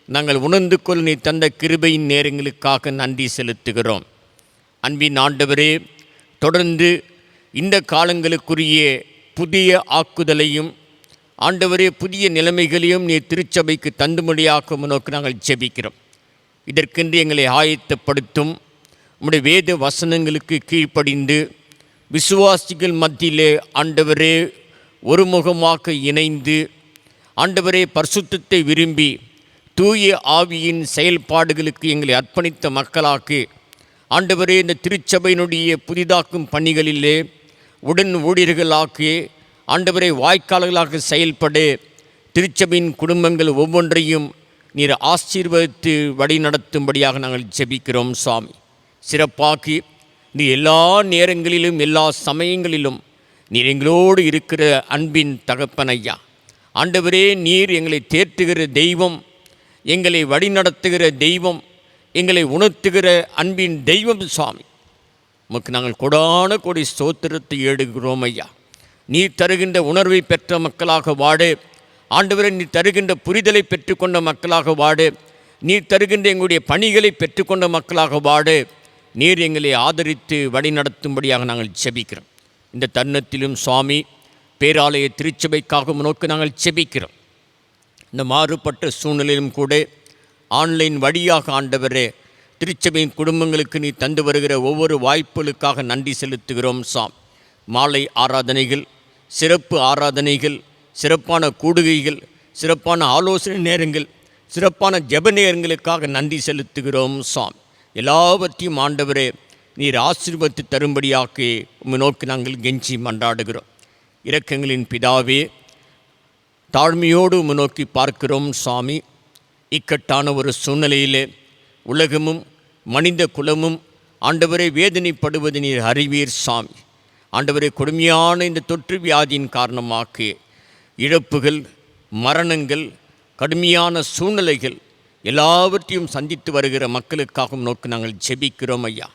Speaker 4: நாங்கள் உணர்ந்து கொள்ள நீ தந்த கிருபையின் நேரங்களுக்காக நன்றி செலுத்துகிறோம். அன்பின் ஆண்டவரே, தொடர்ந்து இந்த காலங்களுக்குரிய புதிய ஆக்குதலையும் ஆண்டவரே புதிய நிலைமைகளையும் நீ திருச்சபைக்கு தந்துமொழியாக்கும் நோக்கி நாங்கள் ஜெபிக்கிறோம். இதற்கென்று எங்களை ஆயத்தப்படுத்தும் உம்முடைய வேத வசனங்களுக்கு கீழ்ப்படிந்து விசுவாசிகள் மத்தியிலே ஆண்டவரே ஒருமுகமாக இணைந்து ஆண்டவரே பரிசுத்தத்தை விரும்பி தூய ஆவியின் செயல்பாடுகளுக்கு எங்களை அர்ப்பணித்த மக்களாக்கு ஆண்டவரே இந்த திருச்சபையினுடைய புதிதாக்கும் பணிகளிலே உடன் ஊழியர்களாக்கி ஆண்டவரை வாய்க்கால்களாக செயல்பட திருச்சபையின் குடும்பங்கள் ஒவ்வொன்றையும் நீர் ஆசீர்வதித்து வழி நடத்தும்படியாக நாங்கள் ஜெபிக்கிறோம் சுவாமி. சிறப்பாக்கி நீர் எல்லா நேரங்களிலும் எல்லா சமயங்களிலும் நீர் எங்களோடு இருக்கிற அன்பின் தகப்பனையா. ஆண்டவரே, நீர் எங்களை தேற்றுகிற தெய்வம், எங்களை வழிநடத்துகிற தெய்வம், எங்களை உணர்த்துகிற அன்பின் தெய்வம் சுவாமி. உமக்கு நாங்கள் கொடான கொடி ஸ்தோத்திரத்தை ஏடுகிறோம் ஐயா. நீர் தருகின்ற உணர்வை பெற்ற மக்களாக வாட ஆண்டவரை, நீர் தருகின்ற புரிதலை பெற்றுக்கொண்ட மக்களாக வாட, நீர் தருகின்ற எங்களுடைய பணிகளை பெற்றுக்கொண்ட மக்களாக வாட, நீர் எங்களை ஆதரித்து வழி நடத்தும்படியாக நாங்கள் ஜெபிக்கிறோம். இந்த தருணத்திலும் சுவாமி, பேராலய திருச்சபைக்காக நோக்கி நாங்கள் ஜெபிக்கிறோம். இந்த மாறுபட்ட சூழ்நிலையிலும் கூட ஆன்லைன் வழியாக ஆண்டவரே திருச்சபையின் குடும்பங்களுக்கு நீ தந்து வருகிற ஒவ்வொரு வாய்ப்புகளுக்காக நன்றி செலுத்துகிறோம் சாம். மாலை ஆராதனைகள், சிறப்பு ஆராதனைகள், சிறப்பான கூடுகைகள், சிறப்பான ஆலோசனை நேரங்கள், சிறப்பான ஜெப நேரங்களுக்காக நன்றி செலுத்துகிறோம் சாம். எல்லாவற்றையும் ஆண்டவரே நீர் ஆசீர்வதித்து தரும்படியாக உம்மை நோக்கி நாங்கள் கெஞ்சி மன்றாடுகிறோம். இரக்கங்களின் பிதாவே, தாழ்மையோடு உம்மை நோக்கி பார்க்கிறோம் சாமி. இக்கட்டான ஒரு சூழ்நிலையிலே உலகமும் மனித குலமும் ஆண்டவரை வேதனைப்படுவது நீர் அறிவீர் சாமி. ஆண்டவரை, கொடுமையான இந்த தொற்று வியாதியின் காரணமாக இழப்புகள், மரணங்கள், கடுமையான சூழ்நிலைகள் எல்லாவற்றையும் சந்தித்து வருகிற மக்களுக்காகவும் நோக்கி நாங்கள் ஜெபிக்கிறோம் ஐயா.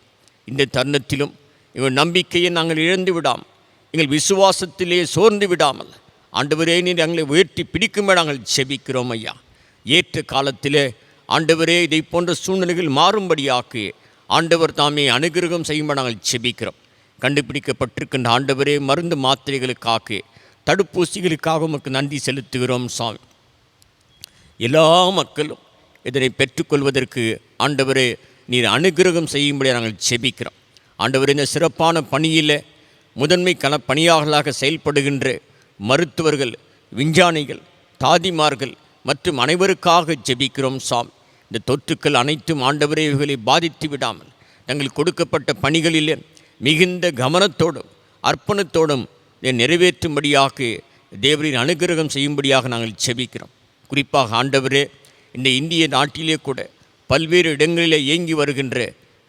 Speaker 4: இந்த தருணத்திலும் எங்கள் நம்பிக்கையை நாங்கள் இழந்து விடாமல், எங்கள் விசுவாசத்திலே சோர்ந்து விடாமல் ஆண்டவரே நீர் எங்களை உயர்த்தி பிடிக்குமே நாங்கள் ஜெபிக்கிறோம் ஐயா. ஏற்ற காலத்திலே ஆண்டவரே இதை போன்ற சூழ்நிலைகள் மாறும்படியாக்கு ஆண்டவர் தாமே அனுகிரகம் செய்யும்படி நாங்கள் ஜெபிக்கிறோம். கண்டுபிடிக்கப்பட்டிருக்கின்ற ஆண்டவரே மருந்து மாத்திரைகளுக்காக, தடுப்பூசிகளுக்காக உமக்கு நன்றி செலுத்துகிறோம் சாமி. எல்லா மக்களும் இதனை பெற்றுக்கொள்வதற்கு ஆண்டவரே நீர் அனுகிரகம் செய்யும்படி நாங்கள் ஜெபிக்கிறோம். ஆண்டவரே இந்த சிறப்பான பணியில் முதன்மை பணியாளர்களாக செயல்படுகின்ற மருத்துவர்கள், விஞ்ஞானிகள், தாதிமார்கள் மற்றும் அனைவருக்காக ஜெபிக்கிறோம் சாமி. இந்த தொற்றுக்கள் அனைத்தும் ஆண்டவரே இவர்களை பாதித்து விடாமல் தங்கள் கொடுக்கப்பட்ட பணிகளில் மிகுந்த கவனத்தோடும் அர்ப்பணத்தோடும் நிறைவேற்றும்படியாக தேவரின் அனுகிரகம் செய்யும்படியாக நாங்கள் ஜெபிக்கிறோம். குறிப்பாக ஆண்டவரே இந்த இந்திய நாட்டிலே கூட பல்வேறு இடங்களிலே இயங்கி வருகின்ற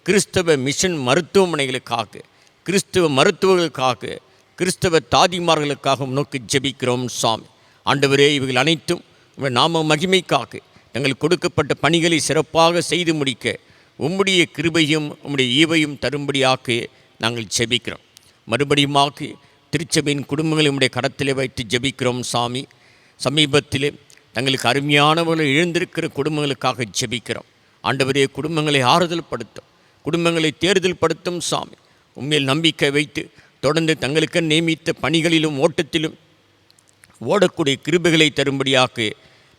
Speaker 4: கிறிஸ்தவ மிஷன் மருத்துவமனைகளுக்காக, கிறிஸ்தவ மருத்துவர்களுக்காக, கிறிஸ்தவ தாதிமார்களுக்காக நோக்கி ஜெபிக்கிறோம் சாமி. ஆண்டவரே இவைகள் அனைத்தும் உங்கள் நாம மகிமைக்காக தங்கள் கொடுக்கப்பட்ட பணிகளை சிறப்பாக செய்து முடிக்க உம்முடைய கிருபையும் உம்முடைய ஈவையும் தரும்படியாக நாங்கள் ஜெபிக்கிறோம். மறுபடியுமாக திருச்சபையின் குடும்பங்களை உம்முடைய கரத்திலே வைத்து ஜெபிக்கிறோம் சாமி. சமீபத்திலே தங்களுக்கு அருமையானவர்களை இழந்திருக்கிற குடும்பங்களுக்காக ஜெபிக்கிறோம். ஆண்டவரே குடும்பங்களை ஆறுதல் படுத்தும், குடும்பங்களை தேர்தல் படுத்தும் சாமி. உண்மையில் நம்பிக்கை வைத்து தொடர்ந்து தங்களுக்கு நியமித்த பணிகளிலும் ஓட்டத்திலும் ஓடக்கூடிய கிருபைகளை தரும்படியாக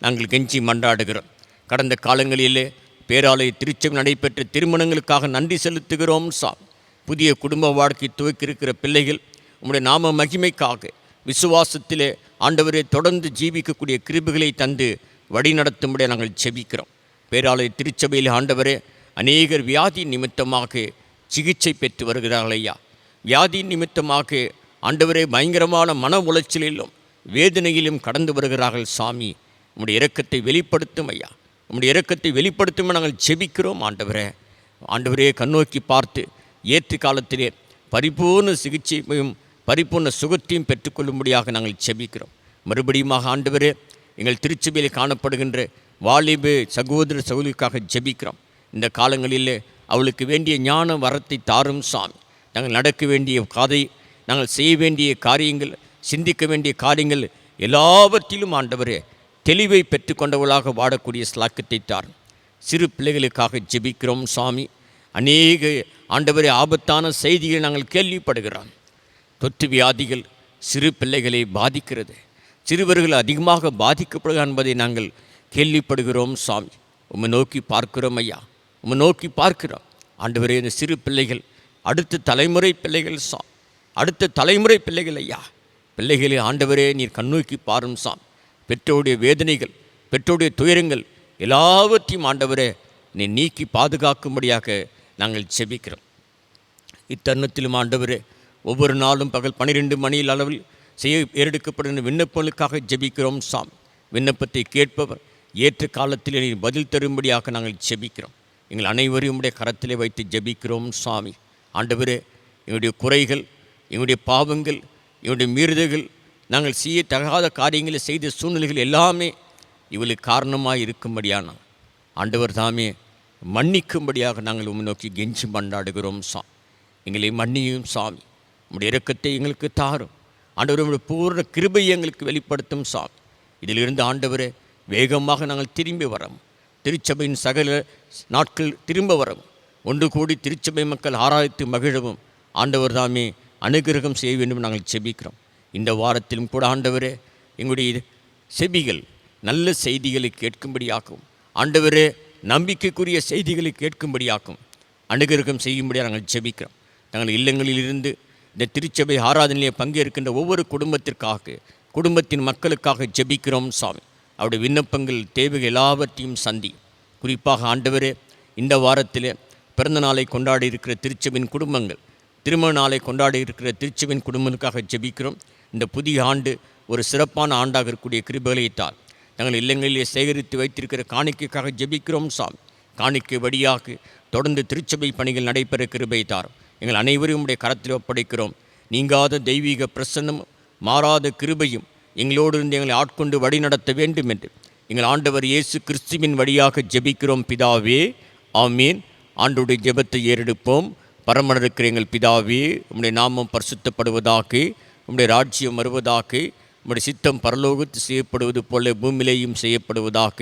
Speaker 4: நாங்கள் கெஞ்சி மன்றாடுகிறோம். கடந்த காலங்களிலே பேராலய திருச்சபை நடைபெற்ற திருமணங்களுக்காக நன்றி செலுத்துகிறோம் சாமி. புதிய குடும்ப வாழ்க்கை துவக்கியிருக்கிற பிள்ளைகள் உம்முடைய நாம மகிமைக்காக விசுவாசத்திலே ஆண்டவரே தொடர்ந்து ஜீவிக்கக்கூடிய கிருபைகளை தந்து வழி நடத்தும்படி நாங்கள் ஜெபிக்கிறோம். பேராலய திருச்சபையில் ஆண்டவரே அநேகர் வியாதி நிமித்தமாக சிகிச்சை பெற்று வருகிறார்கள் ஐயா. வியாதி நிமித்தமாக ஆண்டவரே பயங்கரமான மன உளைச்சலிலும் வேதனையிலும் கடந்து வருகிறார்கள் சாமி. உம்முடைய இரக்கத்தை வெளிப்படுத்தும் ஐயா, உம்முடைய இரக்கத்தை வெளிப்படுத்தும் நாங்கள் ஜெபிக்கிறோம் ஆண்டவரே. ஆண்டவரே கண்ணோக்கி பார்த்து ஏற்று காலத்திலே பரிபூர்ண சிகிச்சையும் பரிபூர்ண சுகத்தையும் பெற்றுக்கொள்ளும்படியாக நாங்கள் ஜெபிக்கிறோம். மறுபடியுமாக ஆண்டவரே எங்கள் திருச்சபையில் காணப்படுகின்ற வாலிப சகோதர சகோதரிக்காக ஜெபிக்கிறோம். இந்த காலங்களில் அவளுக்கு வேண்டிய ஞான வரத்தை தாரும் சாமி. நாங்கள் நடக்க வேண்டிய காதை, நாங்கள் செய்ய வேண்டிய காரியங்கள், சிந்திக்க வேண்டிய காரியங்கள் எல்லாவற்றிலும் ஆண்டவரே தெளிவை பெற்றுக்கொண்டவர்களாக வாடக்கூடிய ஸ்லாக்கத்தை தாரும். சிறு பிள்ளைகளுக்காக ஜெபிக்கிறோம் சாமி. அநேக ஆண்டவரே ஆபத்தான செய்திகளை நாங்கள் கேள்விப்படுகிறோம். தொற்று வியாதிகள் சிறு பிள்ளைகளை பாதிக்கிறது, சிறுவர்கள் அதிகமாக பாதிக்கப்படுகிறார் என்பதை நாங்கள் கேள்விப்படுகிறோம் சாமி. உம்மை நோக்கி பார்க்கிறோம் ஐயா, உம்மை நோக்கி பார்க்கிறோம் ஆண்டவரே. இந்த சிறு பிள்ளைகள் அடுத்த தலைமுறை பிள்ளைகள் சாமி, அடுத்த தலைமுறை பிள்ளைகள் ஐயா. பிள்ளைகளை ஆண்டவரே நீர் கண்ணோக்கி பாரும் சாமி. பெற்றோருடைய வேதனைகள், பெற்றோருடைய துயரங்கள் எல்லாவற்றையும் ஆண்டவரே நீ நீக்கி பாதுகாக்கும்படியாக நாங்கள் ஜெபிக்கிறோம். இத்தருணத்திலும் ஆண்டவரே ஒவ்வொரு நாளும் பகல் 12 மணி அளவில் செய்ய ஏறெடுக்கப்படுகிற விண்ணப்பங்களுக்காக ஜெபிக்கிறோம் சாமி. விண்ணப்பத்தை கேட்பவர் ஏற்ற காலத்தில் நீ பதில் தரும்படியாக நாங்கள் ஜெபிக்கிறோம். எங்கள் அனைவரையும் உடைய கரத்திலே வைத்து ஜெபிக்கிறோம் சாமி. ஆண்டவரே எங்களுடைய குறைகள், எங்களுடைய பாவங்கள், எங்களுடைய மீறுதல்கள், நாங்கள் செய்ய தகாத காரியங்களை செய்த சூழ்நிலைகள் எல்லாமே இவளுக்கு காரணமாக இருக்கும்படியான ஆண்டவர் தாமே மன்னிக்கும்படியாக நாங்கள் உம்மை நோக்கி கெஞ்சி மன்றாடுகிறோம் சாமி. எங்களை மன்னியும் சாமி. உம்முடைய இரக்கத்தை எங்களுக்கு தாரும் ஆண்டவர். உம்முடைய பூர்ண கிருபையை எங்களுக்கு வெளிப்படுத்தும் சாமி. இதிலிருந்து ஆண்டவரே வேகமாக நாங்கள் திரும்பி வரோம். திருச்சபையின் சகல நாட்கள் திரும்ப வரும். ஒன்று கூடி திருச்சபை மக்கள் ஆராய்த்து மகிழவும் ஆண்டவர் தாமே அனுகிரகம் செய்ய வேண்டும் நாங்கள் செபிக்கிறோம். இந்த வாரத்திலும் கூட ஆண்டவரே எங்களுடைய செபிகள் நல்ல செய்திகளை கேட்கும்படியாக்கும், ஆண்டவரே நம்பிக்கைக்குரிய செய்திகளை கேட்கும்படியாக்கும் அனுகிரகம் செய்யும்படியாக நாங்கள் ஜெபிக்கிறோம். தங்கள் இல்லங்களிலிருந்து இந்த திருச்சபை ஆராதனையிலே பங்கேற்கின்ற ஒவ்வொரு குடும்பத்திற்காக, குடும்பத்தின் மக்களுக்காக ஜெபிக்கிறோம் சாமி. அவருடைய விண்ணப்பங்கள், தேவைகள் எல்லாவற்றையும் சந்தி. குறிப்பாக ஆண்டவரே இந்த வாரத்தில் பிறந்த நாளை கொண்டாடி இருக்கிற திருச்சபையின் குடும்பங்கள், திருமண நாளை கொண்டாடி இருக்கிற திருச்சபையின் குடும்பங்களுக்காக ஜெபிக்கிறோம். இந்த புதிய ஆண்டு ஒரு சிறப்பான ஆண்டாக இருக்கக்கூடிய கிருபைகளை தார். தங்கள் இல்லங்களிலே சேகரித்து வைத்திருக்கிற காணிக்கைக்காக ஜெபிக்கிறோம் சாமி. காணிக்கை வழியாக தொடர்ந்து திருச்சபை பணிகள் நடைபெற கிருபை தார். எங்கள் அனைவரையும் உடைய கரத்தில் ஒப்படைக்கிறோம். நீங்காத தெய்வீக பிரசன்னமும் மாறாத கிருபையும் எங்களோடு இருந்து எங்களை ஆட்கொண்டு வழி நடத்த வேண்டும் என்று எங்கள் ஆண்டவர் இயேசு கிறிஸ்துவின் வழியாக ஜெபிக்கிறோம் பிதாவே, ஆமீன். ஆண்டவருடைய ஜெபத்தை ஏறெடுப்போம். பரமன இருக்கிற எங்கள் பிதாவே, உம்முடைய நாமம் பரிசுத்தப்படுவதாக, உம்முடைய ராஜ்யம் வருவதாக, உம்முடைய சித்தம் பரலோகத்தில் செய்யப்படுவது போல பூமியிலேயும் செய்யப்படுவதாக.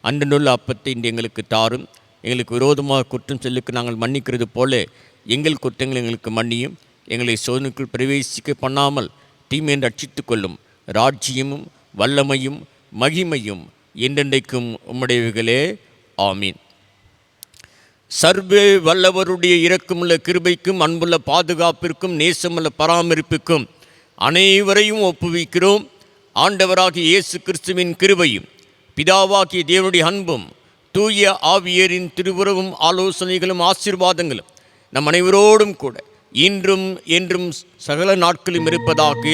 Speaker 4: அன்றனுள்ள அப்பத்தை இன்று எங்களுக்கு தாரும். எங்களுக்கு விரோதமாக குற்றம் சொல்லுக்கு நாங்கள் மன்னிக்கிறது போல எங்கள் குற்றங்கள் எங்களுக்கு மன்னியும். எங்களை சோதனைக்குள் பிரவேசிக்க பண்ணாமல் தீமையை ரட்சித்து கொள்ளும். ராஜ்யமும் வல்லமையும் மகிமையும் என்றென்றைக்கும் உம்முடையவைகளே, ஆமீன். சர்வ வல்லவருடைய இரக்கமுள்ள கிருபைக்கும் அன்புள்ள பாதுகாப்பிற்கும் நேசமுள்ள பராமரிப்புக்கும் அனைவரையும் ஒப்புவிக்கிறோம். ஆண்டவராகிய இயேசு கிறிஸ்துவின் கிருபையும் பிதாவாகிய தேவனுடைய அன்பும் தூய ஆவியரின் திருவுறவும் ஆலோசனைகளும் ஆசீர்வாதங்களும் நம் அனைவரோடும் கூட இன்றும் என்றும் சகல நாட்களும் இருப்பதாக.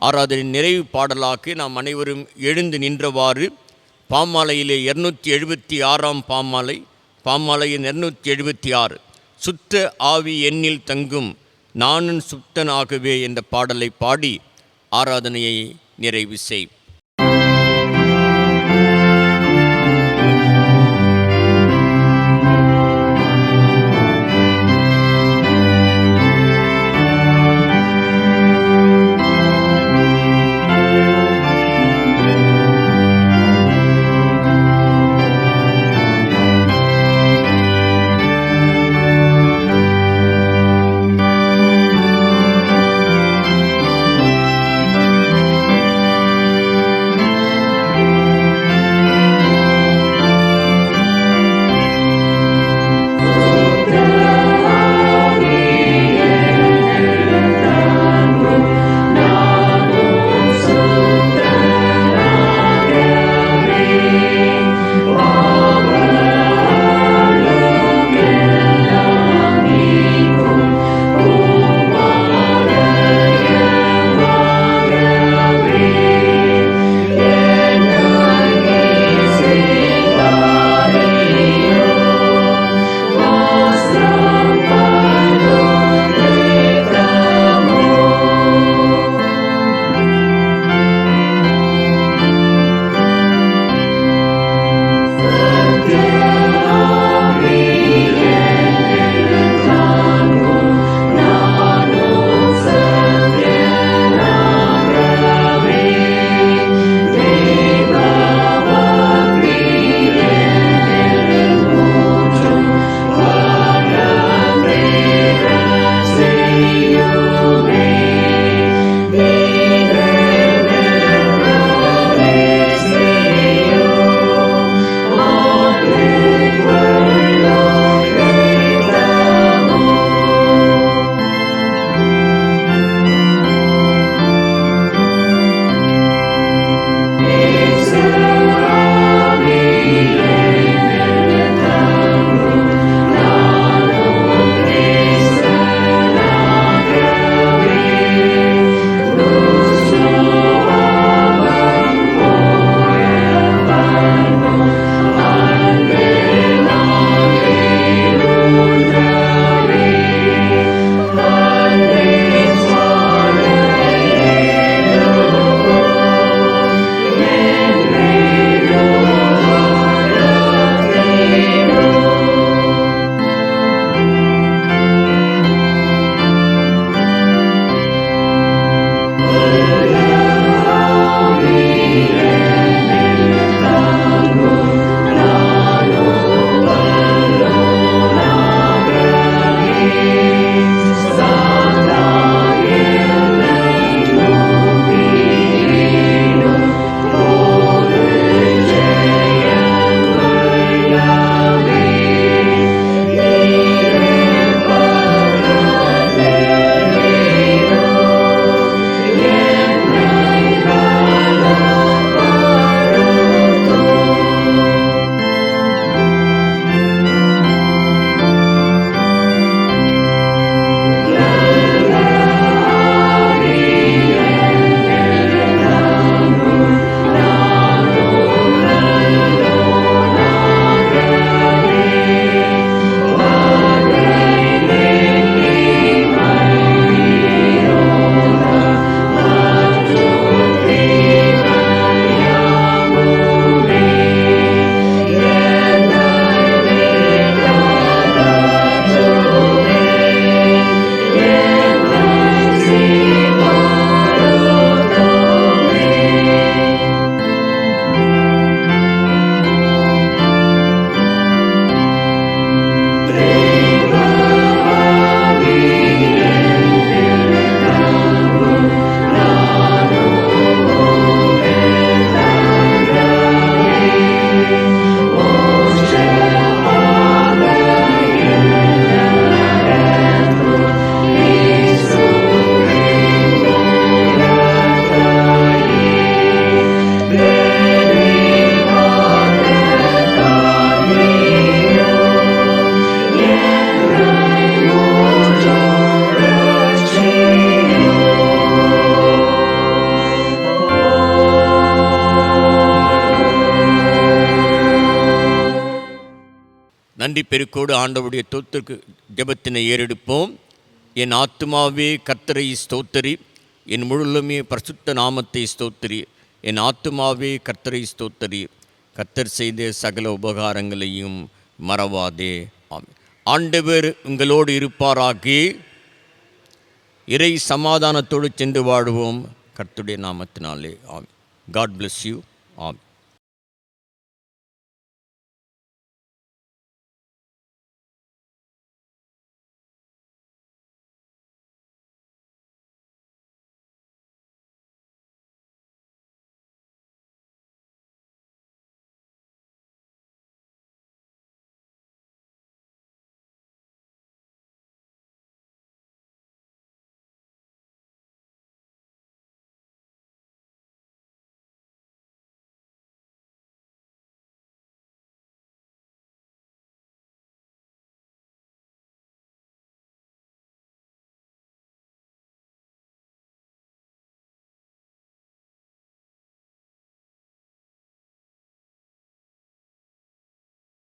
Speaker 4: ஆராதனை நிறைவு பாடலாக நாம் அனைவரும் எழுந்து நின்றவாறு பாமாலையிலே 276 பாமாலையின் 276 சுத்த ஆவி எண்ணில் தங்கும் நானும் சுத்தனாகவே என்ற பாடலை பாடி ஆராதனையை நிறைவு செய். பெருக்கோடு ஆண்டவருடைய தோத்திற்கு ஜெபத்தினை ஏறெடுப்போம். என் ஆத்துமாவே கர்த்தரை ஸ்தோத்திரி, என் முழுமே பரிசுத்த நாமத்தை ஸ்தோத்திரி. என் ஆத்துமாவே கர்த்தரை ஸ்தோத்திரி, கர்த்தர் செய்த சகல உபகாரங்களையும் மறவாதே. ஆமென். ஆண்டவர் உங்களோடு இருப்பாராக. இறை சமாதானத்தோடு சென்று வாழுவோம் கர்த்தருடைய நாமத்தினாலே. ஆமென். God bless you. ஆமென்.